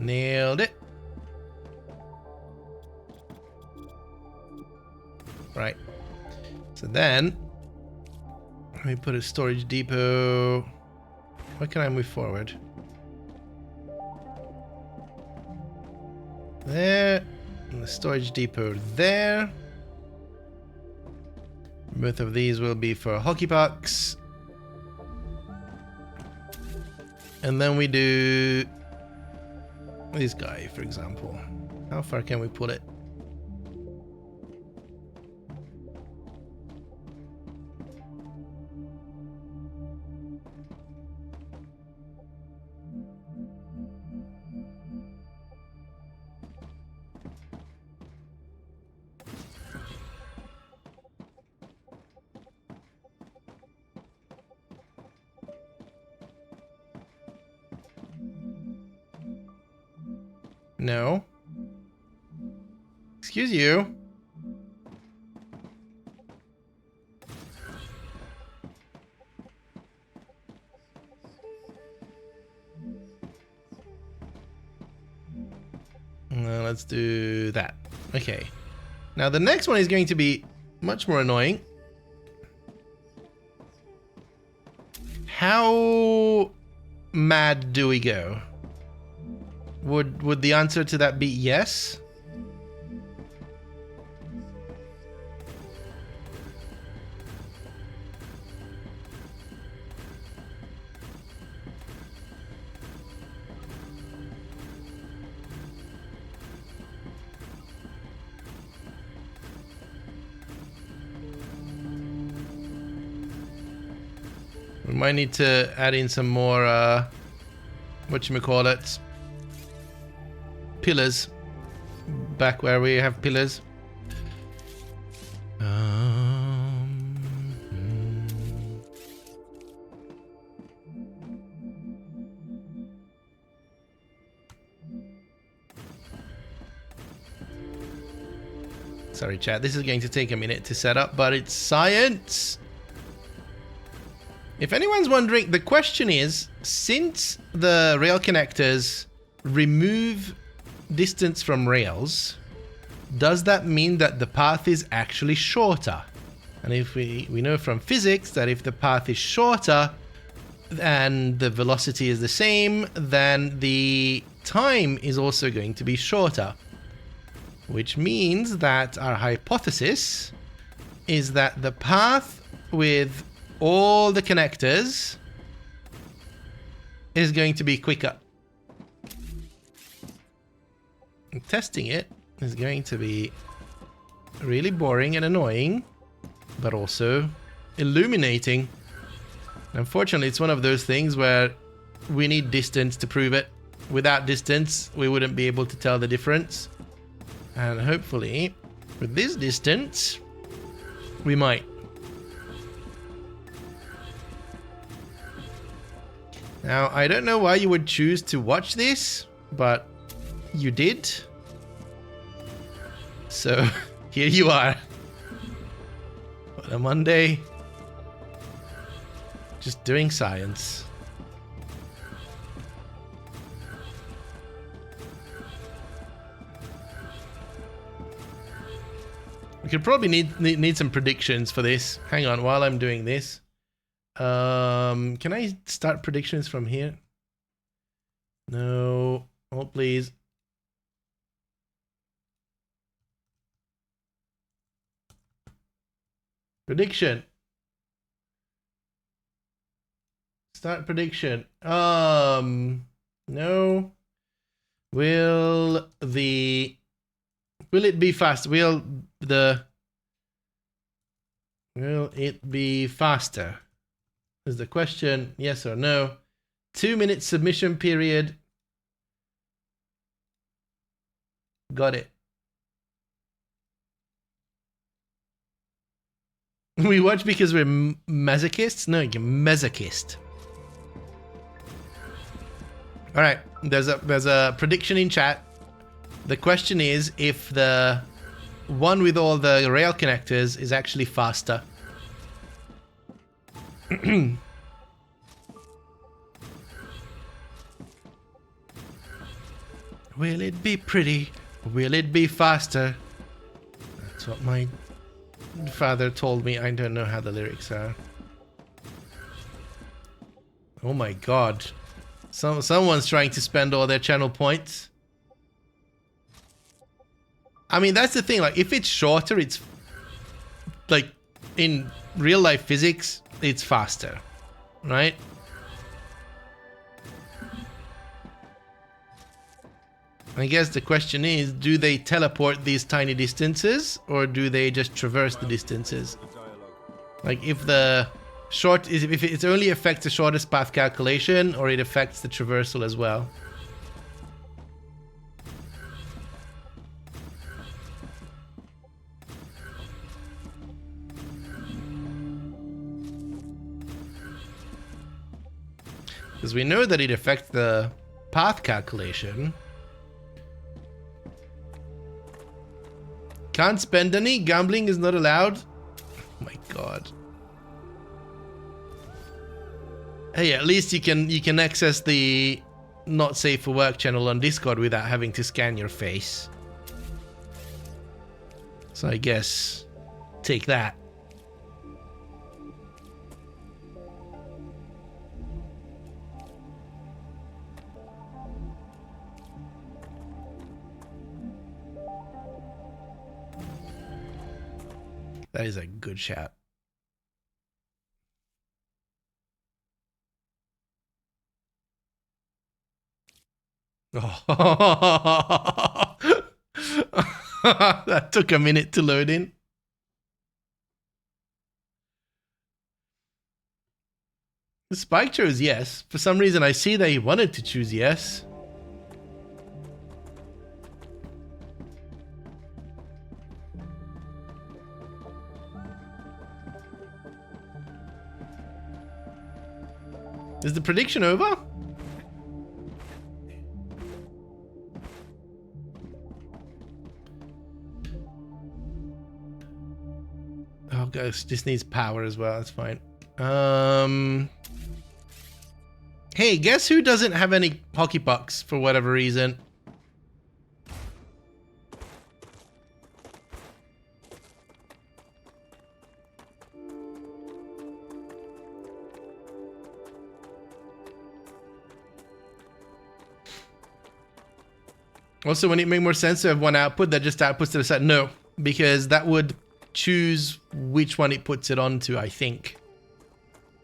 Nailed it. Right. So then, let me put a storage depot. Where can I move forward? There. And the storage depot there. Both of these will be for hockey pucks. And then we do this guy, for example. How far can we put it? No. Excuse you. Let's do that. Okay. Now the next one is going to be much more annoying. How mad do we go? Would the answer to that be yes? We might need to add in some more, whatchamacallit, pillars. Back where we have pillars. Sorry, chat. This is going to take a minute to set up, but it's science. If anyone's wondering, the question is, since the rail connectors remove distance from rails, does that mean that the path is actually shorter? And if we know from physics that if the path is shorter and the velocity is the same, then the time is also going to be shorter. Which means that our hypothesis is that the path with all the connectors is going to be quicker. And testing it is going to be really boring and annoying, but also illuminating. Unfortunately, it's one of those things where we need distance to prove it. Without distance, we wouldn't be able to tell the difference. And hopefully, with this distance, we might. Now, I don't know why you would choose to watch this, but you did. So, here you are. On a Monday. Just doing science. We could probably need some predictions for this. Hang on, while I'm doing this. Can I start predictions from here? No. Oh, please. Prediction. Start prediction. No. Will it be fast? Will it be faster? Is the question, yes or no? 2-minute submission period. Got it. We watch because we're masochists? No, you're masochist. All right, there's a prediction in chat. The question is if the one with all the rail connectors is actually faster. Will it be pretty? Will it be faster? That's what my father told me. I don't know how the lyrics are. Oh my god. Someone's trying to spend all their channel points. I mean, that's the thing. Like, if it's shorter, it's like in real life physics, it's faster, right? I guess the question is, do they teleport these tiny distances or do they just traverse the distances? Like, if it only affects the shortest path calculation or it affects the traversal as well. Because we know that it affects the path calculation. Can't spend any. Gambling is not allowed. Oh my god. Hey, at least you can access the not safe for work channel on Discord without having to scan your face. So I guess take that. That is a good shot. Oh. That took a minute to load in. Spike chose yes. For some reason, I see that he wanted to choose yes. Is the prediction over? Oh gosh, this needs power as well. That's fine. Hey, guess who doesn't have any hockey pucks for whatever reason? Also, wouldn't it make more sense to have one output that just outputs to the side? No, because that would choose which one it puts it onto, I think.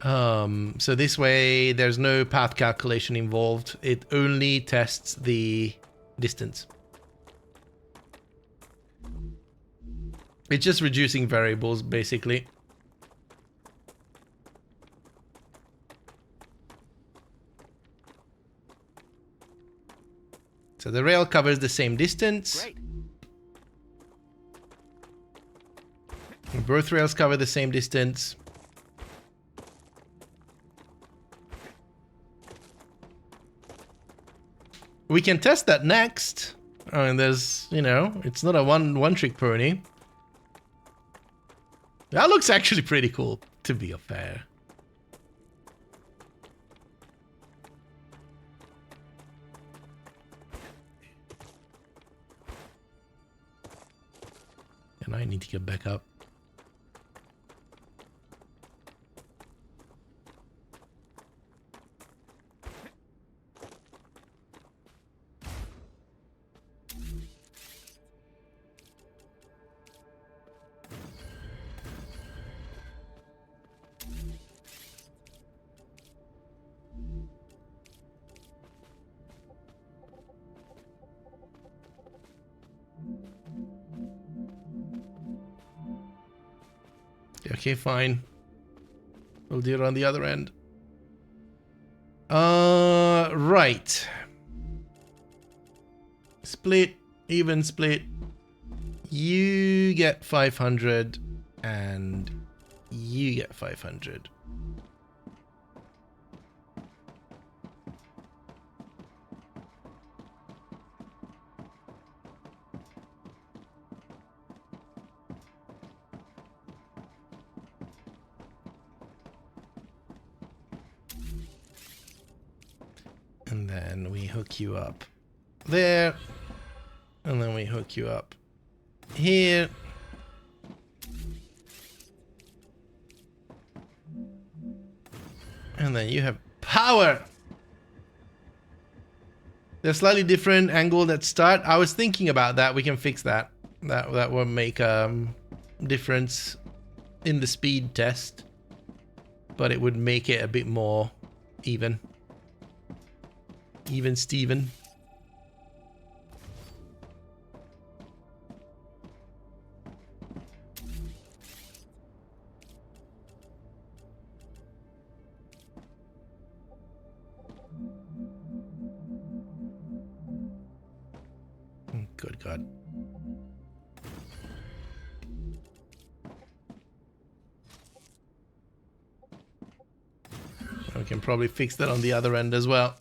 So this way, there's no path calculation involved. It only tests the distance. It's just reducing variables, basically. So the rail covers the same distance. Great. Both rails cover the same distance. We can test that next. Oh, and there's, you know, it's not a one-trick pony. That looks actually pretty cool, to be fair. And I need to get back up. Okay, fine. We'll do it on the other end. Right. Split, even split. You get 500 and you get 500. And then we hook you up there. And then we hook you up here. And then you have power. They're slightly different angle at start. I was thinking about that. We can fix that. That will make difference in the speed test. But it would make it a bit more even. Even Steven. Good God. We can probably fix that on the other end as well.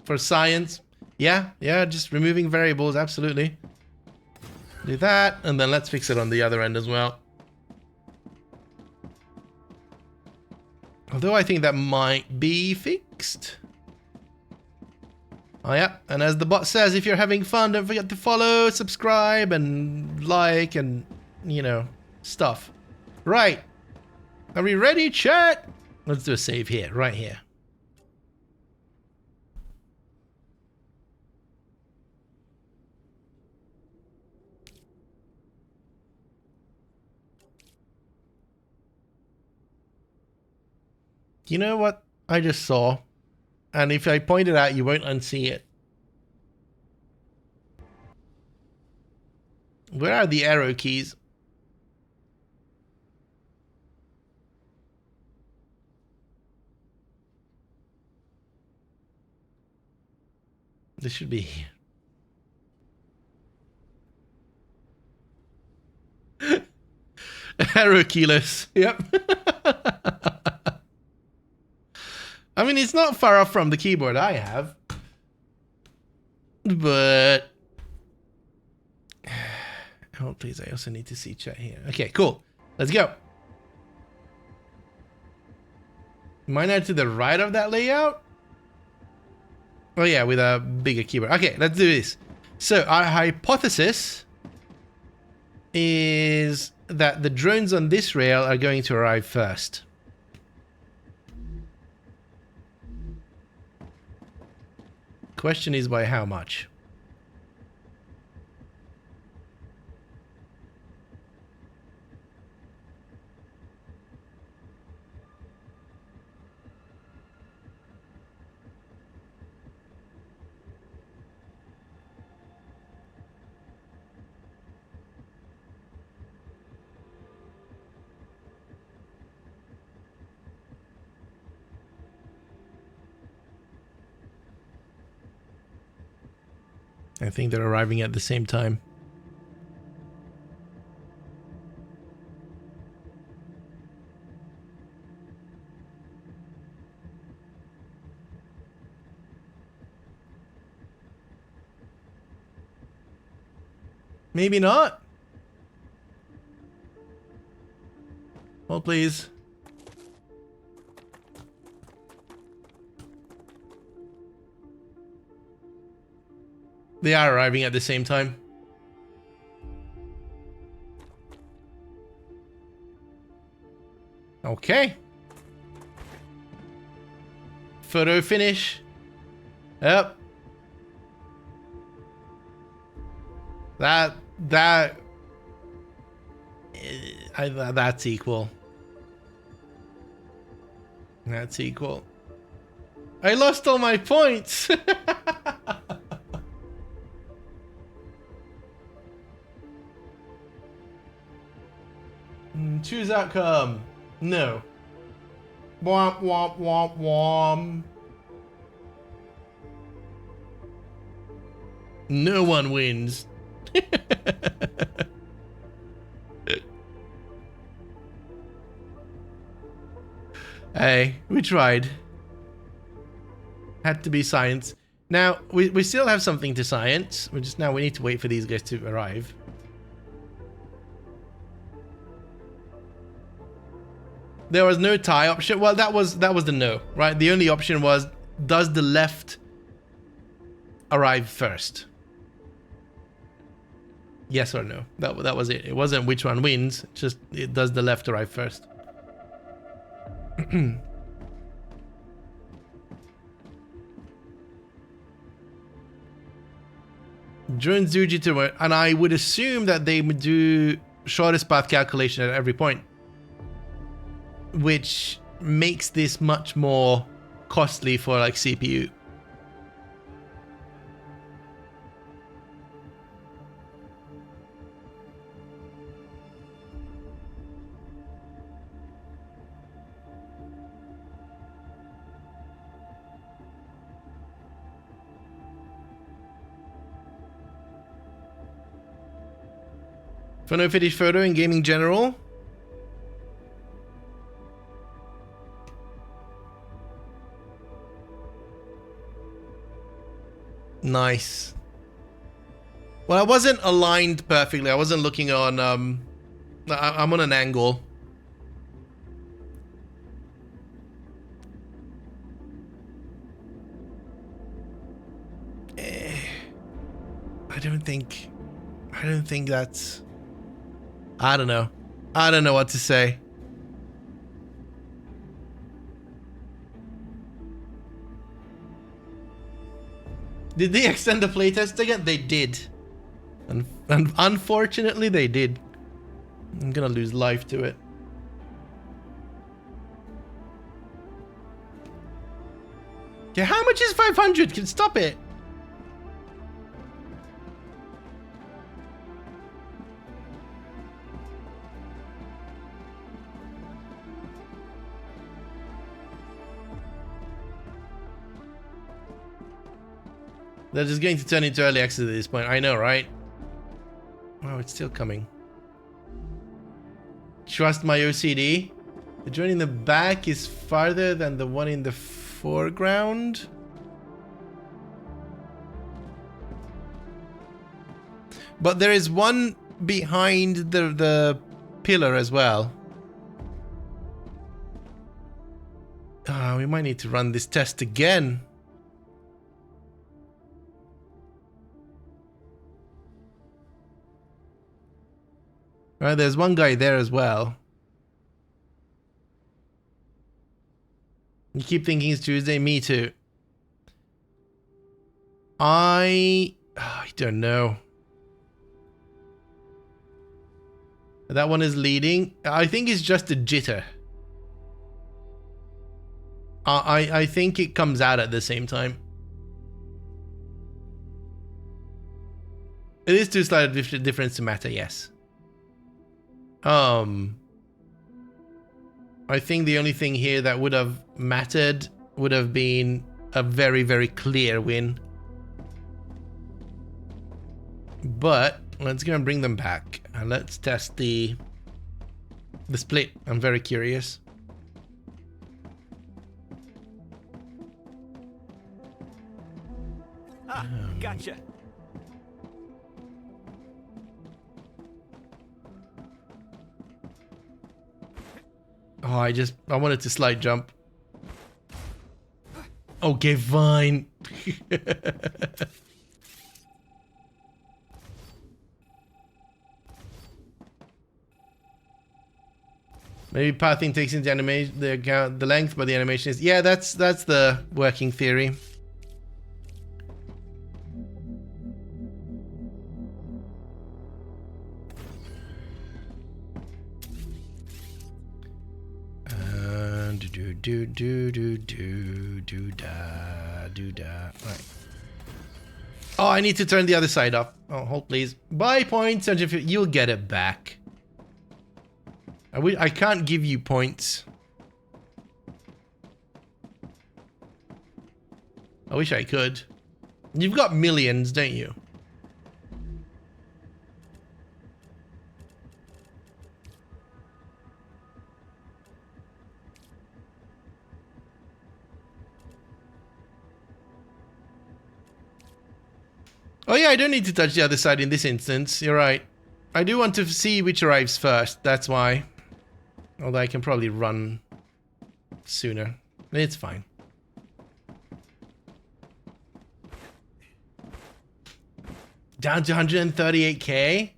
For science. Yeah, just removing variables, absolutely. Do that, and then let's fix it on the other end as well. Although I think that might be fixed. Oh yeah, and as the bot says, if you're having fun, don't forget to follow, subscribe, and like, and, you know, stuff. Right. Are we ready, chat? Let's do a save here, right here. You know what I just saw? And if I point it out, you won't unsee it. Where are the arrow keys? This should be here. Arrow keyless. Yep. I mean, it's not far off from the keyboard I have. But... oh, please, I also need to see chat here. Okay, cool. Let's go. Am I now to the right of that layout? Oh yeah, with a bigger keyboard. Okay, let's do this. So, our hypothesis is that the drones on this rail are going to arrive first. Question is by how much? I think they're arriving at the same time. Maybe not. Well, please. They are arriving at the same time. Okay. Photo finish. Yep. That's equal. That's equal. I lost all my points. Choose outcome. No. Womp womp womp womp. No one wins. Hey, we tried. Had to be science. Now, we still have something to science. We need to wait for these guys to arrive. There was no tie option. Well, that was the no, right? The only option was, does the left arrive first? Yes or no. That was it. It wasn't which one wins. Just it does the left arrive first. Drones do jitter, and I would assume that they would do shortest path calculation at every point, which makes this much more costly for like CPU. For no fetish photo in gaming general. Nice. Well, I wasn't aligned perfectly. I wasn't looking on, I'm on an angle. I don't think that's... I don't know. I don't know what to say. Did they extend the playtest again? They did. And unfortunately, they did. I'm gonna lose life to it. Yeah, how much is 500? Can stop it. They're just going to turn into early access at this point. I know, right? Oh, it's still coming. Trust my OCD. The joint in the back is farther than the one in the foreground. But there is one behind the pillar as well. We might need to run this test again. Alright, there's one guy there as well. You keep thinking it's Tuesday? Me too. I don't know. That one is leading. I think it's just a jitter. I think it comes out at the same time. It is too slight a difference to matter, yes. I think the only thing here that would have mattered would have been a very, very clear win. But let's go and bring them back and let's test the split. I'm very curious. Ah, gotcha. Oh, I wanted to slide jump. Okay, fine. Maybe pathing takes into animation the length, but the animation is... Yeah, that's the working theory. Right. Oh, I need to turn the other side up. Oh, hold please. Buy points, you'll get it back. I can't give you points. I wish I could. You've got millions, don't you? Oh yeah, I don't need to touch the other side in this instance. You're right. I do want to see which arrives first. That's why. Although I can probably run sooner. It's fine. Down to 138k?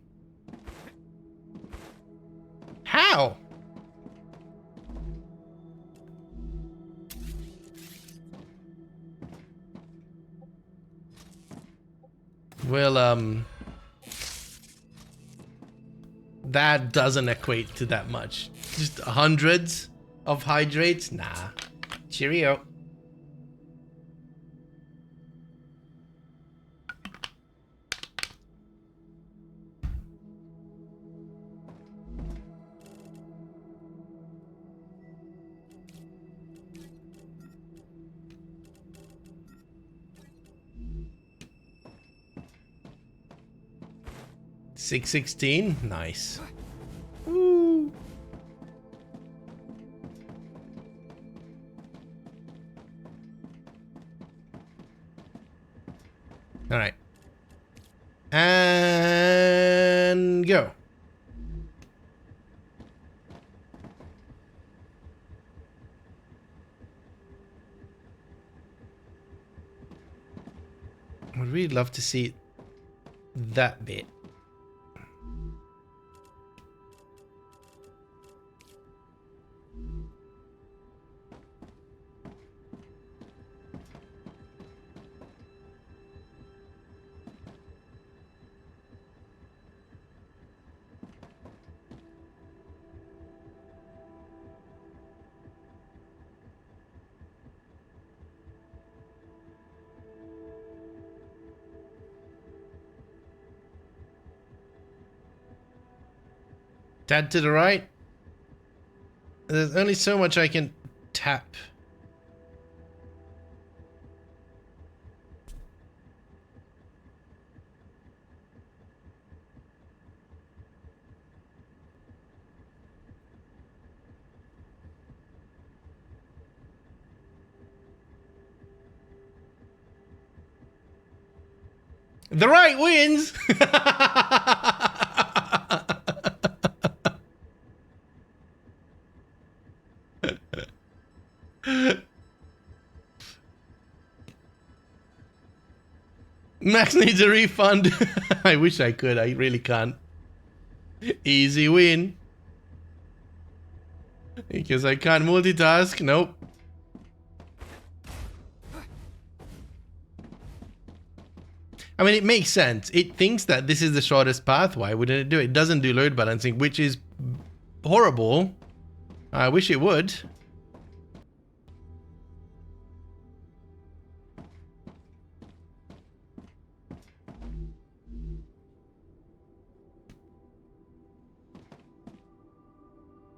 How? Well, that doesn't equate to that much. Just hundreds of hydrates? Nah. Cheerio. $616? Nice. Woo. All right. And I'd really love to see that bit. Tad to the right. There's only so much I can tap. The right wins! Max needs a refund. I wish I could. I really can't. Easy win. Because I can't multitask. Nope. I mean, it makes sense. It thinks that this is the shortest path. Why wouldn't it do it? It doesn't do load balancing, which is horrible. I wish it would.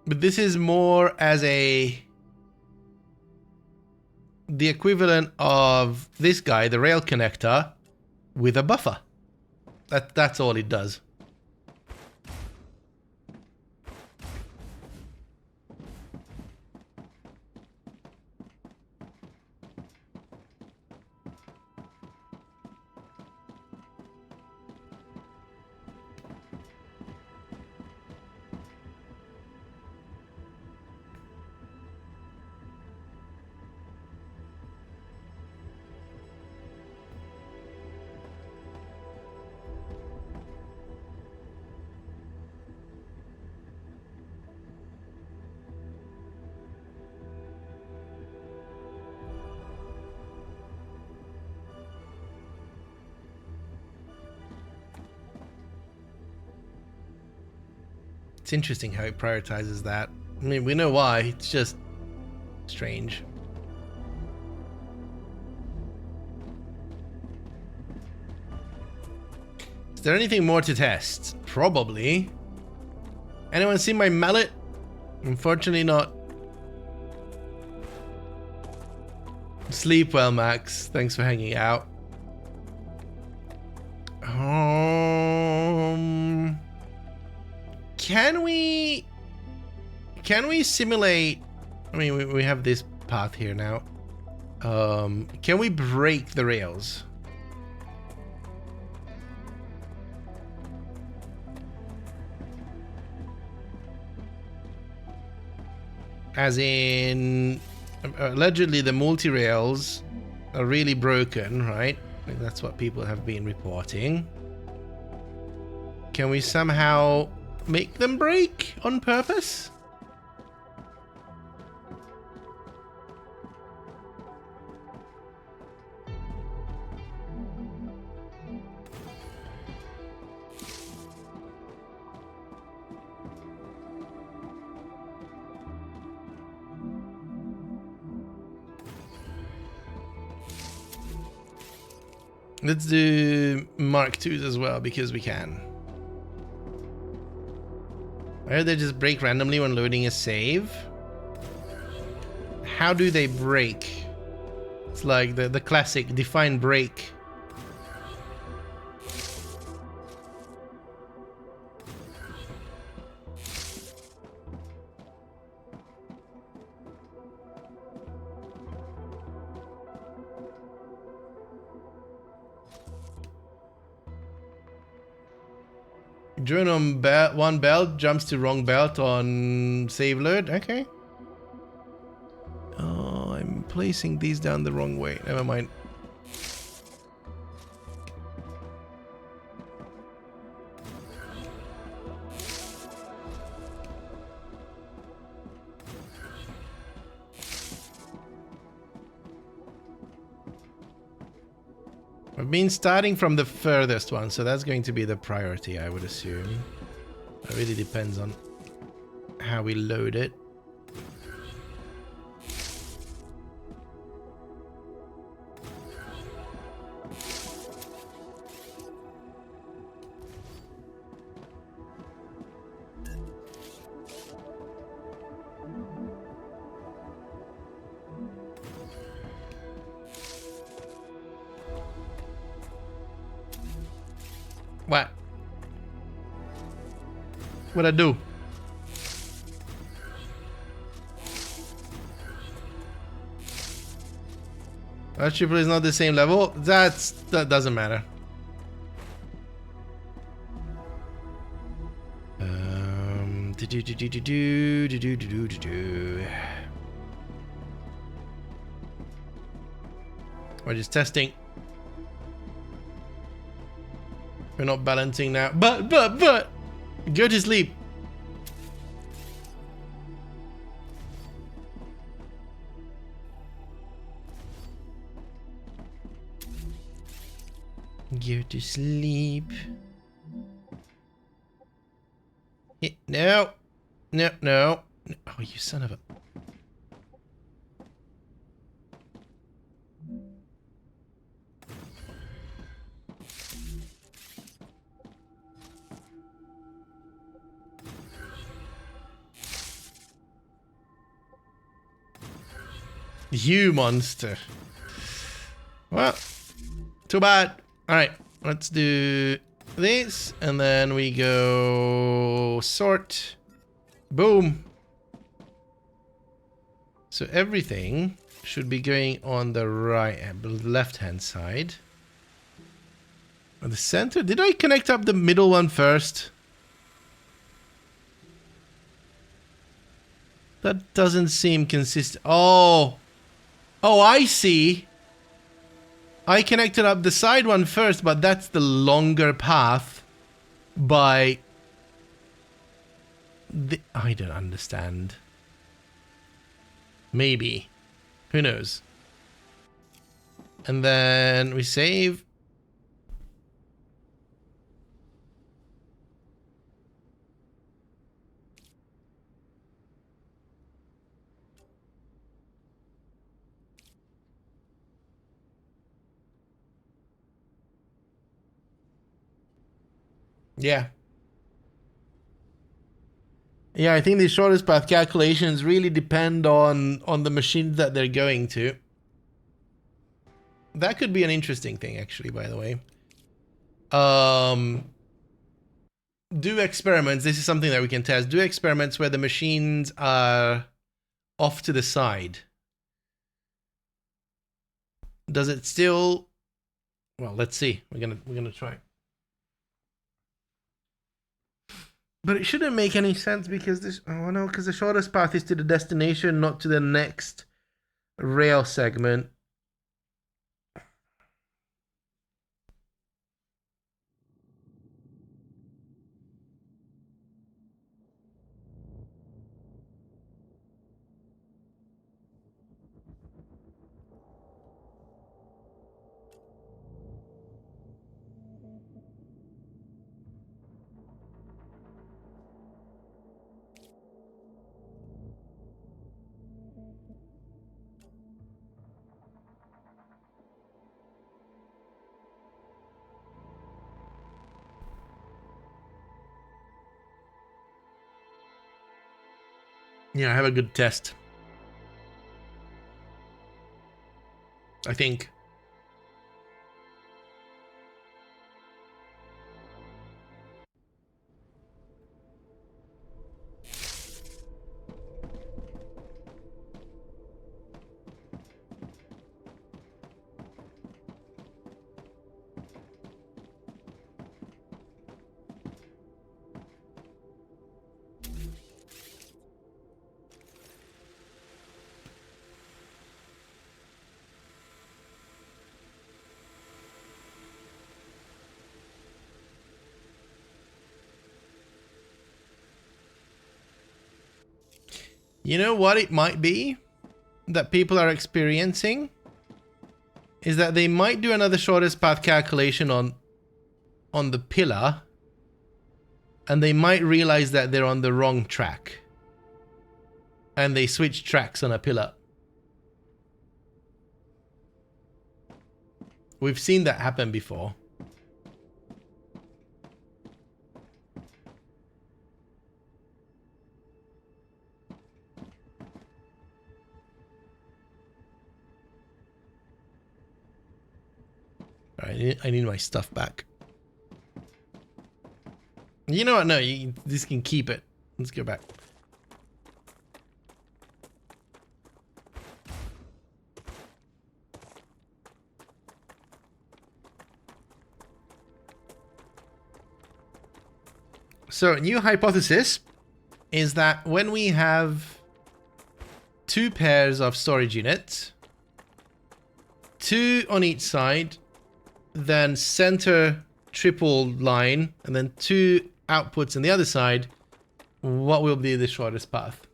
But this is more as the equivalent of this guy, the rail connector, with a buffer. That's all it does. It's interesting how it prioritizes that. I mean, we know why. It's just strange. Is there anything more to test? Probably. Anyone seen my mallet? Unfortunately not. Sleep well, Max. Thanks for hanging out. Can we simulate? I mean, we have this path here now. Can we break the rails? As in, allegedly the multi-rails are really broken, right? Like that's what people have been reporting. Can we somehow make them break on purpose? Let's do Mark IIs as well, because we can. Why do they just break randomly when loading a save? How do they break? It's like the classic define break. Drone on one belt jumps to wrong belt on save load. Okay. Oh, I'm placing these down the wrong way. Never mind. I've been starting from the furthest one, so that's going to be the priority, I would assume. It really depends on how we load it. What? What'd I do? Our triple is not the same level. That doesn't matter. We're just testing. We're not balancing now. But go to sleep. Go to sleep. No. No, no. Oh, you son of a... You monster. Well, too bad. Alright, let's do this, and then we go sort. Boom. So everything should be going on the left-hand side. On the center? Did I connect up the middle one first? That doesn't seem consistent. Oh, I see. I connected up the side one first, but that's the longer path by... I don't understand. Maybe. Who knows? And then we save. Yeah. Yeah, I think the shortest path calculations really depend on the machines that they're going to. That could be an interesting thing, actually, by the way. Do experiments. This is something that we can test. Do experiments where the machines are off to the side. Does it still... Well, let's see. We're gonna try. But it shouldn't make any sense because this... Oh no, because the shortest path is to the destination, not to the next rail segment. Yeah, I have a good test. I think. You know what it might be that people are experiencing is that they might do another shortest path calculation on the pillar, and they might realize that they're on the wrong track, and they switch tracks on a pillar. We've seen that happen before. Alright, I need my stuff back. You know what? No, this can keep it. Let's go back. So, new hypothesis is that when we have 2 pairs of storage units, 2 on each side, then center triple line, and then 2 outputs on the other side, what will be the shortest path?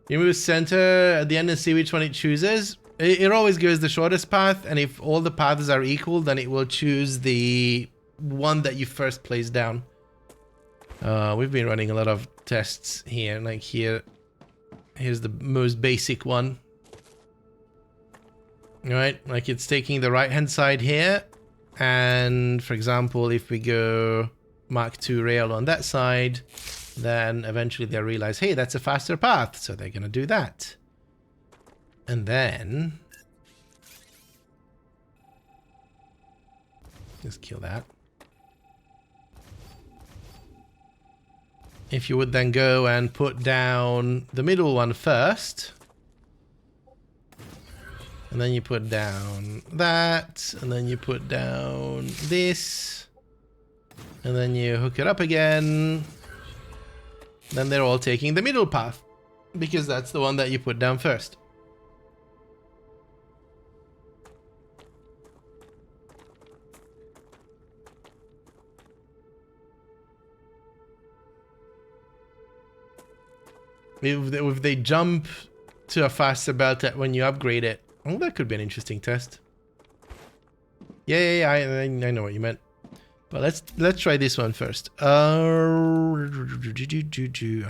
You move center at the end and see which one it chooses. It always goes the shortest path, and if all the paths are equal, then it will choose the one that you first place down. We've been running a lot of tests here, like here's the most basic one. Right, like it's taking the right hand side here, and for example, if we go Mark II rail on that side, then eventually they'll realize, hey, that's a faster path, so they're gonna do that. And then just kill that. If you would then go and put down the middle one first, and then you put down that, and then you put down this, and then you hook it up again, then they're all taking the middle path, because that's the one that you put down first. If they jump to a faster belt when you upgrade it, oh, that could be an interesting test. Yeah, I know what you meant. But let's try this one first. I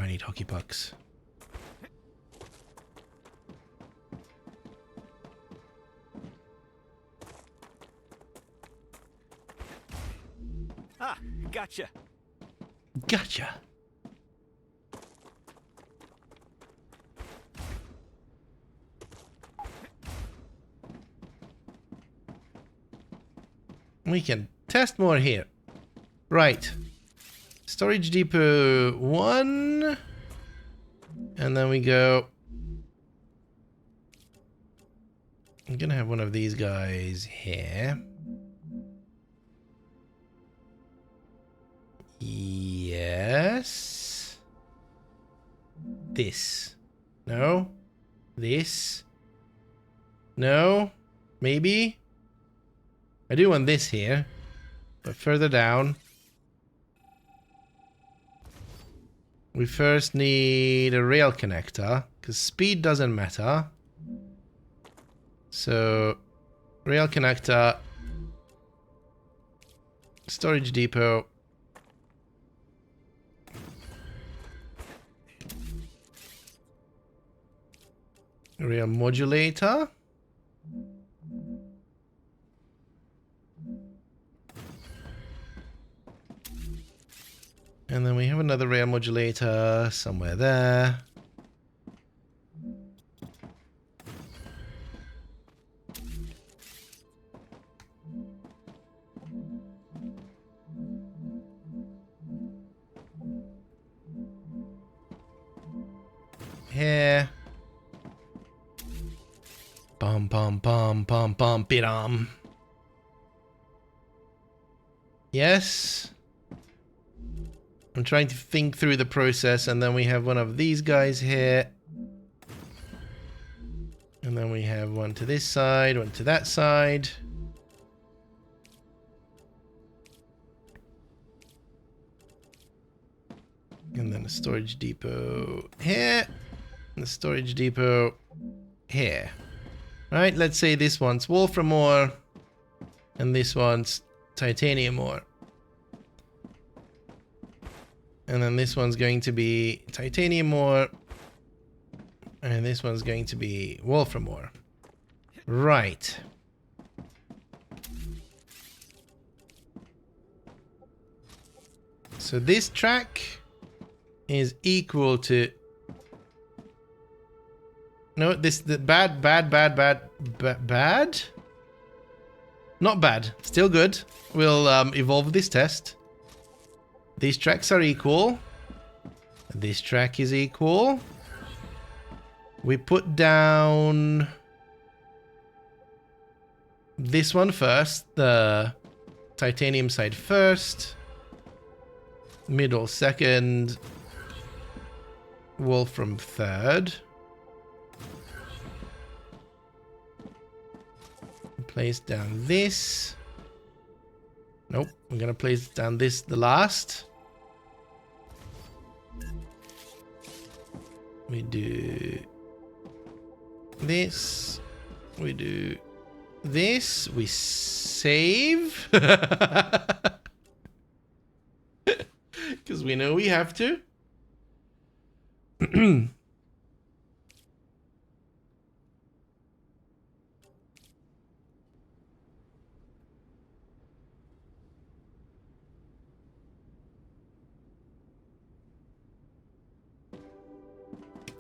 need hockey pucks. Ah, gotcha. Gotcha. We can test more here. Right. Storage depot 1. And then we go. I'm gonna have one of these guys here. Yes. This. No. This. No. Maybe. I do want this here, but further down. We first need a rail connector, because speed doesn't matter. So, rail connector, storage depot. Rail modulator. And then we have another rail modulator somewhere there. Here. Bum bum bum bum bum bidam. Yes. I'm trying to think through the process, and then we have one of these guys here. And then we have one to this side, one to that side. And then a storage depot here. And the storage depot here. Right, let's say this one's wolfram ore and this one's titanium ore. And then this one's going to be titanium ore and this one's going to be wolfram ore. Right. So this track is equal to... No, the bad? Not bad. Still good. We'll evolve this test. These tracks are equal. This track is equal. We put down this one first. The titanium side first. Middle second. Wolfram third. Place down this. Nope, we're gonna place down this the last. We do this. We do this. We save. Because we know we have to.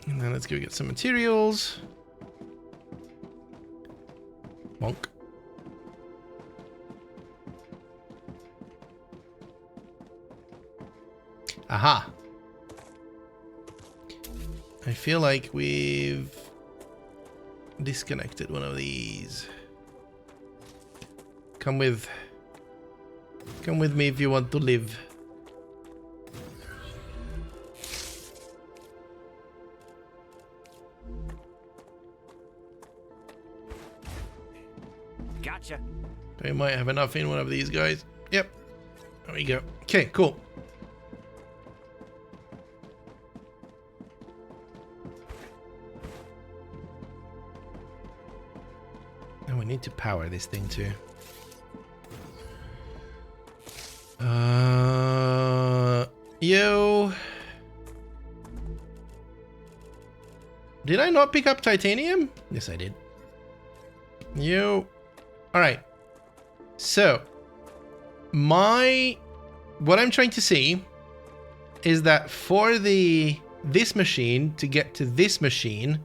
And then let's go get some materials. Bonk. Aha. I feel like we've disconnected one of these. Come with me if you want to live. Gotcha. We might have enough in one of these guys. Yep. There we go. Okay, cool. And we need to power this thing too. Yo. Did I not pick up titanium? Yes, I did. Yo. All right. So, what I'm trying to see is that for this machine to get to this machine,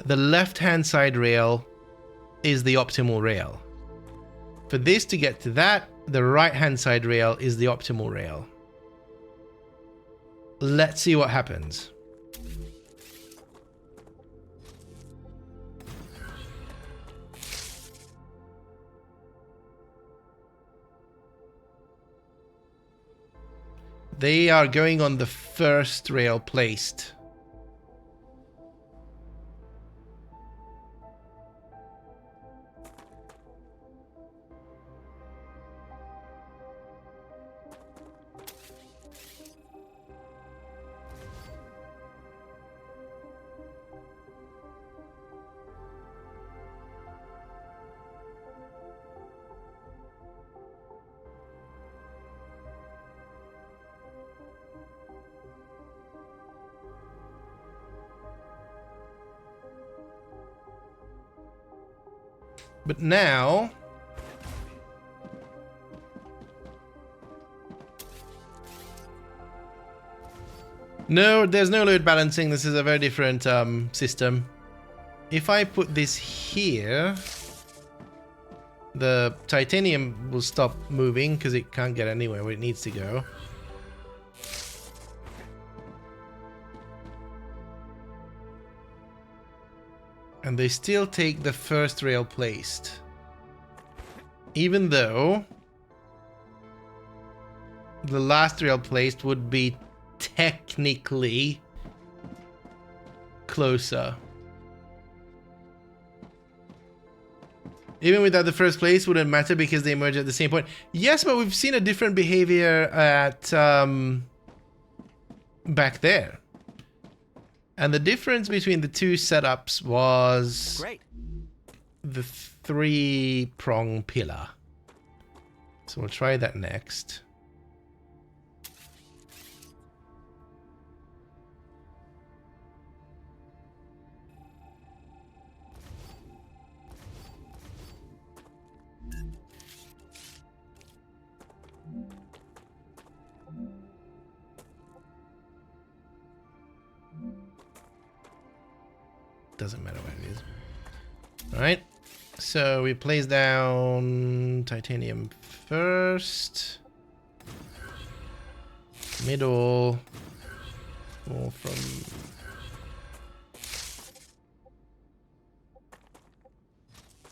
the left-hand side rail is the optimal rail. For this to get to that, the right-hand side rail is the optimal rail. Let's see what happens. They are going on the first rail placed. But now, no, there's no load balancing. This is a very different system. If I put this here, the titanium will stop moving because it can't get anywhere where it needs to go. And they still take the first rail placed. Even though the last rail placed would be technically closer. Even without the first place wouldn't matter because they merge at the same point. Yes, but we've seen a different behavior at back there. And the difference between the two setups was... Great. the 3-prong pillar. So we'll try that next. Doesn't matter what it is. Alright. So we place down titanium first. Middle. All from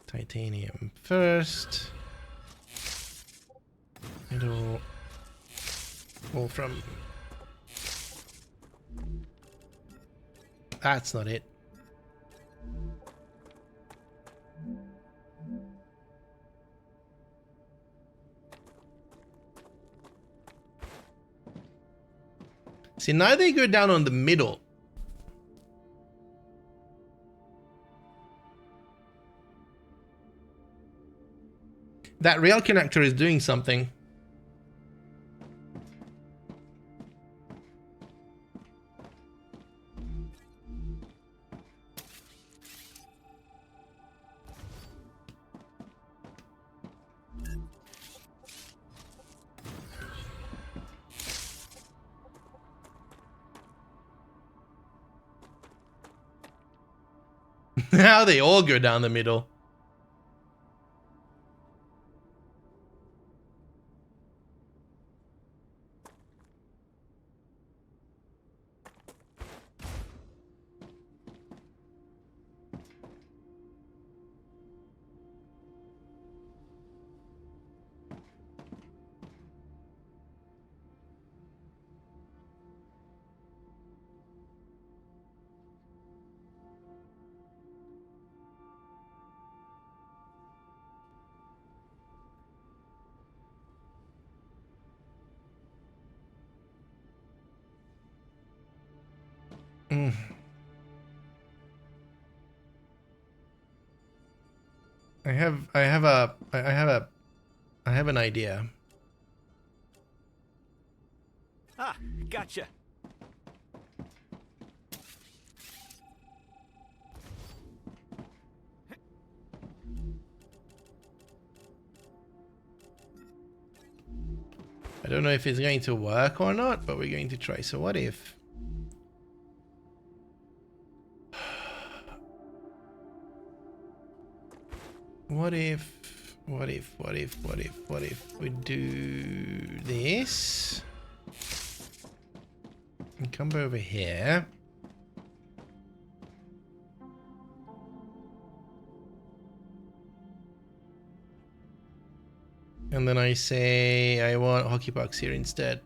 titanium first. Middle. All from. That's not it. See, now they go down on the middle. That rail connector is doing something. Now they all go down the middle. I have an idea. Ah, gotcha. I don't know if it's going to work or not, but we're going to try. So what if... What if we do this? And come over here. And then I say I want hockey pucks here instead.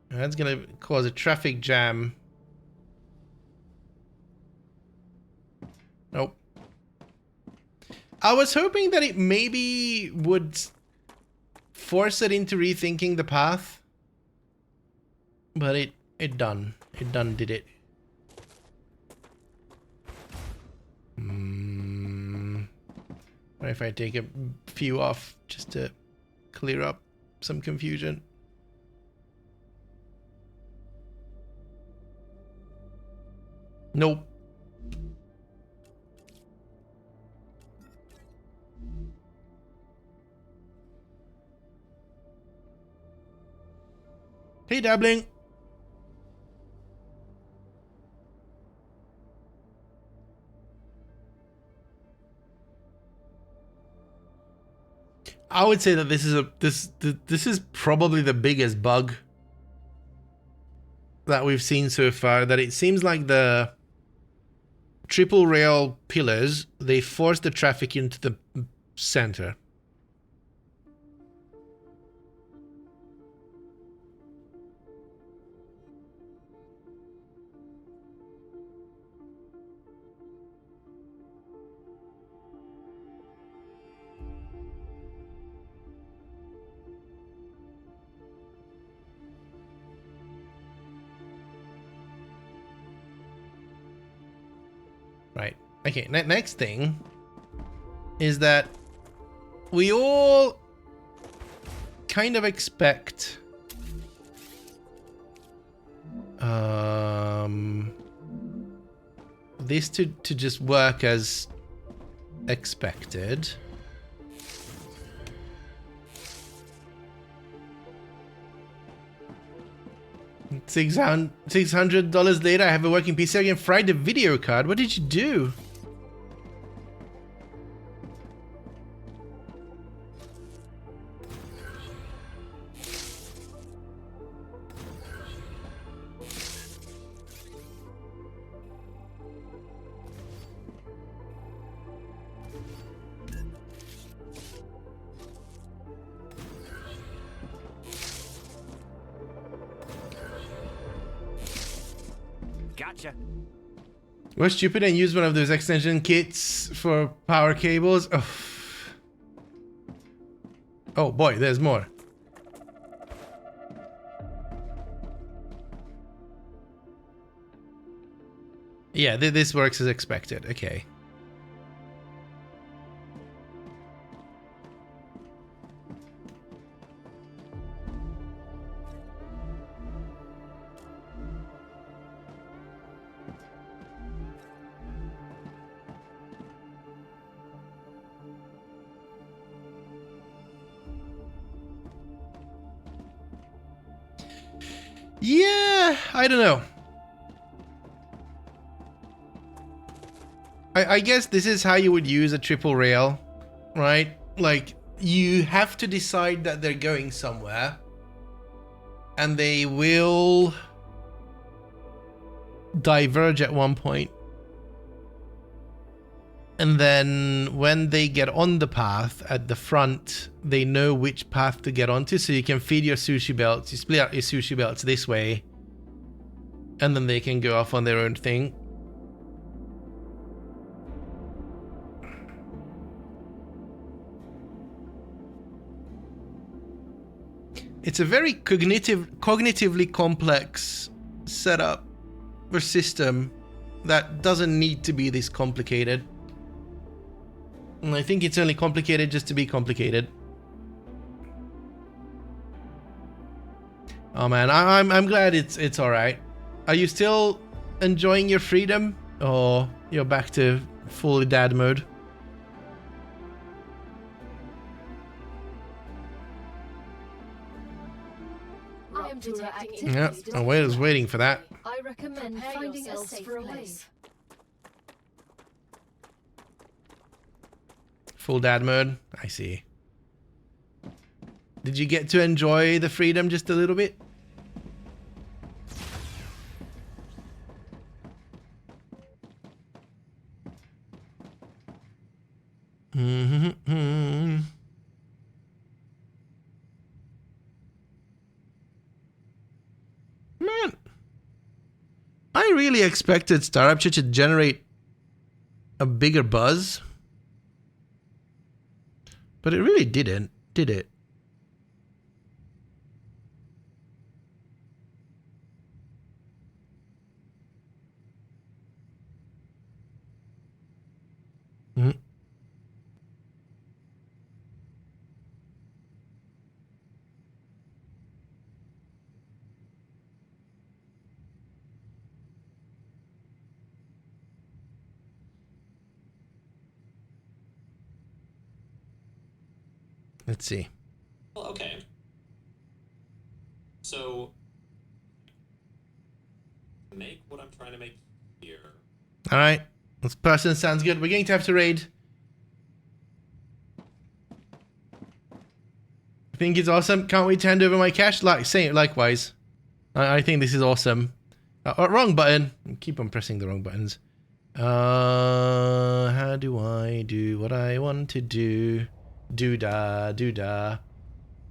That's gonna cause a traffic jam. Nope. I was hoping that it maybe would force it into rethinking the path. But it done did it. What if I take a few off just to clear up some confusion? Nope. Hey, Dabbling. I would say that this is probably the biggest bug that we've seen so far. That it seems like the triple rail pillars, they force the traffic into the center. Right. Okay, next thing is that we all kind of expect this to just work as expected. $600 later, I have a working PC. I can fry the video card. What did you do? Gotcha. We're stupid and use one of those extension kits for power cables. Oh, oh boy, there's more. Yeah, this works as expected. Okay. Yeah, I don't know. I guess this is how you would use a triple rail, right? Like, you have to decide that they're going somewhere, and they will diverge at one point. And then when they get on the path at the front, they know which path to get onto, so you can feed your sushi belts. You split out your sushi belts this way, and then they can go off on their own thing. It's a very cognitively complex setup or system that doesn't need to be this complicated. And I think it's only complicated just to be complicated. Oh man, I'm glad it's all right. Are you still enjoying your freedom, or you're back to fully dad mode? I am detecting Yeah, I was waiting for that. I recommend finding a safe place. Full dad mode. I see. Did you get to enjoy the freedom just a little bit? Man, I really expected StarRupture to generate a bigger buzz. But it really didn't, did it? Mm. Let's see. Well, okay. So, make what I'm trying to make here. All right, this person sounds good. We're going to have to raid. I think it's awesome. Can't wait to hand over my cash. Likewise. I think this is awesome. Wrong button. Keep on pressing the wrong buttons. How do I do what I want to do? Doodah, doodah.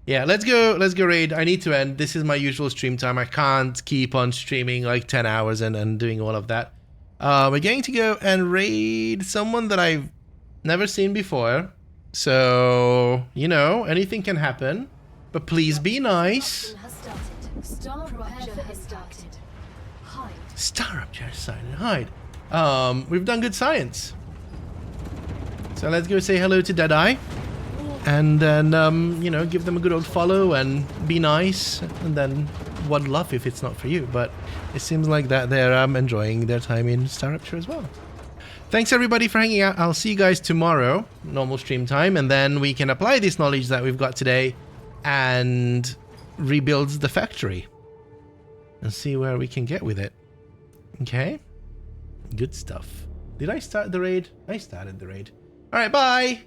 Yeah, let's go raid. I need to end. This is my usual stream time. I can't keep on streaming like 10 hours and doing all of that. We're going to go and raid someone that I've never seen before. So, you know, anything can happen. But please be nice. StarRupture has started. Hide. StarRupture has started. Hide. we've done good science. So let's go say hello to Deadeye. And then, you know, give them a good old follow and be nice. And then, what love if it's not for you. But it seems like that they're enjoying their time in StarRupture as well. Thanks everybody for hanging out. I'll see you guys tomorrow, normal stream time. And then we can apply this knowledge that we've got today and rebuild the factory. And see where we can get with it. Okay? Good stuff. Did I start the raid? I started the raid. Alright, bye!